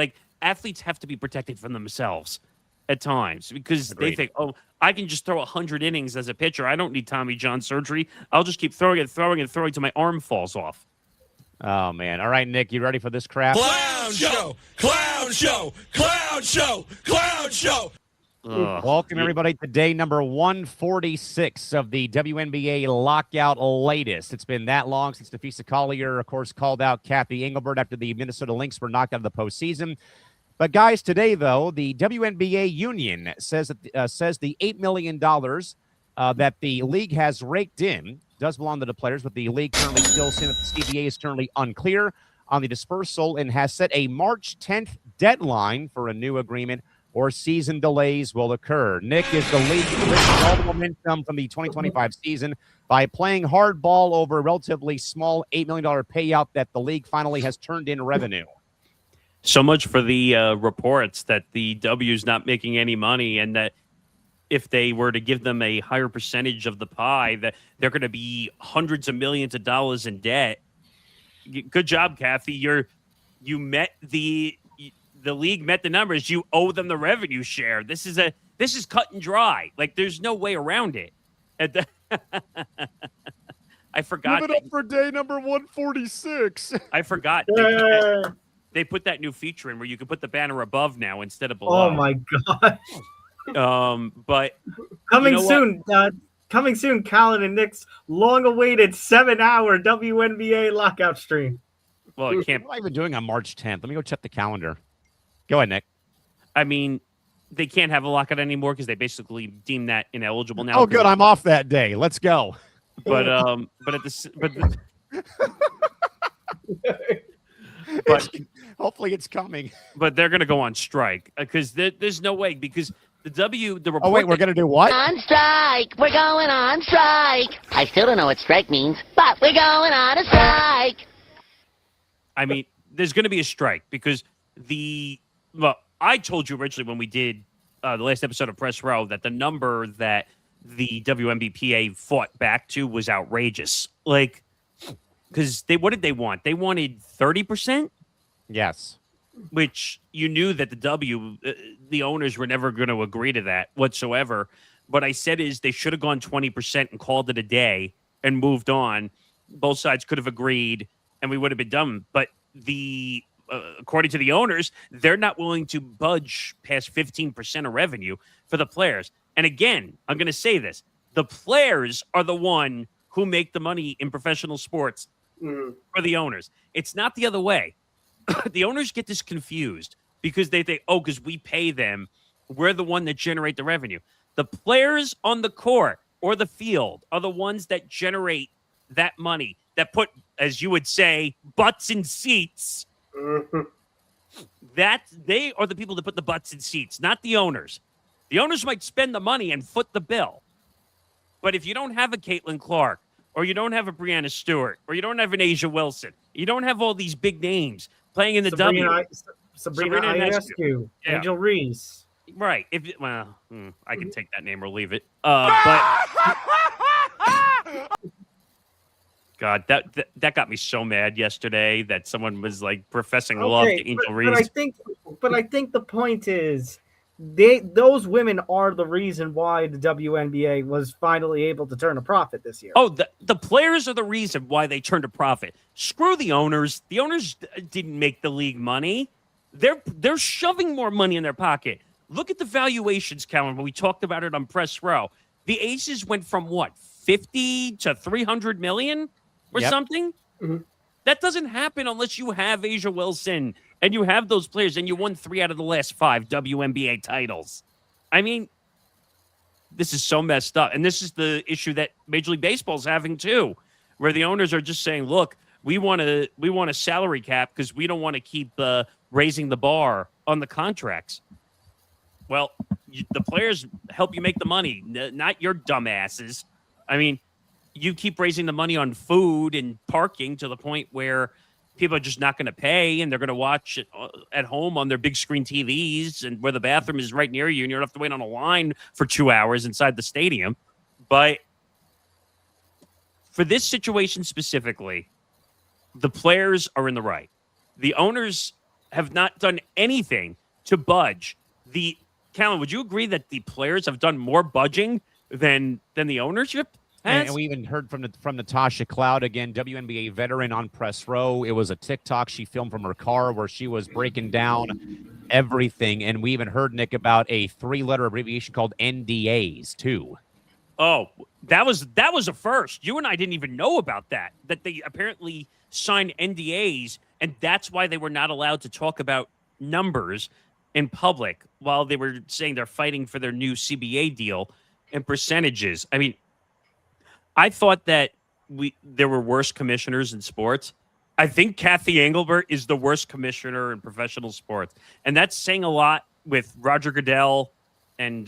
Athletes have to be protected from themselves at times because they think, "Oh, I can just throw 100 innings as a pitcher. I don't need Tommy John surgery. I'll just keep throwing till my arm falls off." Oh, man. All right, Nick, you ready for this crap? Clown show! Clown show! Clown show! Clown show! Welcome, everybody, to day number 146 of the WNBA lockout latest. It's been that long since Nafisa Collier, of course, called out Kathy Engelbert after the Minnesota Lynx were knocked out of the postseason. But guys, today though, the WNBA union says that the $8 million that the league has raked in does belong to the players, but the league currently still saying that the CBA is currently unclear on the dispersal and has set a March 10th deadline for a new agreement or season delays will occur. Nick, is the league risking all the momentum from the 2025 season by playing hardball over a relatively small $8 million payout that the league finally has turned in revenue? So much for the reports that the W's not making any money, and that if they were to give them a higher percentage of the pie, that they're going to be hundreds of millions of dollars in debt. Good job, Kathy. You met the league met the numbers. You owe them the revenue share. This is cut and dry. Like, there's no way around it. I forgot. Give it up for day number 146. I forgot. They put that new feature in where you can put the banner above now instead of below. Oh my god. But coming soon, Callan and Nick's long-awaited 7-hour WNBA lockout stream. Well, it can't. What am I even doing on March 10th? Let me go check the calendar. Go ahead, Nick. I mean, they can't have a lockout anymore because they basically deem that ineligible now. Oh, good. I'm off that day. Let's go. But hopefully it's coming. But they're going to go on strike because there's no way, because the report. Oh wait, we're going to do what? On strike. We're going on strike. I still don't know what strike means, but we're going on a strike. I mean, there's going to be a strike because I told you originally when we did the last episode of Press Row that the number that the WNBPA fought back to was outrageous. Like, because what did they want? They wanted 30%? Yes. Which you knew that the owners were never going to agree to that whatsoever. What I said is they should have gone 20% and called it a day and moved on. Both sides could have agreed and we would have been done. But according to the owners, they're not willing to budge past 15% of revenue for the players. And again, I'm going to say this. The players are the one who make the money in professional sports for the owners. It's not the other way. The owners get this confused because they think, because we pay them, we're the one that generate the revenue. The players on the court or the field are the ones that generate that money, that put, as you would say, butts in seats. That they are the people that put the butts in seats, not the owners. The owners might spend the money and foot the bill. But if you don't have a Caitlin Clark, or you don't have a Breanna Stewart, or you don't have an Asia Wilson, you don't have all these big names playing in the Sabrina Ionescu, Angel Reese. Right. I can take that name or leave it. But God, that got me so mad yesterday that someone was like professing love to Angel Reese. But I think the point is, those women are the reason why the WNBA was finally able to turn a profit this year. Oh, the players are the reason why they turned a profit. Screw the owners. The owners didn't make the league money. They're shoving more money in their pocket. Look at the valuations, Callan. We talked about it on Press Row. The Aces went from what, 50 to 300 million or something? Mm-hmm. That doesn't happen unless you have Asia Wilson and you have those players and you won 3 out of the last 5 WNBA titles. I mean, this is so messed up. And this is the issue that Major League Baseball is having too, where the owners are just saying, look, we want a salary cap because we don't want to keep raising the bar on the contracts. Well, the players help you make the money, not your dumbasses. I mean, you keep raising the money on food and parking to the point where people are just not going to pay, and they're going to watch it at home on their big screen TVs, and where the bathroom is right near you, and you don't have to wait on a line for 2 hours inside the stadium. But for this situation specifically, the players are in the right. The owners have not done anything to budge. Callan, would you agree that the players have done more budging than the ownership? And we even heard from Natasha Cloud, again, WNBA veteran on Press Row. It was a TikTok she filmed from her car where she was breaking down everything. And we even heard, Nick, about a 3-letter abbreviation called NDAs, too. Oh, that was a first. You and I didn't even know about that they apparently signed NDAs, and that's why they were not allowed to talk about numbers in public while they were saying they're fighting for their new CBA deal and percentages. I mean, I thought that there were worse commissioners in sports. I think Kathy Engelbert is the worst commissioner in professional sports, and that's saying a lot with Roger Goodell and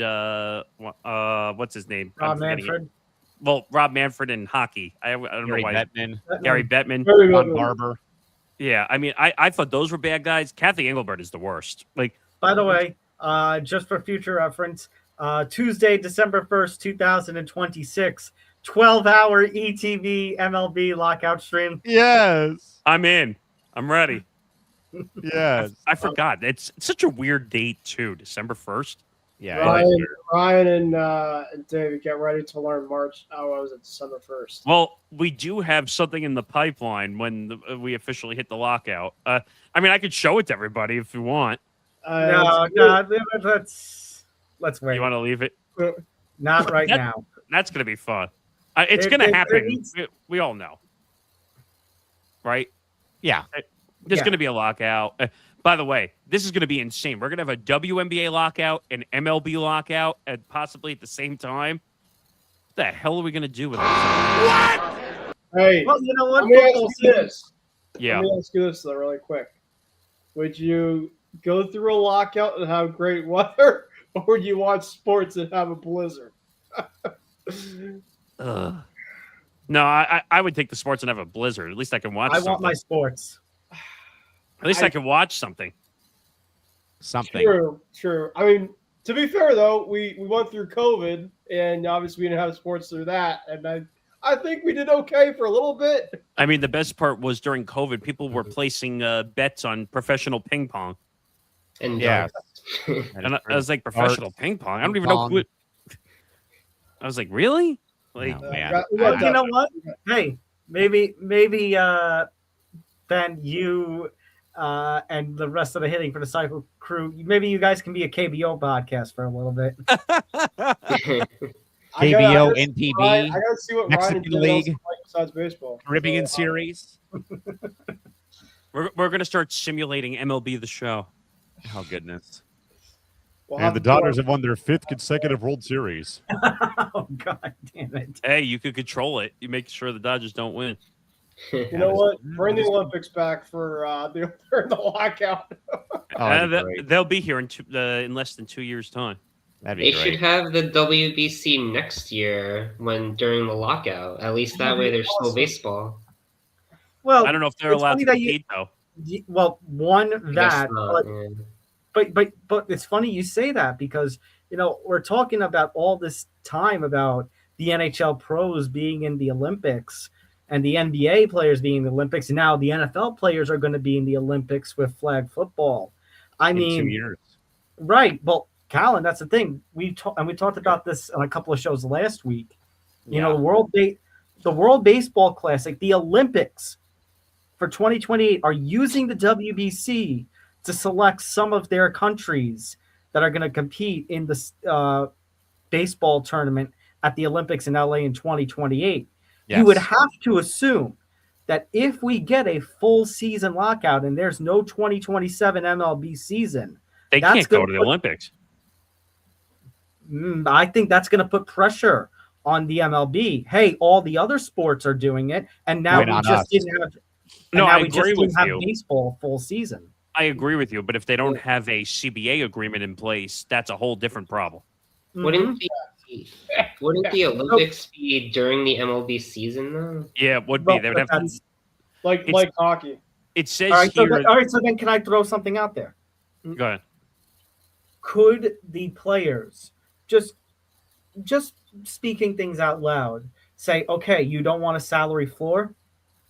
what's his name? Rob Manfred. Well, Rob Manfred in hockey. I don't Gary know why. Bettman, Gary Bettman. Ron Barber. Yeah, I mean, I thought those were bad guys. Kathy Engelbert is the worst. Like, by the way, just for future reference, Tuesday, December 1st, 2026, 12-hour ETB MLB lockout stream. Yes. I'm in. I'm ready. Yes. I forgot. It's such a weird date, too. December 1st. Yeah. Ryan and David get ready to learn March. Oh, it was December 1st. Well, we do have something in the pipeline when we officially hit the lockout. I mean, I could show it to everybody if you want. No, let's wait. You want to leave it? Not right now. That's going to be fun. It's going to happen. We all know. Right? Yeah. There's going to be a lockout. By the way, this is going to be insane. We're going to have a WNBA lockout, an MLB lockout, and possibly at the same time. What the hell are we going to do with ourselves? What? Hey, well, you know what? Let me ask you this. Yeah. Let me ask you this, though, really quick. Would you go through a lockout and have great weather, or would you watch sports and have a blizzard? No, I would take the sports and have a blizzard. At least I can watch something. I want my sports. At least I can watch something. True. I mean, to be fair, though, we went through COVID, and obviously we didn't have sports through that. And I think we did okay for a little bit. I mean, the best part was during COVID, people were placing bets on professional ping pong. And yeah. And I was like, professional ping pong? I don't even know who it... I was like, really? Like, man. Well, you know what? Hey, maybe Ben, you and the rest of the Hitting for the Cycle crew, maybe you guys can be a KBO podcast for a little bit. KBO, NPB, I gotta see what Mexican Ryan League, like besides baseball. Caribbean Series. We're going to start simulating MLB The Show. Oh, goodness. And the Dodgers have won their 5th consecutive World Series. Oh, God damn it. Hey, you could control it. You make sure the Dodgers don't win. You know what? Bring the Olympics back for the lockout. They'll be here in less than 2 years' time. That'd be they great. should have the WBC next year during the lockout. At least that way there's still baseball. Well, I don't know if they're allowed to compete, though. Well, that, not, but it's funny you say that because, you know, we're talking about all this time about the NHL pros being in the Olympics and the NBA players being in the Olympics. And now the NFL players are going to be in the Olympics with flag football. I mean, 2 years. Right. Well, Callan, that's the thing. We talked about this on a couple of shows last week. You know, the World Baseball Classic, the Olympics for 2028 are using the WBC to select some of their countries that are going to compete in the baseball tournament at the Olympics in LA in 2028. Yes. You would have to assume that if we get a full season lockout and there's no 2027 MLB season, they can't go to the Olympics. I think that's going to put pressure on the MLB. Hey, all the other sports are doing it, and now we just didn't have. No, I agree with you. Baseball full season. I agree with you, but if they don't have a CBA agreement in place, that's a whole different problem. Wouldn't the Olympics be during the MLB season though? Yeah, it would be. They would have to, like hockey. It says all right, here. So then can I throw something out there? Go ahead. Could the players just speaking things out loud say, okay, you don't want a salary floor?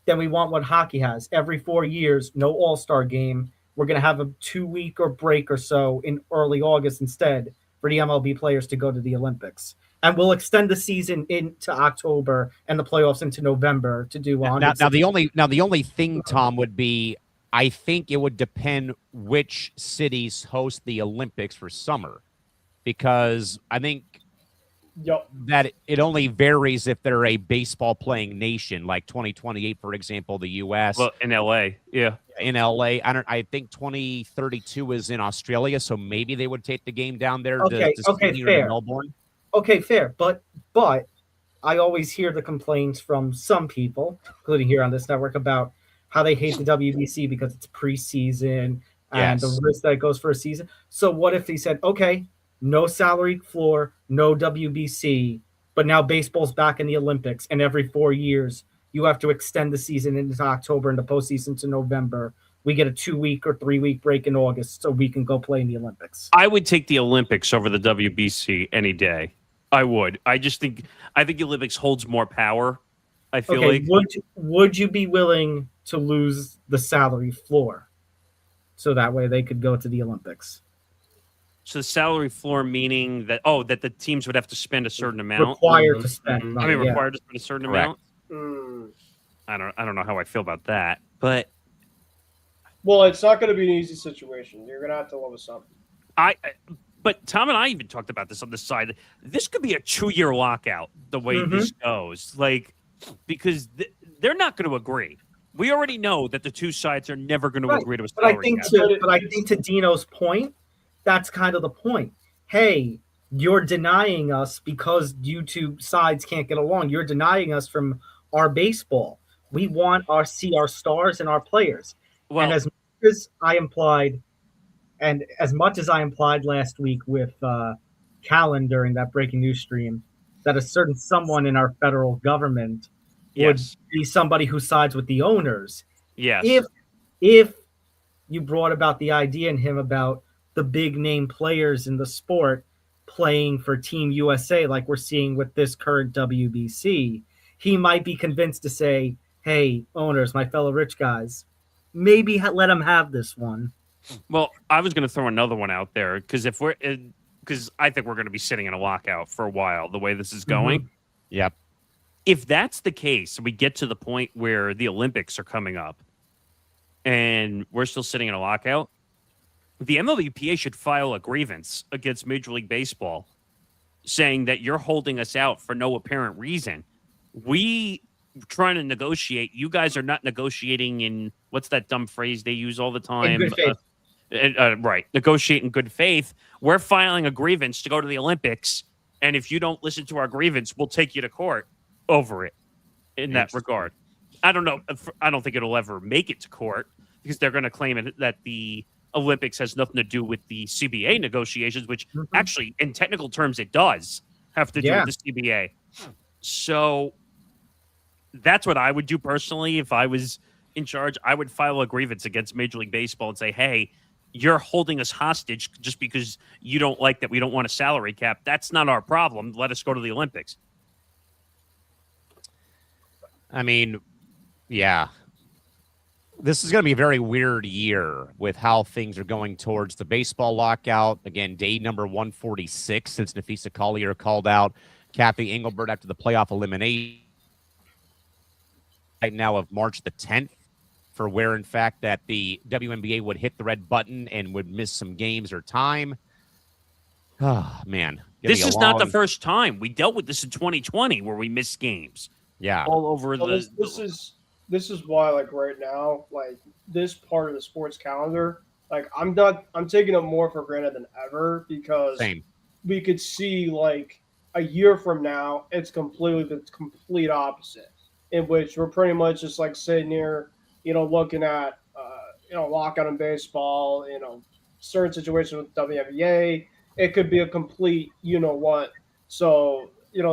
Then we want what hockey has. Every 4 years, no all-star game. We're going to have a 2-week or break or so in early August instead for the MLB players to go to the Olympics. And we'll extend the season into October and the playoffs into November to do on. Now the only thing, Tom, would be I think it would depend which cities host the Olympics for summer. Because I think Yep. that it only varies if they're a baseball playing nation, like 2028, for example, the U.S. Well, in LA, yeah. In LA, I think 2032 is in Australia, so maybe they would take the game down there Okay, to Sydney or to fair. Melbourne. Okay, fair. But I always hear the complaints from some people, including here on this network, about how they hate the WBC because it's preseason and the risk that it goes for a season. So what if they said, okay, no salary floor, no WBC, but now baseball's back in the Olympics, and every 4 years you have to extend the season into October and the postseason to November. We get a 2-week or 3-week break in August so we can go play in the Olympics. I would take the Olympics over the WBC any day. I would. I think the Olympics holds more power. I feel like. Would you be willing to lose the salary floor so that way they could go to the Olympics? So the salary floor meaning that that the teams would have to spend a certain amount. Required to spend. Money, required to spend a certain Correct. amount. I don't know how I feel about that, but Well, it's not going to be an easy situation. You're going to have to live with something. But Tom and I even talked about this on the side. This could be a 2-year lockout the way this goes, because they're not going to agree. We already know that the two sides are never going to agree to a salary cap. But I think to Dino's point, that's kind of the point. Hey, you're denying us because you two sides can't get along. You're denying us from our baseball. We want see our stars and our players. Well, and as much as I implied last week with Callan during that breaking news stream, that a certain someone in our federal government would be somebody who sides with the owners. Yes. If you brought about the idea in him about the big name players in the sport playing for Team USA, like we're seeing with this current WBC, he might be convinced to say, hey, owners, my fellow rich guys, maybe let them have this one. Well, I was going to throw another one out there because I think we're going to be sitting in a lockout for a while the way this is going. Yep. If that's the case, we get to the point where the Olympics are coming up and we're still sitting in a lockout, the MLBPA should file a grievance against Major League Baseball saying that you're holding us out for no apparent reason. We trying to negotiate. You guys are not negotiating in what's that dumb phrase they use all the time? In good faith. Right. Negotiate in good faith. We're filing a grievance to go to the Olympics. And if you don't listen to our grievance, we'll take you to court over it in that regard. I don't know. I don't think it'll ever make it to court because they're going to claim that the Olympics has nothing to do with the CBA negotiations, which actually in technical terms, it does have to do with the CBA. So that's what I would do personally. If I was in charge, I would file a grievance against Major League Baseball and say, hey, you're holding us hostage just because you don't like that we don't want a salary cap. That's not our problem. Let us go to the Olympics. I mean, yeah. This is going to be a very weird year with how things are going towards the baseball lockout. Again, day number 146 since Nafisa Collier called out Kathy Engelbert after the playoff elimination right now of March the 10th for where, in fact, that the WNBA would hit the red button and would miss some games or time. Oh, man. This is not the first time. We dealt with this in 2020 where we missed games. Yeah. All over This is why, like, right now, like, this part of the sports calendar, like, I'm taking it more for granted than ever because we could see, like, a year from now, it's completely the complete opposite, in which we're pretty much just, like, sitting here, looking at, lockout in baseball, certain situations with WNBA. It could be a complete what. So,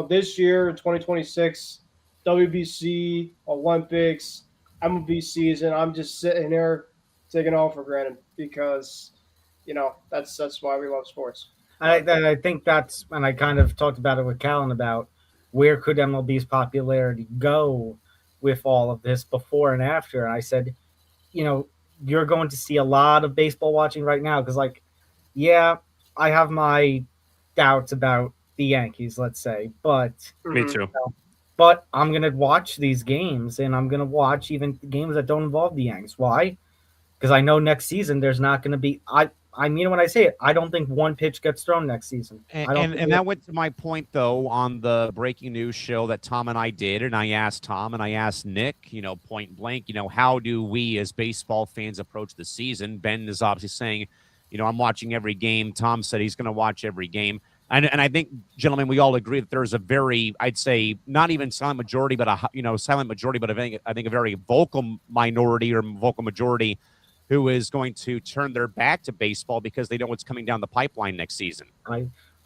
this year, 2026, WBC, Olympics, MLB season, I'm just sitting here taking it all for granted because, that's why we love sports. I think that's, and I kind of talked about it with Callan about where could MLB's popularity go with all of this before and after. And I said, you're going to see a lot of baseball watching right now because, like, yeah, I have my doubts about the Yankees, let's say, but me too. But I'm going to watch these games, and I'm going to watch even games that don't involve the Yanks. Why? Because I know next season there's not going to be – I mean it when I say it. I don't think one pitch gets thrown next season. And that went to my point, though, on the breaking news show that Tom and I did. And I asked Tom and I asked Nick, point blank, how do we as baseball fans approach the season? Ben is obviously saying, I'm watching every game. Tom said he's going to watch every game. And I think, gentlemen, we all agree that there's a very, I'd say, not even silent majority, but silent majority, but I think a very vocal minority or vocal majority who is going to turn their back to baseball because they know what's coming down the pipeline next season.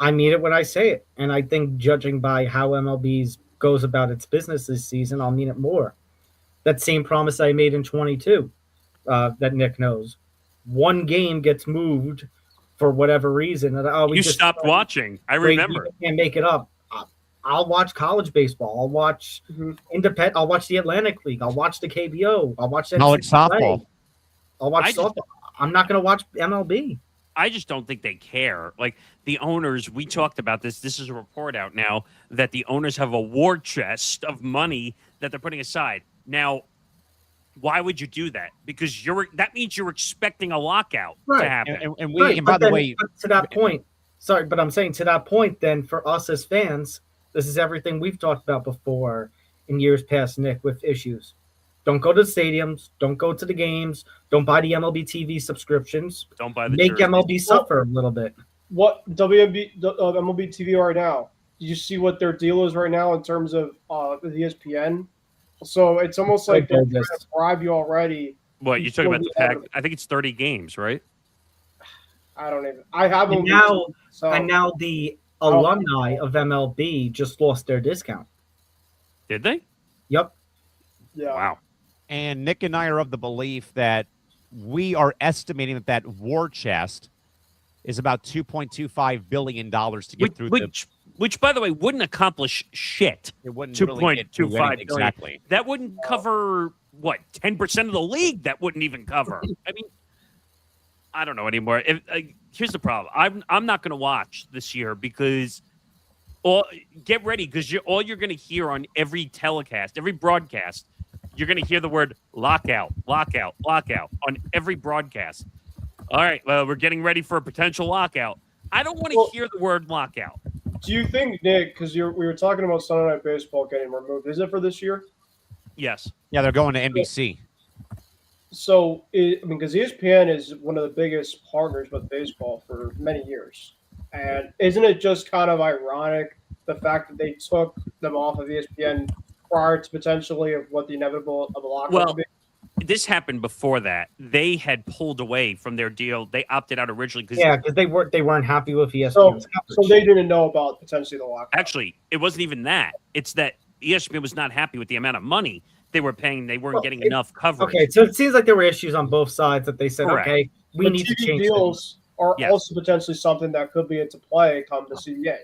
I mean it when I say it. And I think judging by how MLB goes about its business this season, I'll mean it more. That same promise I made in 22 that Nick knows. One game gets moved for whatever reason. You stopped watching. I remember. Can't make it up. I'll watch college baseball. I'll watch independent. I'll watch the Atlantic League. I'll watch the KBO. I'll watch college softball. I'll watch softball. I'm not going to watch MLB. I just don't think they care. Like the owners, we talked about this. This is a report out now that the owners have a war chest of money that they're putting aside. Now, why would you do that? Because that means you're expecting a lockout to happen. And by the way, to that point, sorry, but I'm saying to that point, then for us as fans, this is everything we've talked about before in years past, Nick, with issues. Don't go to the stadiums. Don't go to the games. Don't buy the MLB TV subscriptions. Don't buy the Make jersey. MLB suffer a little bit. What MLB TV right now? Do you see what their deal is right now in terms of the ESPN? So it's almost like they're trying to bribe you already. What, you're talking about the pack? I think it's 30 games, right? I don't even. I have them. And now the alumni of MLB just lost their discount. Did they? Yep. Yeah. Wow. And Nick and I are of the belief that we are estimating that war chest is about $2.25 billion to get through which, by the way, wouldn't accomplish shit. It wouldn't 2.25 billion. Exactly. That wouldn't cover, 10% of the league? That wouldn't even cover. I mean, I don't know anymore. Here's the problem. I'm not going to watch this year because get ready because all you're going to hear on every telecast, every broadcast, you're going to hear the word lockout, lockout, lockout on every broadcast. All right, well, we're getting ready for a potential lockout. I don't want to hear the word lockout. Do you think, Nick, because we were talking about Sunday Night Baseball getting removed, is it for this year? Yes. Yeah, they're going to NBC. So, because ESPN is one of the biggest partners with baseball for many years. And isn't it just kind of ironic, the fact that they took them off of ESPN prior to potentially of what the inevitable of a lockout would be? This happened before that. They had pulled away from their deal. They opted out originally because they weren't happy with ESPN. So they didn't know about potentially the lockout. Actually, it wasn't even that. It's that ESPN was not happy with the amount of money they were paying. They weren't getting enough coverage. Okay, so it seems like there were issues on both sides that they said, correct. Okay, we need to change deals are also potentially something that could be into play come the CBA.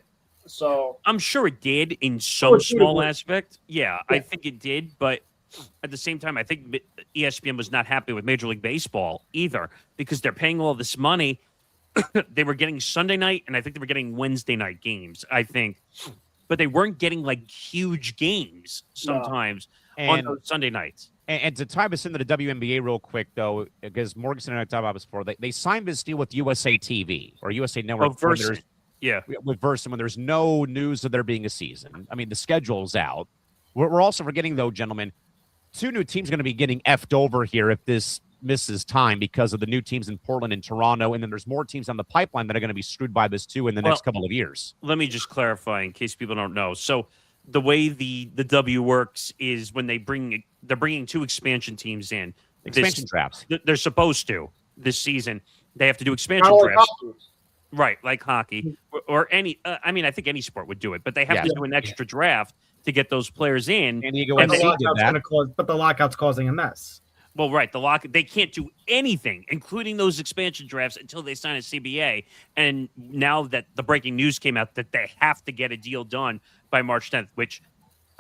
So I'm sure it did in some small aspect. Yeah, I think it did, but at the same time, I think ESPN was not happy with Major League Baseball either because they're paying all this money. They were getting Sunday night, and I think they were getting Wednesday night games, I think. But they weren't getting, like, huge games sometimes on those Sunday nights. And to tie us into the WNBA real quick, though, because Morganson and I talked about this before, they signed this deal with USA TV or USA Network. With Versant, when there's no news of there being a season. I mean, the schedule's out. We're also forgetting, though, gentlemen, 2 new teams going to be getting effed over here if this misses time because of the new teams in Portland and Toronto, and then there's more teams on the pipeline that are going to be screwed by this too in the next couple of years. Let me just clarify in case people don't know. So the way the W works is when they're bringing 2 expansion teams in. Expansion drafts. They're supposed to this season. They have to do expansion drafts. Right, like hockey or any. I mean, I think any sport would do it, but they have to do an extra draft to get those players in. But the lockout's causing a mess. Well, right, they can't do anything, including those expansion drafts, until they sign a CBA. And now that the breaking news came out that they have to get a deal done by March 10th, which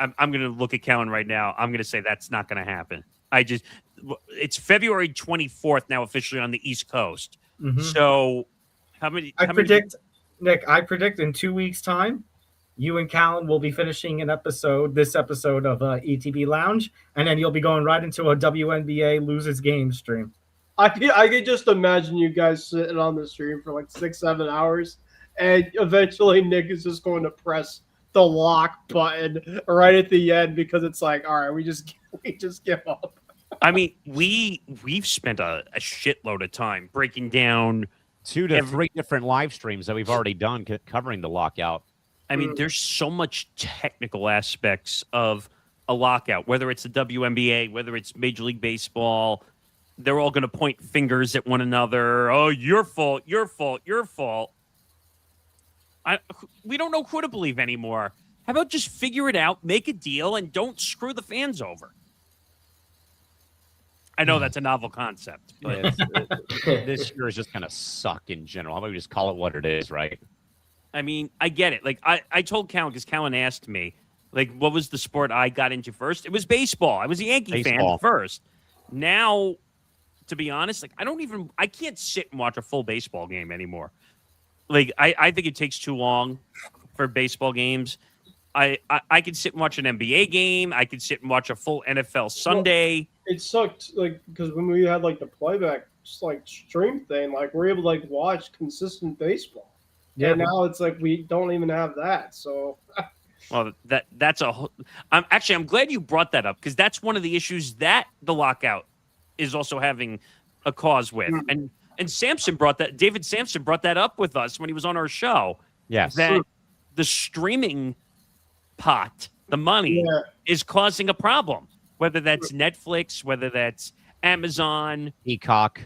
I'm going to look at Callan right now. I'm going to say that's not going to happen. It's February 24th now officially on the East Coast. Mm-hmm. So Nick, I predict in 2 weeks' time, you and Callan will be finishing this episode of ETB Lounge, and then you'll be going right into a WNBA losers game stream. I could just imagine you guys sitting on the stream for like 6-7 hours, and eventually Nick is just going to press the lock button right at the end because it's like, all right, we just give up. I mean, we've spent a shitload of time breaking down 2 to 3 different live streams that we've already done covering the lockout. I mean, there's so much technical aspects of a lockout, whether it's the WNBA, whether it's Major League Baseball. They're all going to point fingers at one another. Oh, your fault, your fault, your fault. We don't know who to believe anymore. How about just figure it out, make a deal, and don't screw the fans over? I know that's a novel concept, but This year is just going to suck in general. How about we just call it what it is, right? I mean, I get it. Like, I told Callan, because Callan asked me, like, what was the sport I got into first? It was baseball. I was a Yankee fan first. Now, to be honest, like, I can't sit and watch a full baseball game anymore. Like, I think it takes too long for baseball games. I could sit and watch an NBA game. I could sit and watch a full NFL Sunday. Well, it sucked, like, because when we had, like, the playback, just, like, stream thing, like, we're able to, like, watch consistent baseball. Yeah, and now it's like we don't even have that. So, well, that's I'm glad you brought that up because that's one of the issues that the lockout is also having a cause with. And David Sampson brought that up with us when he was on our show. Yes, that the streaming pot, the money, is causing a problem. Whether that's Netflix, whether that's Amazon, Peacock.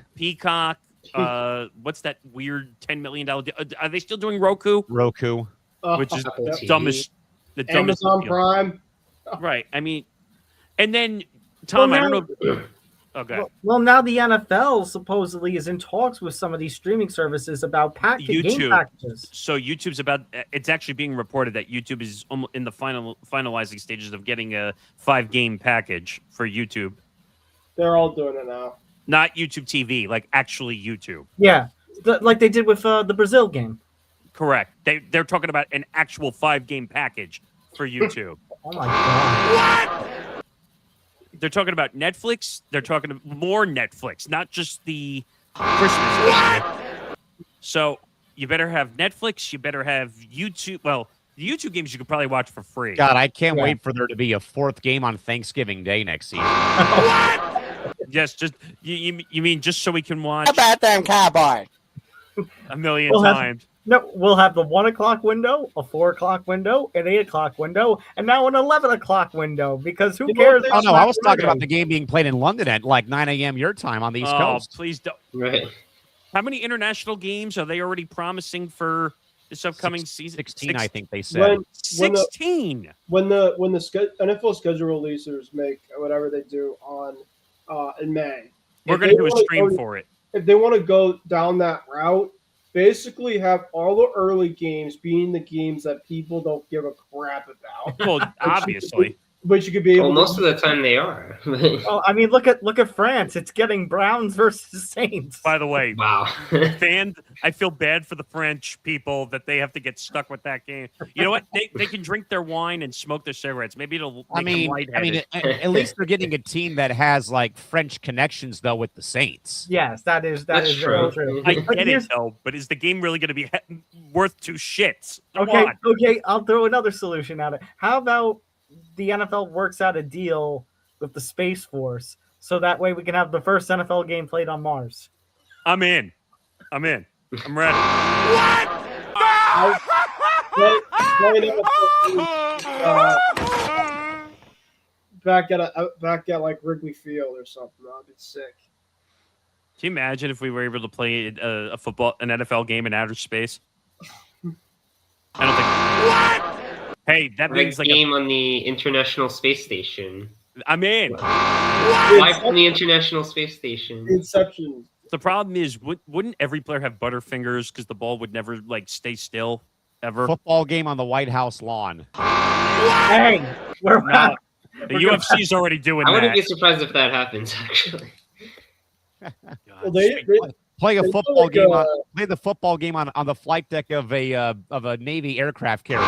What's that weird $10 million deal? Are they still doing Roku? Which is the dumbest Amazon deal. Prime. Right. I mean, and then Tom, I don't know. Okay. Well, now the NFL supposedly is in talks with some of these streaming services about game packages. So it's actually being reported that YouTube is in the finalizing stages of getting a 5-game package for YouTube. They're all doing it now. Not YouTube TV, like actually YouTube. Yeah, like they did with the Brazil game. Correct. They're talking about an actual 5-game package for YouTube. Oh my god! What? They're talking about Netflix. They're talking more Netflix, not just the Christmas game. So you better have Netflix. You better have YouTube. Well, the YouTube games you could probably watch for free. God, I can't wait for there to be a 4th game on Thanksgiving Day next season. What? Yes, just you mean just so we can watch about them cowboy a million times. We'll have the 1 o'clock window, a 4 o'clock window, an 8 o'clock window, and now an 11 o'clock window. Because who cares? Oh no, I was talking about the game being played in London at like 9 a.m. your time on the East Coast. Please don't. Right. How many international games are they already promising for this upcoming season? 16, I think they said. 16. When the NFL schedule releasers make whatever they do on in May, we're going to do a stream for it. If they want to go down that route, basically have all the early games being the games that people don't give a crap about. Well, obviously. But you could be able Well, most of the time they are. Oh, I mean, look at France. It's getting Browns versus Saints. By the way, wow. I feel bad for the French people that they have to get stuck with that game. You know what? They can drink their wine and smoke their cigarettes. Maybe it'll make them lightheaded. At least they're getting a team that has like French connections though with the Saints. Yes, that is That's very true. true. I get it though, but is the game really going to be worth 2 shits? Come Okay, on. okay. I'll throw another solution at it. How about the NFL works out a deal with the Space Force so that way we can have the first NFL game played on Mars? I'm in. I'm ready. What? Back at like Wrigley Field or something. That'd be sick. Can you imagine if we were able to play an NFL game in outer space? I don't think. What? Hey, that means like game on the International Space Station. I'm in. Live from the International Space Station. Inception. The problem is, wouldn't every player have butterfingers because the ball would never like stay still ever? Football game on the White House lawn. Hey, we're no, the UFC's already doing that. I wouldn't be surprised if that happens, actually. Well, they play a football game. Play the football game on the flight deck of a Navy aircraft carrier.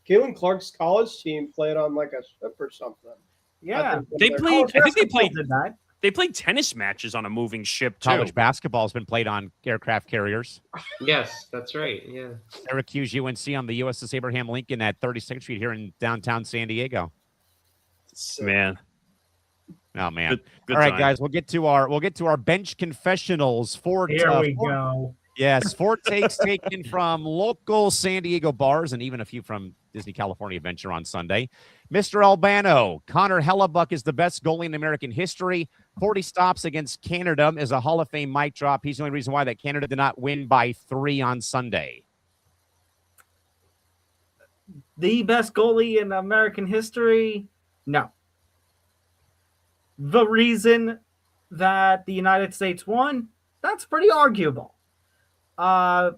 Caitlin Clark's college team played on like a ship or something. Yeah, They played. I think they played. Did that. They played tennis matches on a moving ship too. College basketball has been played on aircraft carriers. Yes, that's right. Yeah. Syracuse UNC on the USS Abraham Lincoln at 32nd Street here in downtown San Diego. Man. Oh man! Good All right, time. guys, we'll get to our bench confessionals. Here we go. Yes, 4 takes taken from local San Diego bars and even a few from Disney California Adventure on Sunday. Mr. Albano, Connor Hellebuyck is the best goalie in American history. 40 stops against Canada is a Hall of Fame mic drop. He's the only reason why that Canada did not win by 3 on Sunday. The best goalie in American history? No. The reason that the United States won? That's pretty arguable. I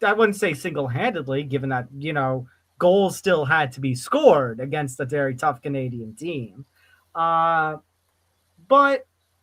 wouldn't say single-handedly, given that, goals still had to be scored against a very tough Canadian team. But,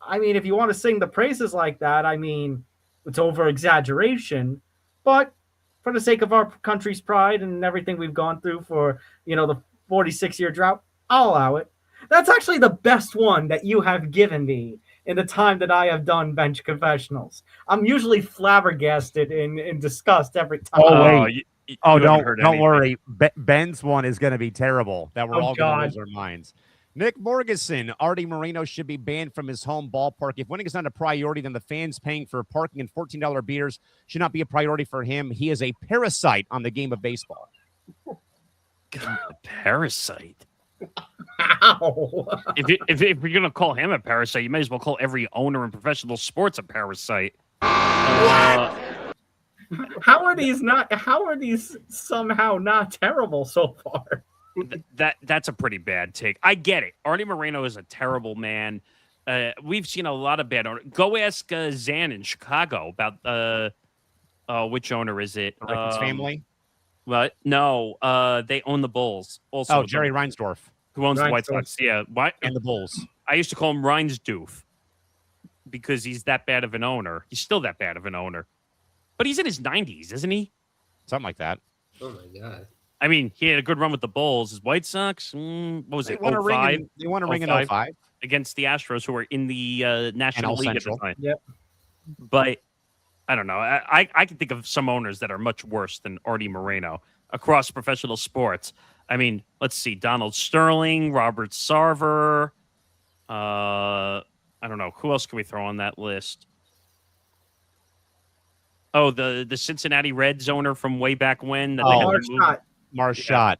I mean, if you want to sing the praises like that, I mean, it's over-exaggeration. But for the sake of our country's pride and everything we've gone through for, the 46-year drought, I'll allow it. That's actually the best one that you have given me in the time that I have done bench confessionals. I'm usually flabbergasted and disgust every time. Oh, wait. Don't anything. worry. Ben's one is going to be terrible. That we're all going to lose our minds. Nick Morgeson, Artie Moreno should be banned from his home ballpark. If winning is not a priority, then the fans paying for parking and $14 beers should not be a priority for him. He is a parasite on the game of baseball. God, parasite. Ow. If you're gonna call him a parasite, you may as well call every owner in professional sports a parasite. How are these somehow not terrible so far? That's a pretty bad take. I get it. Artie Moreno is a terrible man. We've seen a lot of bad owners. Go ask Zan in Chicago about which owner is it? Rick's family? What? No, they own the Bulls. Also, Jerry Reinsdorf. Who owns the White Sox? Yeah, what? And the Bulls. I used to call him Reinsdoof because he's that bad of an owner. He's still that bad of an owner, but he's in his 90s, isn't he? Something like that. Oh my God. I mean, he had a good run with the Bulls. His White Sox, what was it? They won a ring in 05 against the Astros, who were in the National League Central. at the time. Yep. But I don't know. I can think of some owners that are much worse than Artie Moreno across professional sports. I mean, let's see. Donald Sterling, Robert Sarver. I don't know. Who else can we throw on that list? Oh, the Cincinnati Reds owner from way back when. Mars Schott.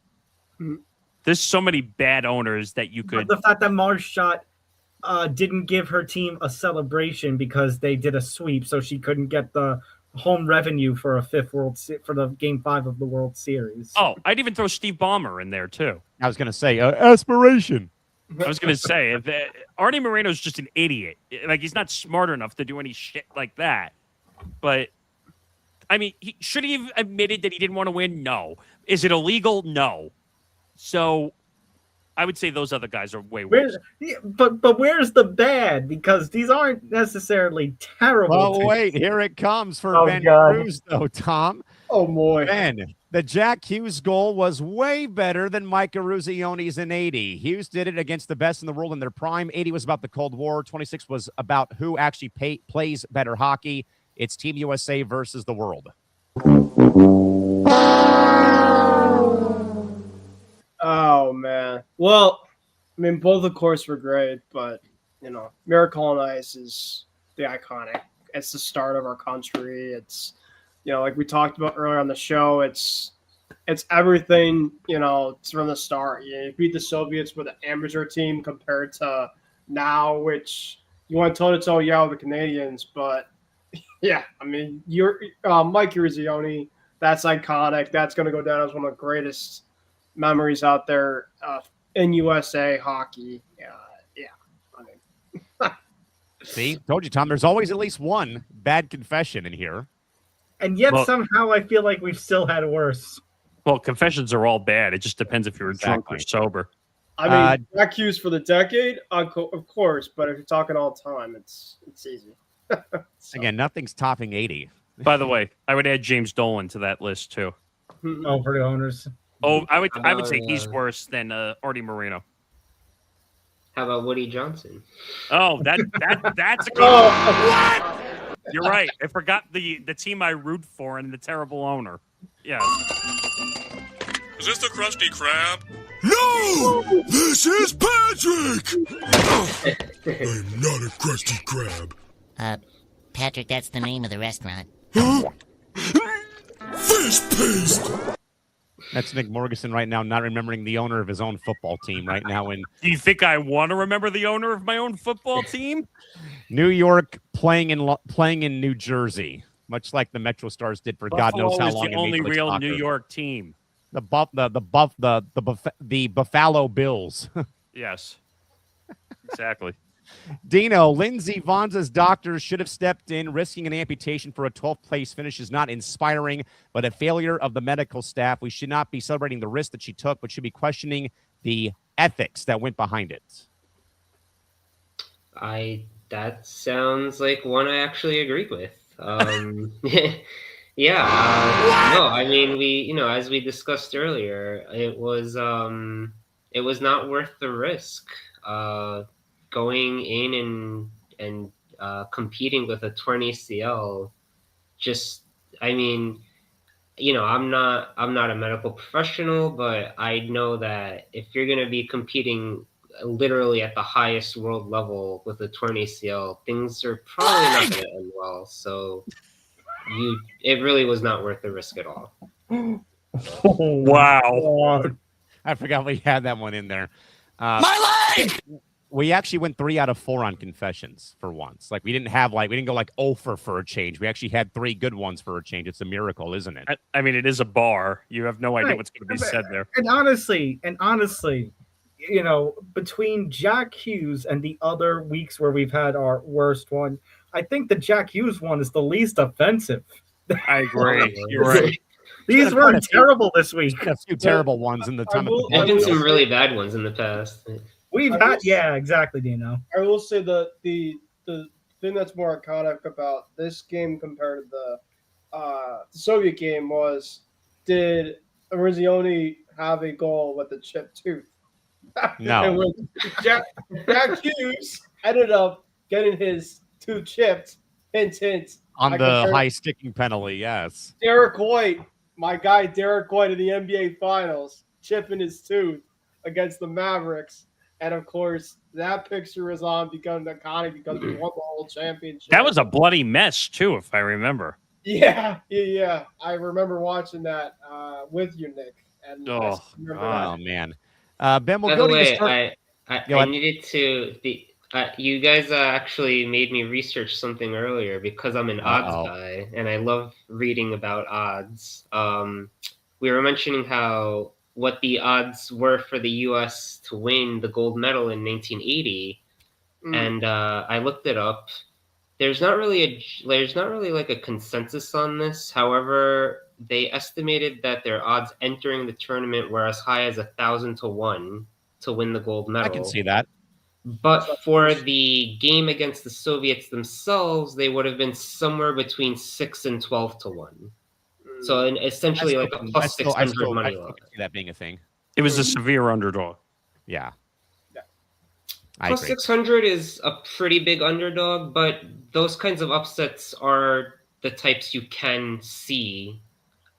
There's so many bad owners that you could. The fact that Mars Schott didn't give her team a celebration because they did a sweep, so she couldn't get the home revenue for for the Game 5 of the World Series. Oh, I'd even throw Steve Ballmer in there too. I was going to say aspiration. I was going to say Artie Moreno's just an idiot. Like, he's not smart enough to do any shit like that. But I mean, should he have admitted that he didn't want to win? No. Is it illegal? No. So I would say those other guys are way worse. But where's the bad? Because these aren't necessarily terrible. Oh, wait, here it comes for Ben Cruz, though, Tom. Oh, boy. Ben, the Jack Hughes goal was way better than Mike Eruzione's in 80. Hughes did it against the best in the world in their prime. 80 was about the Cold War. 26 was about who actually plays better hockey. It's Team USA versus the world. Oh, man. Well, I mean, both, of course, were great, but, Miracle on Ice is the iconic. It's the start of our country. It's, like we talked about earlier on the show, it's everything, it's from the start. You beat the Soviets with an amateur team compared to now, which you went toe-to-toe, with the Canadians, but, yeah, I mean, you're Mike Eruzione, that's iconic. That's going to go down as one of the greatest memories out there in USA hockey. I mean, see, told you, Tom. There's always at least one bad confession in here, and yet somehow I feel like we've still had worse. Well, confessions are all bad. It just depends if you're drunk or sober. I mean, Jack Hughes for the decade, of course, but if you're talking all time, it's easy. Again, nothing's topping 80. By the way, I would add James Dolan to that list too. Oh, for the owners. Oh, I would say he's worse than Artie Moreno. How about Woody Johnson? Oh, that's a good one. What? You're right. I forgot the team I root for and the terrible owner. Yeah. Is this the Krusty Krab? No! This is Patrick! I'm not a Krusty Krab. Patrick, that's the name of the restaurant. Huh? Fish paste! That's Nick Morgeson right now, not remembering the owner of his own football team right now in Do you think I want to remember the owner of my own football team? New York, playing in New Jersey, much like the Metro Stars did for God knows how Buffalo long. is the only in Major League real Soccer. New York team. The Buffalo Bills. Yes, exactly. Dino, Lindsey Vonza's doctors should have stepped in. Risking an amputation for a 12th place finish is not inspiring, but a failure of the medical staff. We should not be celebrating the risk that she took, but should be questioning the ethics that went behind it. That sounds like one I actually agree with. Yeah. No, I mean, as we discussed earlier, it was not worth the risk. Going in and competing with a torn ACL, I'm not a medical professional, but I know that if you're going to be competing literally at the highest world level with a torn ACL, things are probably not going to end well. So it really was not worth the risk at all. Wow. I forgot we had that one in there. My leg! We actually went 3 out of 4 on confessions for once. Like we didn't go like 0 for a change. We actually had 3 good ones for a change. It's a miracle, isn't it? I mean, it is a bar. You have no idea what's going to be said there. And honestly, between Jack Hughes and the other weeks where we've had our worst one, I think the Jack Hughes one is the least offensive. I agree. You're right. These were terrible this week. A few terrible ones in the time. There's been some really bad ones in the past. We've had, exactly, Dino. I will say the thing that's more iconic about this game compared to the Soviet game was, did Eruzione have a goal with a chipped tooth? No. And when Jack Hughes ended up getting his tooth chipped, hint, On the high sticking penalty, yes. Derek White, my guy Derek White in the NBA Finals, chipping his tooth against the Mavericks. And of course, that picture is becoming iconic because we won the whole championship. That was a bloody mess, too, if I remember. Yeah. I remember watching that with you, Nick. And man. Ben, we'll By go the to way, you. I needed to. You guys actually made me research something earlier because I'm an odds guy and I love reading about odds. We were mentioning what the odds were for the U.S. to win the gold medal in 1980, and I looked it up. There's not really like a consensus on this. However, they estimated that their odds entering the tournament were as high as 1,000 to 1 to win the gold medal. I can see that. But for the game against the Soviets themselves, they would have been somewhere between 6 and 12 to 1. So essentially like a plus 600 money line. That being a thing. It was a severe underdog. Yeah. Plus 600 is a pretty big underdog, but those kinds of upsets are the types you can see,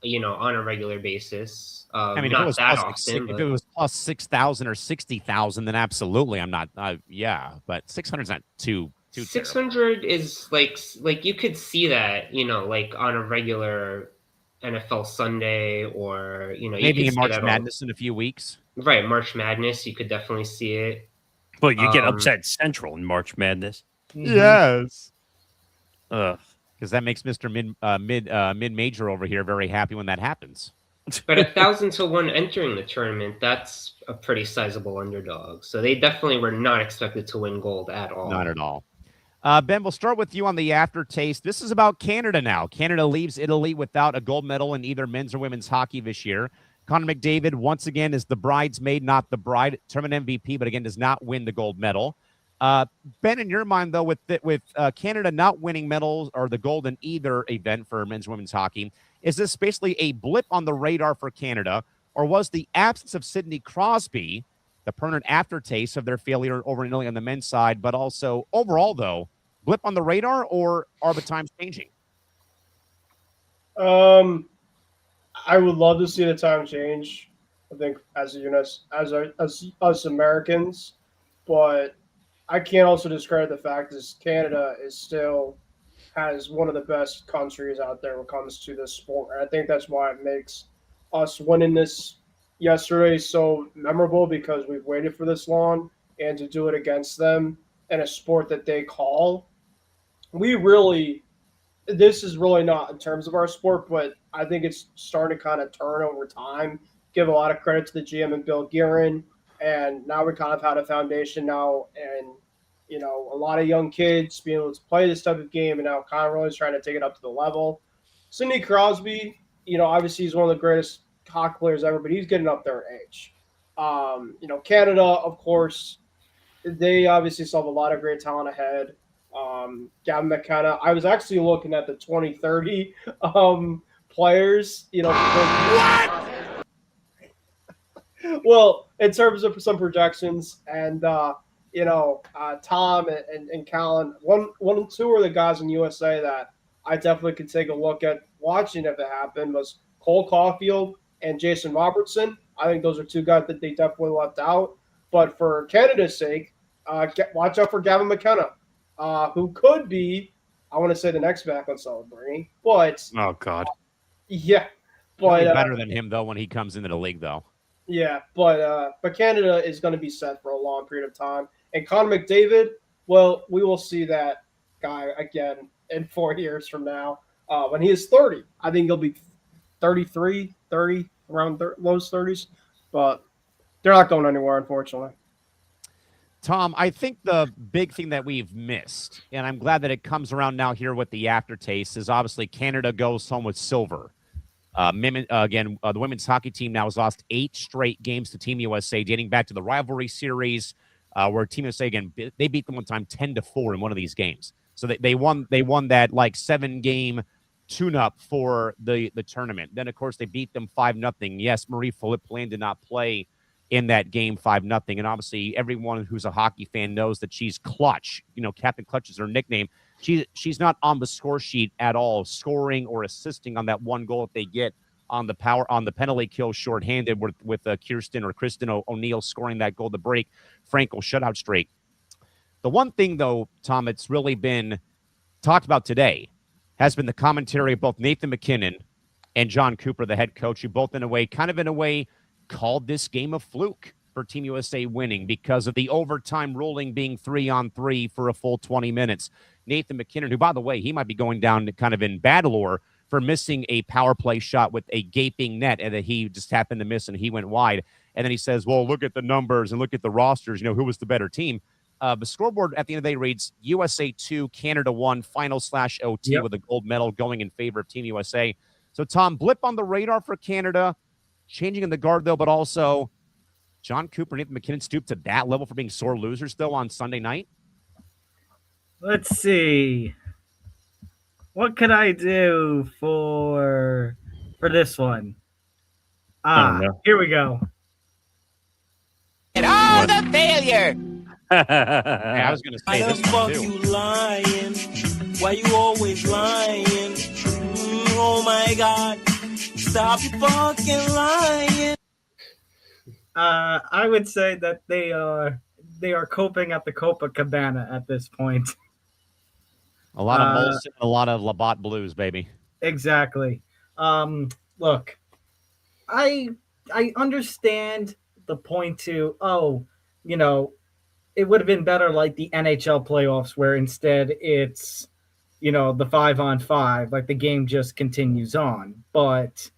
on a regular basis. I mean, not if it was that plus, often. if it was plus 6,000 or 60,000, then absolutely, I'm not. But 600 is not too 600 is like you could see that, like on a regular NFL Sunday, or maybe you in March Madness in a few weeks. Right, March Madness, you could definitely see it. Well, you get upset Central in March Madness. Yes. Because that makes Mr. Mid-Major over here very happy when that happens. But 1,000 to 1 entering the tournament, that's a pretty sizable underdog. So they definitely were not expected to win gold at all. Not at all. Ben, we'll start with you on the aftertaste. This is about Canada now. Canada leaves Italy without a gold medal in either men's or women's hockey this year. Connor McDavid, once again, is the bridesmaid, not the bride. Tournament MVP, but again, does not win the gold medal. Ben, in your mind, though, with Canada not winning medals or the gold in either event for men's and women's hockey, is this basically a blip on the radar for Canada, or was the absence of Sidney Crosby the permanent aftertaste of their failure over in Italy on the men's side, but also overall, though, blip on the radar, or are the times changing? I would love to see the time change. I think as us Americans, but I can't also discredit the fact that Canada is still has one of the best countries out there when it comes to this sport. And I think that's why it makes us winning this yesterday so memorable, because we've waited for this long, and to do it against them in a sport that they call. This is really not in terms of our sport, but I think it's starting to kind of turn over time. Give a lot of credit to the GM and Bill Guerin. And now we kind of had a foundation now, and a lot of young kids being able to play this type of game, and now Connor really is trying to take it up to the level. Sidney Crosby, obviously he's one of the greatest hockey players ever, but he's getting up there in age. Canada, of course, they obviously still have a lot of great talent ahead. Gavin McKenna, I was actually looking at the 2030 players, what? Well, in terms of some projections, and Tom and Callan, one and two are the guys in USA that I definitely could take a look at watching if it happened, was Cole Caulfield and Jason Robertson. I think those are two guys that they definitely left out. But for Canada's sake, watch out for Gavin McKenna, who could be, I want to say, the next back on Celebrity. But oh god, yeah, He'll but be better than him though when he comes into the league though. Yeah, but Canada is going to be set for a long period of time. And Connor McDavid, well, we will see that guy again in 4 years from now when he is 30. I think he'll be 33, 30, around low 30s. But they're not going anywhere, unfortunately. Tom, I think the big thing that we've missed, and I'm glad that it comes around now here with the aftertaste, is obviously Canada goes home with silver. The women's hockey team now has lost 8 straight games to Team USA, dating back to the rivalry series, where Team USA, again, they beat them one time 10-4 in one of these games. So they won that 7-game tune-up for the tournament. Then, of course, they beat them 5-0. Yes, Marie-Philippe Poulin did not play in that game 5-0. And obviously, everyone who's a hockey fan knows that she's clutch. Captain Clutch is her nickname. She's not on the score sheet at all, scoring or assisting on that one goal that they get on the penalty kill shorthanded with Kristen O'Neill scoring that goal to break Franco shutout streak. The one thing, though, Tom, it's really been talked about today has been the commentary of both Nathan McKinnon and John Cooper, the head coach, who both in a way called this game a fluke for Team USA winning because of the overtime ruling being 3-on-3 for a full 20 minutes. Nathan McKinnon, who, by the way, he might be going down kind of in bad lore for missing a power play shot with a gaping net, and that he just happened to miss and he went wide. And then he says, well, look at the numbers and look at the rosters, who was the better team. The scoreboard at the end of the day reads USA 2, Canada 1, final/OT with a gold medal going in favor of Team USA. So, Tom, blip on the radar for Canada, changing in the guard, though, but also John Cooper and Nathan McKinnon stooped to that level for being sore losers, though, on Sunday night? Let's see. What could I do for this one? Here we go. And all the failure. Yeah, I was going to say this one, too. You lying? Why you always lying? Oh, my God. Stop you fucking lying. I would say that they are coping at the Copacabana at this point. A lot of Molson, a lot of Labatt Blues, baby. Exactly. Look, I understand the point to, it would have been better like the NHL playoffs where instead it's, the 5-on-5, like the game just continues on. But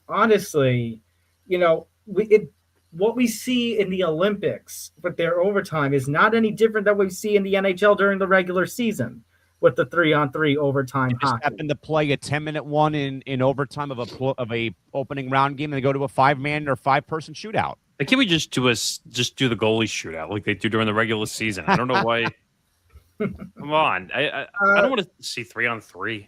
honestly, what we see in the Olympics with their overtime is not any different than what we see in the NHL during the regular season with the 3-on-3 overtime just hockey. Happen to play a 10-minute one in overtime of a opening round game and they go to a 5-man or 5-person shootout. Like, can we just do the goalie shootout like they do during the regular season? I don't know why. Come on, I don't want to see 3-on-3.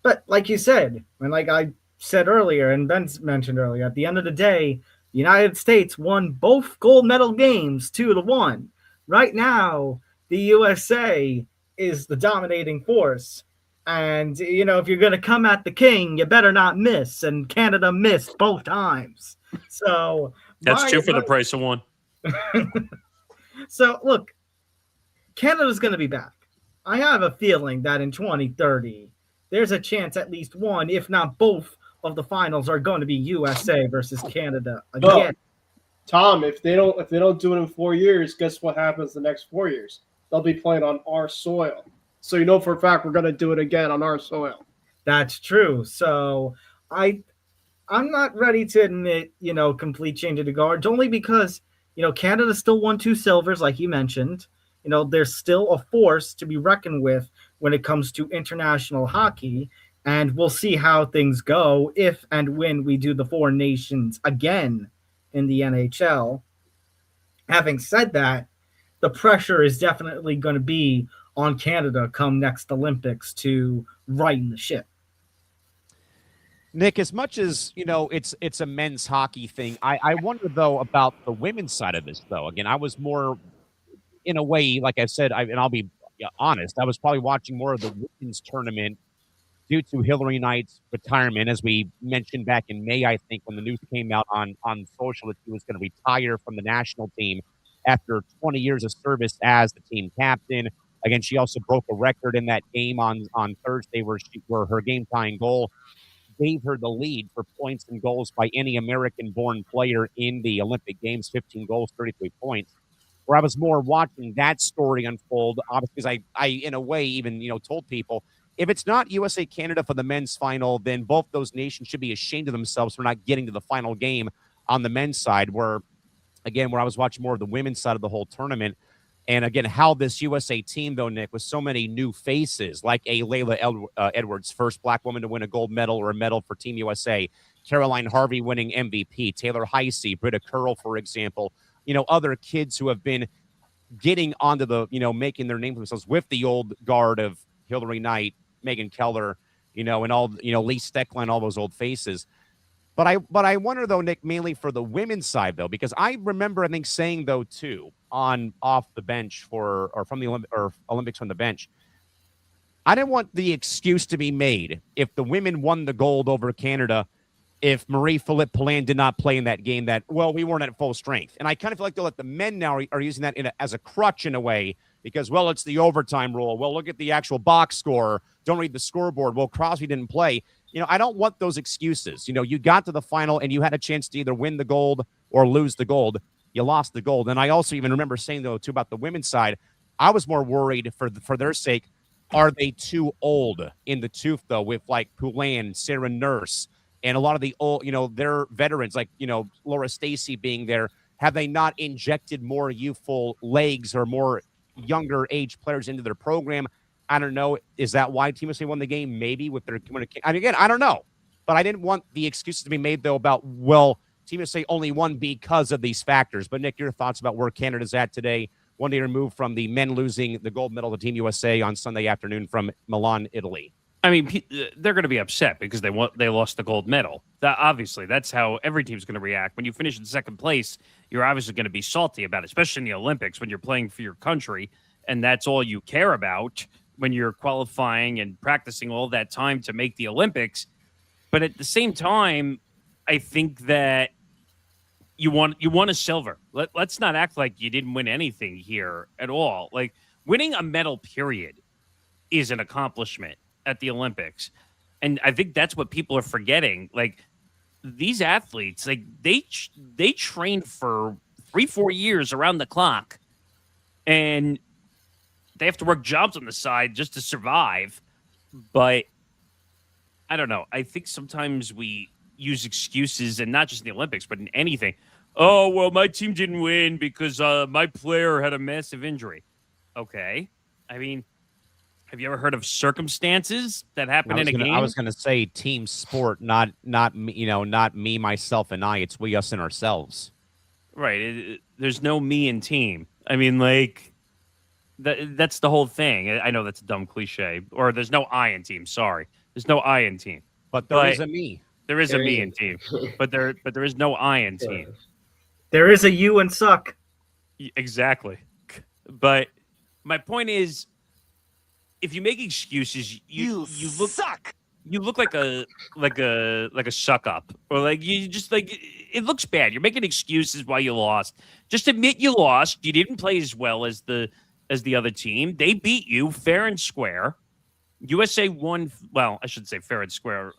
But like you said, and like I said earlier, and Ben mentioned earlier, at the end of the day, United States won both gold medal games 2-1. Right now, the USA is the dominating force. And, if you're going to come at the king, you better not miss. And Canada missed both times. So That's two for the price of one. So, look, Canada's going to be back. I have a feeling that in 2030, there's a chance at least one, if not both, of the finals are going to be USA versus Canada again. Oh, Tom, if they don't do it in 4 years, guess what happens the next 4 years? They'll be playing on our soil. So for a fact we're going to do it again on our soil. That's true. So I'm not ready to admit, complete change of the guards, only because, Canada still won 2 silvers, like you mentioned. There's still a force to be reckoned with when it comes to international hockey. And we'll see how things go if and when we do the 4 nations again in the NHL. Having said that, the pressure is definitely going to be on Canada come next Olympics to right the ship. Nick, as much as, it's a men's hockey thing, I wonder, though, about the women's side of this, though. Again, I was more, in a way, like I said, and I'll be honest, I was probably watching more of the women's tournament due to Hillary Knight's retirement, as we mentioned back in May, I think, when the news came out on social that she was going to retire from the national team after 20 years of service as the team captain. Again, she also broke a record in that game on Thursday where her game-tying goal gave her the lead for points and goals by any American-born player in the Olympic Games, 15 goals, 33 points. Where I was more watching that story unfold, obviously, because I in a way, even, told people, if it's not USA-Canada for the men's final, then both those nations should be ashamed of themselves for not getting to the final game on the men's side, where I was watching more of the women's side of the whole tournament. And again, how this USA team, though, Nick, with so many new faces, like a Layla Edwards, first black woman to win a gold medal or a medal for Team USA, Caroline Harvey winning MVP, Taylor Heisey, Britta Curl, for example, other kids who have been getting onto the, making their name for themselves with the old guard of Hillary Knight, Megan Keller, and all, Lee Stecklein, all those old faces. But I wonder, though, Nick, mainly for the women's side, though, because I remember, I think, saying, though, too, off the bench from the Olympics on the bench, I didn't want the excuse to be made if the women won the gold over Canada, if Marie-Philippe Poulin did not play in that game, that, well, we weren't at full strength. And I kind of feel like the men now are using that as a crutch in a way, because, well, it's the overtime rule. Well, look at the actual box score. Don't read the scoreboard. Well, Crosby didn't play. I don't want those excuses. You got to the final and you had a chance to either win the gold or lose the gold. You lost the gold. And I also even remember saying, though, too, about the women's side, I was more worried for their sake. Are they too old in the tooth, though, with like Poulin, Sarah Nurse, and a lot of the old, their veterans, like, Laura Stacey being there? Have they not injected more youthful legs or more younger age players into their program? I don't know. Is that why Team USA won the game? Maybe with their, again, I don't know. But I didn't want the excuses to be made, though, about, well, Team USA only won because of these factors. But, Nick, your thoughts about where Canada's at today, one day removed from the men losing the gold medal to Team USA on Sunday afternoon from Milan, Italy? I mean, they're going to be upset because they lost the gold medal. Obviously, that's how every team's going to react. When you finish in second place, you're obviously going to be salty about it, especially in the Olympics when you're playing for your country, and that's all you care about when you're qualifying and practicing all that time to make the Olympics. But at the same time, I think that you want a silver. Let's not act like you didn't win anything here at all. Like, winning a medal, period, is an accomplishment at the Olympics. And I think that's what people are forgetting. Like, these athletes, like, they train for 3-4 years around the clock, and they have to work jobs on the side just to survive. But I don't know. I think sometimes we use excuses, and not just in the Olympics, but in anything. Oh, well, my team didn't win because my player had a massive injury. Okay. I mean, have you ever heard of circumstances that happen in a game? I was going to say team sport, not me, not me, myself, and I. It's we, us, and ourselves. Right. There's no me and team. I mean, like, that's the whole thing. I know that's a dumb cliche. Or there's no I in team. Sorry. There's no I in team. But there is a me. There is a me in team, but there is no I in team. There is a you and suck. Exactly. But my point is, if you make excuses, you look suck. You look like a suck up, or like you just like it looks bad. You're making excuses why you lost. Just admit you lost. You didn't play as well as the other team. They beat you fair and square. USA won. Well, I should say fair and square.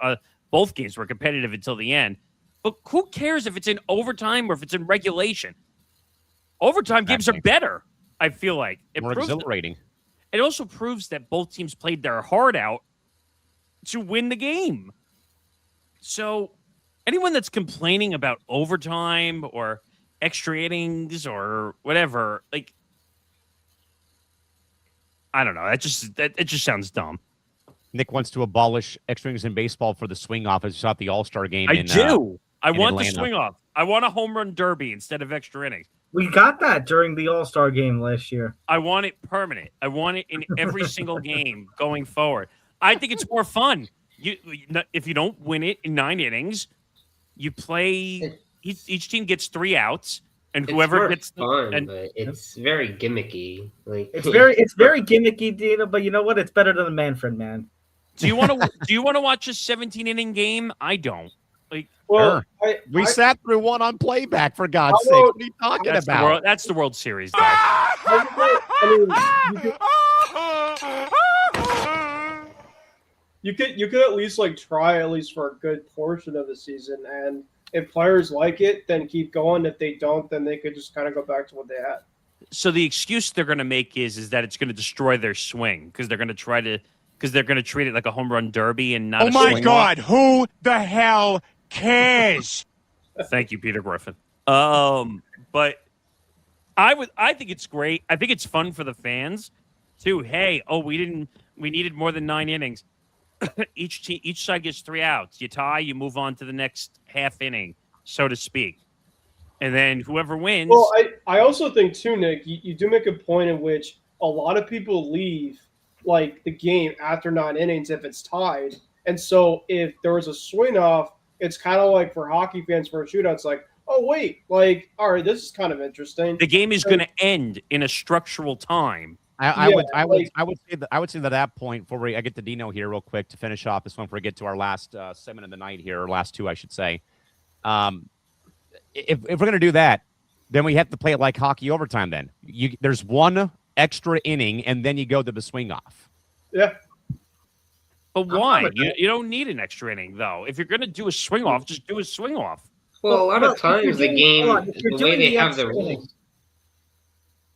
Both games were competitive until the end. But who cares if it's in overtime or if it's in regulation? Overtime games are better. I feel like it more exhilarating. It also proves that both teams played their heart out to win the game. So anyone that's complaining about overtime or extra innings or whatever, like, I don't know. It just sounds dumb. Nick wants to abolish extra innings in baseball for the swing off. As you saw at the All-Star game. I want Atlanta. the swing off. I want a home run derby instead of extra innings. We got that during the All-Star game last year. I want it permanent. I want it in every single game going forward. I think it's more fun. If you don't win it in 9 innings, you play. Each team gets 3 outs, and whoever gets fun, but it's very gimmicky. Like it's very gimmicky, Dina. But you know what? It's better than the Manfred, man. Do you want to watch a 17-inning game? I don't. Like, well, we sat through one on playback, for God's sake. What are you talking about? That's the World Series. You could at least like try at least for a good portion of the season, and if players like it, then keep going. If they don't, then they could just kind of go back to what they had. So the excuse they're going to make is that it's going to destroy their swing because they're going to treat it like a home run derby and not. Oh my God! Who the hell cares? Thank you, Peter Griffin. But I think it's great. I think it's fun for the fans too. Hey, we needed more than 9 innings. Each side gets 3 outs. You tie, you move on to the next half inning, so to speak. And then whoever wins. Well, I also think too, Nick, you do make a point in which a lot of people leave like the game after 9 innings if it's tied. And so if there was a swing off, it's kind of like for hockey fans for a shootout, it's like, oh wait, like, all right, this is kind of interesting. The game is going to end in a structural time. I would say that at that point, before I get to Dino here real quick to finish off this one, before we get to our last segment of the night here, or last 2, I should say. If we're going to do that, then we have to play it like hockey overtime. Then there's 1 extra inning, and then you go to the swing off. Yeah. But why? You don't need an extra inning, though. If you're going to do a swing off, just do a swing off. Well, a lot of times the game, the way they have the rules.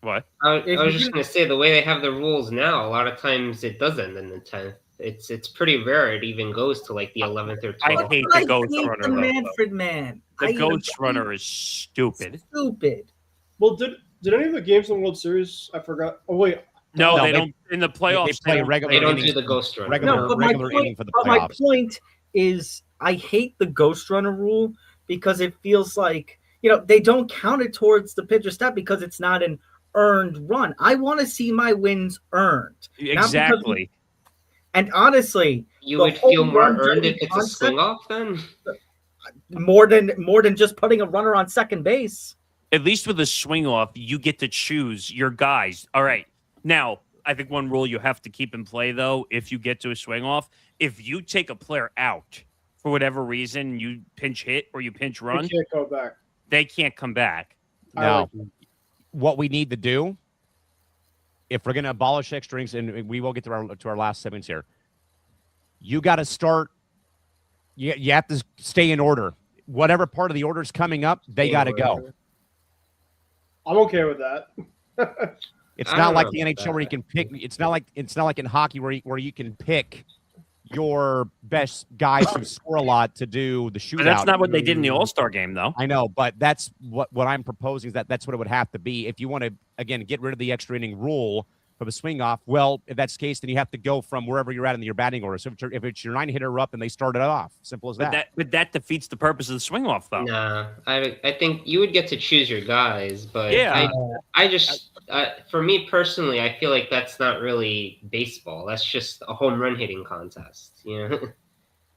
What? I was just going to say, the way they have the rules now, a lot of times it doesn't in the 10th. It's pretty rare it even goes to like the 11th or 12th. I hate the ghost runner. The Manfred man. The ghost runner is stupid. Stupid. Well, did any of the games in the World Series? I forgot. Oh wait. No, they don't. In the playoffs, they play regular. They don't innings, do the ghost runner. Regular inning for the playoffs. My point is, I hate the ghost runner rule because it feels like they don't count it towards the pitcher stat because it's not an earned run. I want to see my wins earned. Exactly. And honestly, you would feel more earned if it's a swing off then? More than just putting a runner on second base. At least with a swing off, you get to choose your guys. All right. Now, I think one rule you have to keep in play, though, if you get to a swing off, if you take a player out for whatever reason, you pinch hit or you pinch run, they can't go back. They can't come back. Now, what we need to do, if we're going to abolish extra innings, and we will get to our last segments here, you got to start. You have to stay in order. Whatever part of the order is coming up, they got to go. I'm okay with that. It's not like the NHL where you can pick. It's not like in hockey where you can pick your best guys who score a lot to do the shootout. But that's not what they did in the All-Star game, though. I know, but that's what I'm proposing. Is that's what it would have to be if you want to again get rid of the extra inning rule for the swing off. Well, if that's the case, then you have to go from wherever you're at in your batting order. So if it's your 9-hitter up and they started it off, simple as that. But that defeats the purpose of the swing off, though. Nah, I think you would get to choose your guys, but yeah, I just for me personally, I feel like that's not really baseball. That's just a home run hitting contest,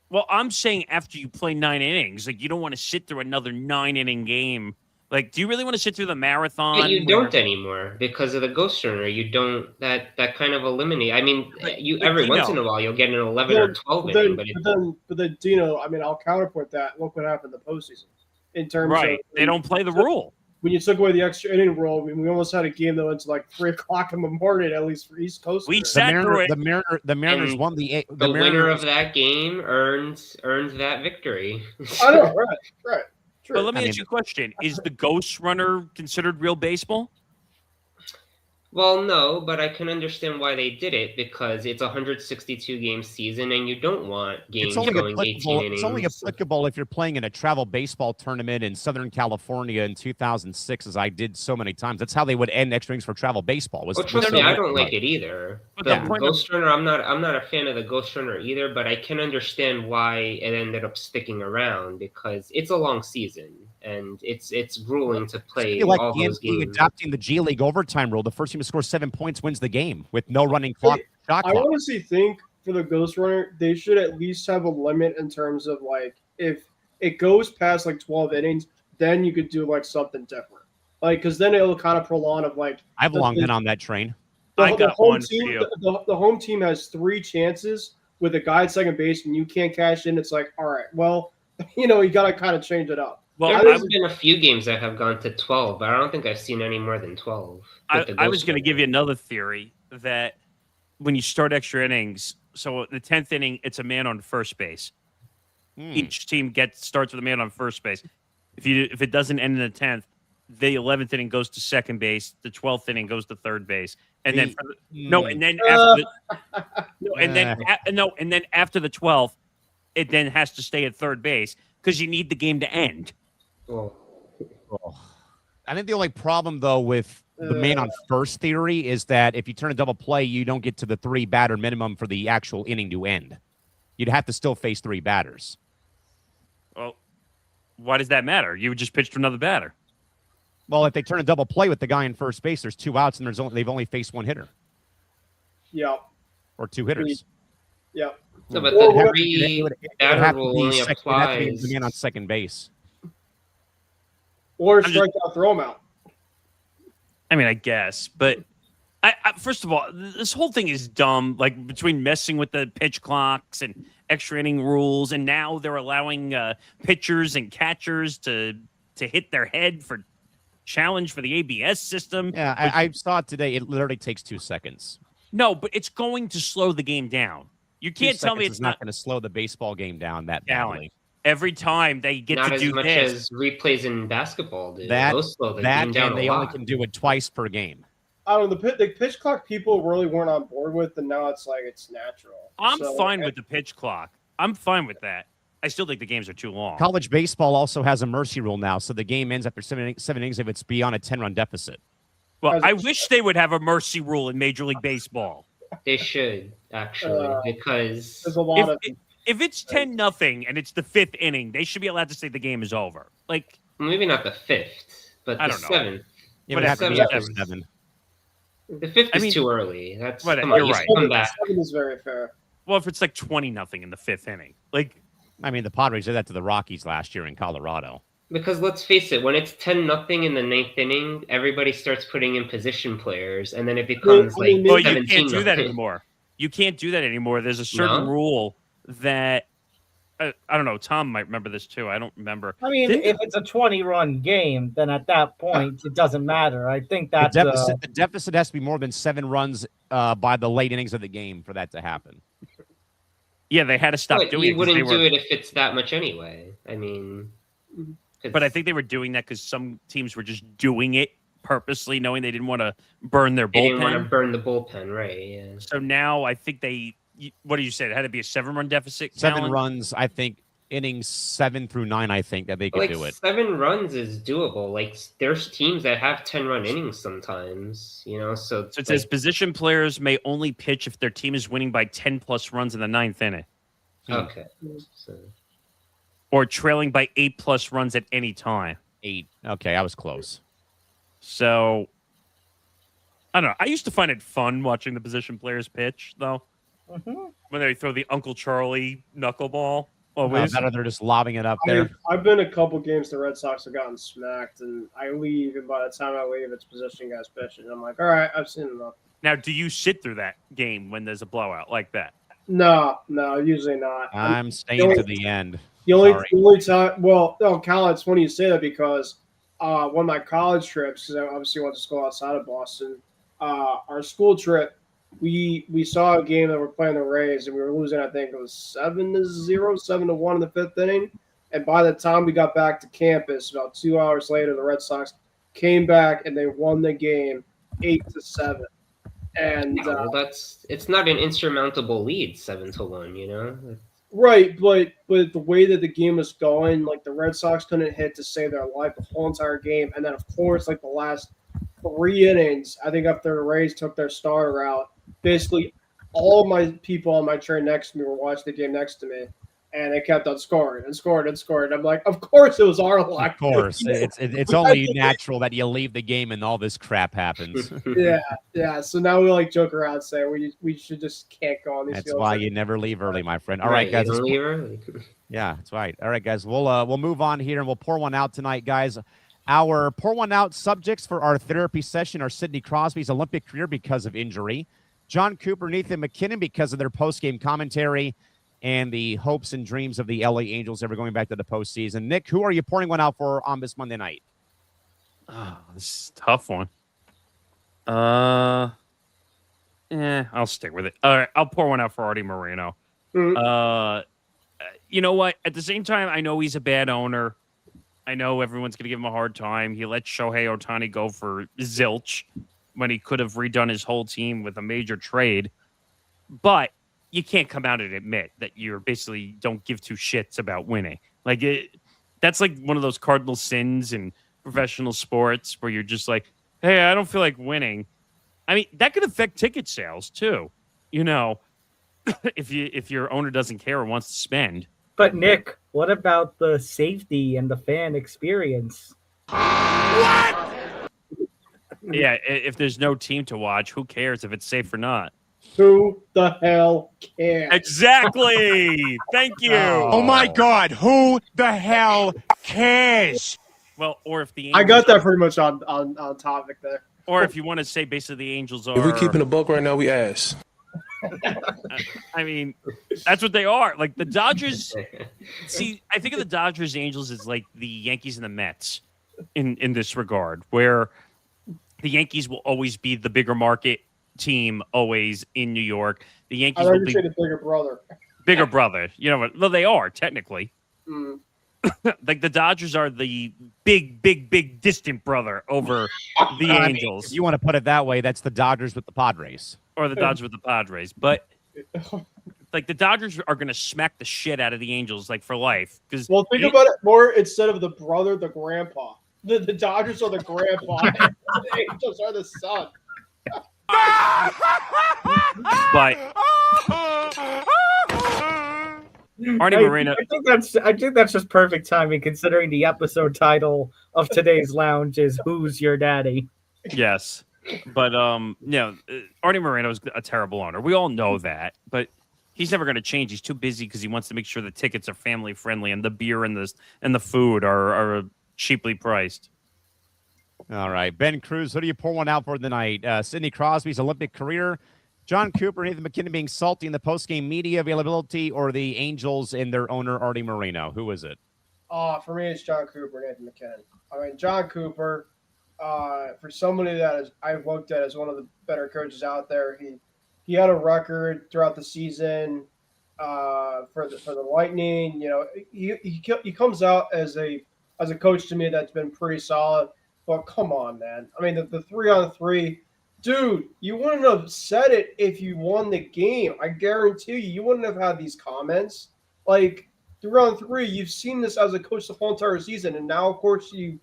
Well, I'm saying after you play 9 innings, like you don't want to sit through another 9-inning game. Like, do you really want to sit through the marathon? But you don't anymore because of the ghost runner. You don't that kind of eliminate. I mean, you every once in a while you'll get an 11 or 12 inning, but then Dino, I mean, I'll counterpoint that. Look what happened in the postseason in terms of they don't play the rule. When you took away the extra inning rule, I mean, we almost had a game that went to like 3:00 in the morning, at least for East Coast. We sat through it. The Mariners won the winner of that game earned that victory. I know, right. True. But let me ask you a question: is the ghost runner considered real baseball? Well, no, but I can understand why they did it because it's a 162 game season, and you don't want games going 18 innings. It's only applicable if you're playing in a travel baseball tournament in Southern California in 2006, as I did so many times. That's how they would end extra innings for travel baseball. Trust me, I don't like it either. The ghost runner, I'm not a fan of the ghost runner either, but I can understand why it ended up sticking around because it's a long season. And it's grueling to play all those games. Adopting the G League overtime rule, the first team to score 7 points wins the game with no running clock. Shot clock. I honestly think for the Ghost Runner, they should at least have a limit in terms of like if it goes past like 12 innings, then you could do like something different. Like because then it'll kind of prolong of like. I've long been on that train. The home team has 3 chances with a guy at second base, and you can't cash in. It's like, all right, well, you got to kind of change it up. Well, there's been a few games that have gone to 12, but I don't think I've seen any more than 12. I was going to give you another theory that when you start extra innings, so the 10th inning, it's a man on first base. Each team starts with a man on first base. If it doesn't end in the 10th, the 11th inning goes to second base. The 12th inning goes to third base, and then after the 12th, it then has to stay at third base because you need the game to end. I think the only problem, though, with the man on first theory is that if you turn a double play, you don't get to the 3 batter minimum for the actual inning to end. You'd have to still face 3 batters. Well, why does that matter? You would just pitch to another batter. Well, if they turn a double play with the guy in first base, there's 2 outs, and they've only faced 1 hitter. Yeah. Or 2 hitters. Yeah. No, but the 3 batter rule only applies. The man on second base. Or strike out, throw him out. I mean, I guess, but I first of all, this whole thing is dumb. Like between messing with the pitch clocks and extra inning rules, and now they're allowing pitchers and catchers to hit their head for challenge for the ABS system. Yeah, I saw it today. It literally takes 2 seconds. No, but it's going to slow the game down. You can't tell me it's not going to slow the baseball game down that badly. Every time they get not to do as much this. as replays in basketball do. Those slow the game down and they only can do it twice per game. I don't know, the pitch clock people really weren't on board with, and now it's like it's natural. I'm fine with the pitch clock. I'm fine with that. I still think the games are too long. College baseball also has a mercy rule now, so the game ends after 7 innings if it's beyond a 10-run deficit. Well, I wish they would have a mercy rule in Major League Baseball. They should, actually, because there's a lot if it's 10-0 and it's the 5th inning, they should be allowed to say the game is over. Like maybe not the 5th, but I the don't know. 7th. Yeah, but the 7. The 5th is too early. That's you're right. Come back. 7 is very fair. Well, if it's like 20-0 in the 5th inning, like I mean, the Padres did that to the Rockies last year in Colorado. Because let's face it, when it's 10-0 in the 9th inning, everybody starts putting in position players, and then it becomes you can't do that anymore. You can't do that anymore. There's a certain rule that I don't know. Tom might remember this too. I don't remember. I mean, if it's a 20-run game, then at that point it doesn't matter. I think that the deficit has to be more than 7 runs by the late innings of the game for that to happen. Yeah, they had to stop doing it. You wouldn't do it if it's that much anyway. I mean, but I think they were doing that because some teams were just doing it purposely, knowing they didn't want to burn their bullpen. They didn't want to burn the bullpen, right? Yeah. So now I think what do you say? It had to be a 7-run deficit. 7 runs, I think. Innings 7 through 9, I think that they could do it. 7 runs is doable. Like there's teams that have 10-run innings sometimes, So it says position players may only pitch if their team is winning by 10+ runs in the 9th inning. Okay. Or trailing by 8+ runs at any time. 8. Okay, I was close. So I don't know. I used to find it fun watching the position players pitch, though. When they throw the Uncle Charlie knuckleball. Always. Better they're just lobbing it up I there. mean, I've been a couple games the Red Sox have gotten smacked, and I leave, and by the time I leave, it's position guys pitching. I'm like, all right, I've seen enough. Now, do you sit through that game when there's a blowout like that? No, usually not. I'm staying to the end. The only Sorry. time, well, no, Callan, it's funny you say that because one of my college trips, because I obviously went to school outside of Boston, our school trip, we saw a game that we're playing the Rays, and we were losing, I think it was 7-0, 7-1 in the fifth inning. And by the time we got back to campus, about 2 hours later, the Red Sox came back and they won the game 8-7. And it's not an insurmountable lead, 7-1. You know, right? But the way that the game was going, like the Red Sox couldn't hit to save their life the whole entire game, and then of course, like the last 3 innings, I think after the Rays took their starter out, basically all my people on my train next to me were watching the game next to me. And they kept on scoring and scoring and scoring. I'm like, of course it was our luck. Of course. It's only natural that you leave the game and all this crap happens. Yeah. So now we like joke around, say we should just can't go on these. That's why you never leave early, my friend. All right, guys. Leave early. Yeah, that's right. All right, guys. We'll move on here and we'll pour one out tonight, guys. Our pour one out subjects for our therapy session are Sidney Crosby's Olympic career because of injury, John Cooper and Nathan McKinnon because of their post-game commentary, and the hopes and dreams of the LA Angels ever going back to the postseason. Nick, who are you pouring one out for on this Monday night? Oh, this is a tough one. I'll stick with it. All right, I'll pour one out for Artie Moreno. Mm-hmm. You know what? At the same time, I know he's a bad owner. I know everyone's going to give him a hard time. He let Shohei Ohtani go for zilch when he could have redone his whole team with a major trade. But you can't come out and admit that you're basically don't give two shits about winning. Like that's like one of those cardinal sins in professional sports where you're just like, hey, I don't feel like winning. I mean, that could affect ticket sales too. You know, if your owner doesn't care or wants to spend. But Nick, what about the safety and the fan experience? What? Yeah, if there's no team to watch, who cares if it's safe or not? Who the hell cares? Exactly. Thank you. Oh my God. Who the hell cares? Well, or if the I got that pretty much on topic there. Or if you want to say basically the Angels are. If we're keeping a buck right now, we ass. I mean, that's what they are. Like the Dodgers. See, I think of the Dodgers Angels as like the Yankees and the Mets in this regard, where the Yankees will always be the bigger market team, always in New York. The Yankees will be the bigger brother. Bigger brother. You know what? Well, they are technically. Mm. Like the Dodgers are the big distant brother over the Angels. If you want to put it that way, that's the Dodgers with the Padres. Or the Dodgers with the Padres. But like the Dodgers are going to smack the shit out of the Angels like for life. Well, think about it more instead of the brother, the grandpa. The Dodgers are the grandpa. The Angels are the son. But Artie Moreno. I think that's just perfect timing considering the episode title of today's lounge is "Who's Your Daddy?" Yes, but Artie Moreno is a terrible owner. We all know that, but he's never going to change. He's too busy because he wants to make sure the tickets are family friendly and the beer and the food are cheaply priced. All right, Ben Cruz, who do you pour one out for tonight? Sidney Crosby's Olympic career, John Cooper, Nathan McKinnon being salty in the postgame media availability, or the Angels and their owner, Artie Moreno? Who is it? For me, it's John Cooper, Nathan McKinnon. I mean, John Cooper, for somebody that I've looked at as one of the better coaches out there, he had a record throughout the season for the Lightning. You know, he comes out as a coach to me that's been pretty solid. But come on, man. I mean, the 3-on-3, dude, you wouldn't have said it if you won the game. I guarantee you wouldn't have had these comments. Like, 3-on-3, you've seen this as a coach the whole entire season, and now, of course, you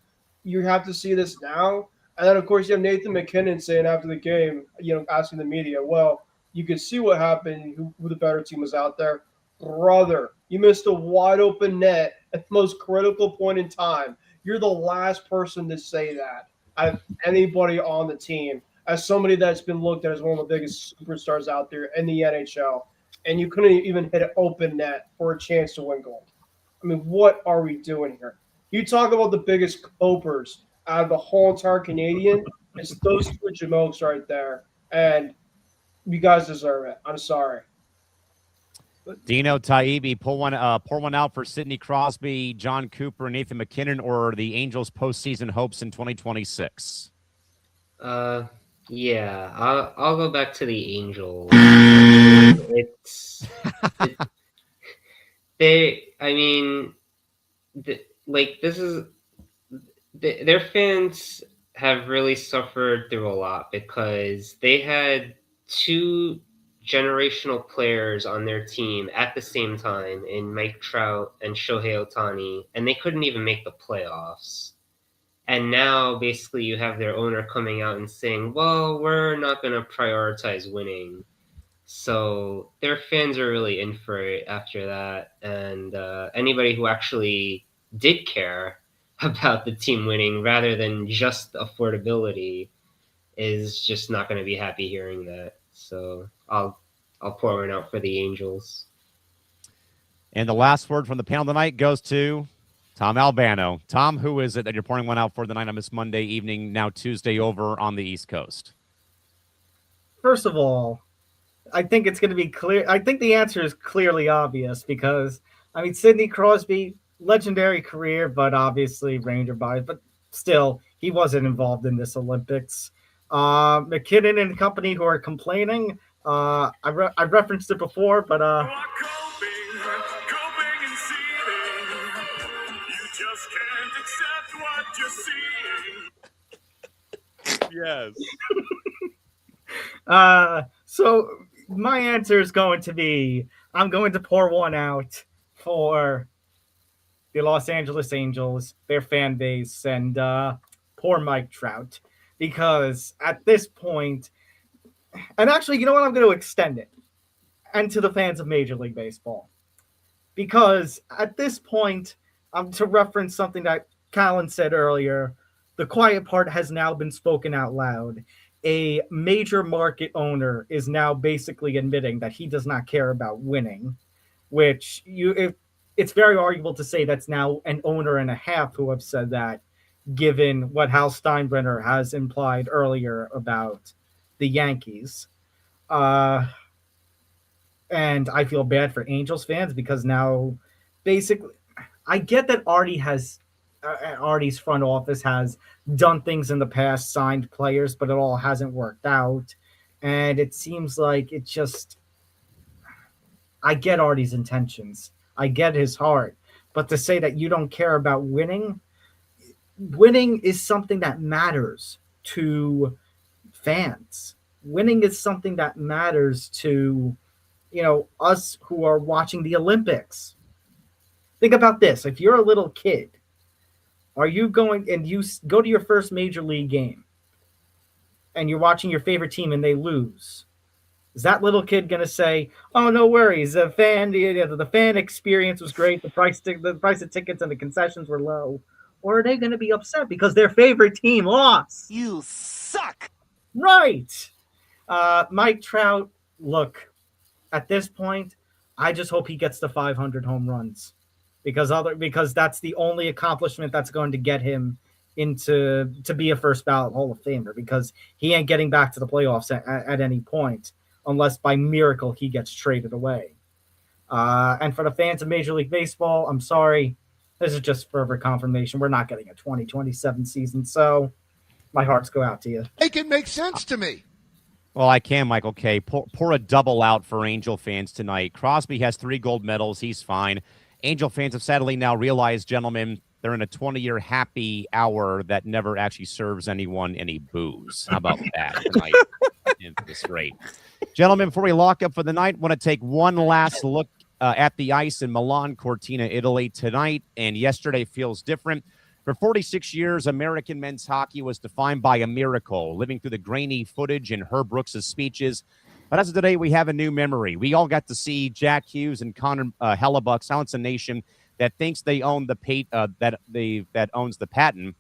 have to see this now. And then, of course, you have Nathan McKinnon saying after the game, asking the media, well, you could see what happened, who the better team was out there. Brother, you missed a wide-open net at the most critical point in time. You're the last person to say that out of anybody on the team, as somebody that's been looked at as one of the biggest superstars out there in the NHL. and you couldn't even hit an open net for a chance to win gold. I mean, what are we doing here? You talk about the biggest copers out of the whole entire Canadian. It's those two jamokes right there, and you guys deserve it. I'm sorry. Dino Taibbi, pour one out for Sidney Crosby, John Cooper, and Nathan McKinnon, or the Angels' postseason hopes in 2026. Yeah, I'll go back to the Angels. Their fans have really suffered through a lot because they had two generational players on their team at the same time in Mike Trout and Shohei Ohtani, and they couldn't even make the playoffs. And now basically you have their owner coming out and saying, well, we're not going to prioritize winning. So their fans are really in for it after that. And anybody who actually did care about the team winning rather than just affordability is just not going to be happy hearing that. So I'll pour one out for the Angels. And the last word from the panel tonight goes to Tom Albano. Tom, who is it that you're pouring one out for the night on this Monday evening, now Tuesday over on the East Coast? First of all, I think it's going to be clear. I think the answer is clearly obvious because, I mean, Sidney Crosby, legendary career, but obviously Ranger bias, but still, he wasn't involved in this Olympics. McKinnon and company who are complaining, I've referenced it before, but yes. So my answer is going to be, I'm going to pour one out for the Los Angeles Angels, their fan base, and poor Mike Trout. Because at this point, and actually, you know what? I'm going to extend it and to the fans of Major League Baseball. Because at this point, to reference something that Callan said earlier, the quiet part has now been spoken out loud. A major market owner is now basically admitting that he does not care about winning, which it's very arguable to say that's now an owner and a half who have said that, given what Hal Steinbrenner has implied earlier about the Yankees. And I feel bad for Angels fans because now basically I get that Artie's front office has done things in the past, signed players, but it all hasn't worked out. And it seems like I get Artie's intentions. I get his heart. But to say that you don't care about winning is something that matters to fans. Winning is something that matters to, us who are watching the Olympics. Think about this. If you're a little kid, are you going and you go to your first major league game and you're watching your favorite team and they lose? Is that little kid going to say, "Oh, no worries. The fan experience was great. The price of tickets and the concessions were low"? Or are they going to be upset because their favorite team lost? You suck. Right. Mike Trout, look, at this point, I just hope he gets to 500 home runs because that's the only accomplishment that's going to get him to be a first ballot Hall of Famer, because he ain't getting back to the playoffs at any point unless by miracle he gets traded away. And for the fans of Major League Baseball, I'm sorry. This is just further confirmation. We're not getting a 2027 season, so my hearts go out to you. Make it make sense to me. Well, I can, Michael K. Pour a double out for Angel fans tonight. Crosby has 3 gold medals. He's fine. Angel fans have sadly now realized, gentlemen, they're in a 20-year happy hour that never actually serves anyone any booze. How about that tonight in this rate? Gentlemen, before we lock up for the night, want to take one last look at the ice in Milan-Cortina, Italy tonight, and yesterday feels different. For 46 years, American men's hockey was defined by a miracle, living through the grainy footage in Herb Brooks' speeches. But as of today, we have a new memory. We all got to see Jack Hughes and Connor Hellebuyck silence a nation that thinks they own that owns the patent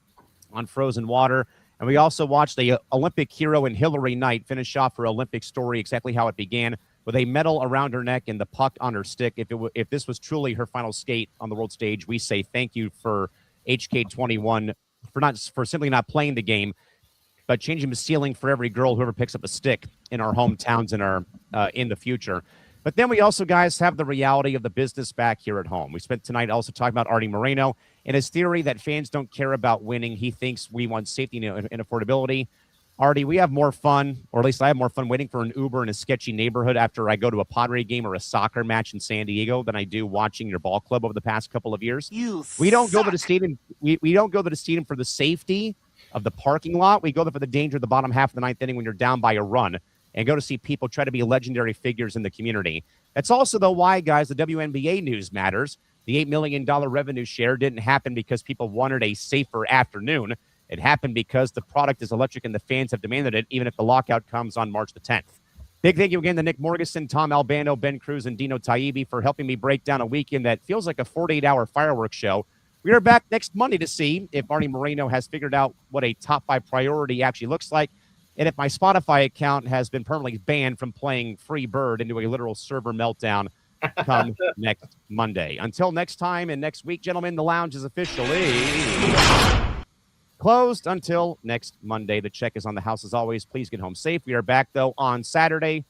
on frozen water. And we also watched the Olympic hero and Hillary Knight finish off her Olympic story exactly how it began. with a medal around her neck and the puck on her stick. If this was truly her final skate on the world stage, we say thank you for HK21 for simply not playing the game, but changing the ceiling for every girl whoever picks up a stick in our hometowns and our in the future. But then we also, guys, have the reality of the business back here at home. We spent tonight also talking about Artie Moreno and his theory that fans don't care about winning. He thinks we want safety and affordability. Artie, we have more fun, or at least I have more fun waiting for an Uber in a sketchy neighborhood after I go to a Padre game or a soccer match in San Diego than I do watching your ball club over the past couple of years. We don't go to the stadium. We don't go to the stadium for the safety of the parking lot. We go there for the danger of the bottom half of the ninth inning when you're down by a run, and go to see people try to be legendary figures in the community. That's also, though, why, guys, the WNBA news matters. The $8 million revenue share didn't happen because people wanted a safer afternoon. It happened because the product is electric and the fans have demanded it, even if the lockout comes on March the 10th. Big thank you again to Nick Morgeson, Tom Albano, Ben Cruz, and Dino Taibbi for helping me break down a weekend that feels like a 48-hour fireworks show. We are back next Monday to see if Artie Moreno has figured out what a top 5 priority actually looks like, and if my Spotify account has been permanently banned from playing Free Bird into a literal server meltdown come next Monday. Until next time and next week, gentlemen, the lounge is officially closed until next Monday. The check is on the house as always. Please get home safe. We are back, though, on Saturday,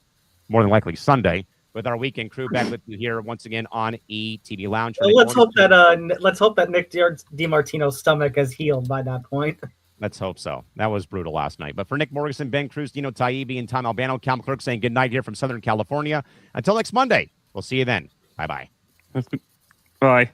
more than likely Sunday, with our weekend crew back with you here once again on ETB Lounge. Let's hope that Nick DiMartino's stomach has healed by that point. Let's hope so. That was brutal last night. But for Nick Morgeson, Ben Cruz, Dino Taibbi, and Tom Albano, Callan McClurg saying good night here from Southern California. Until next Monday, we'll see you then. Bye-bye. Bye.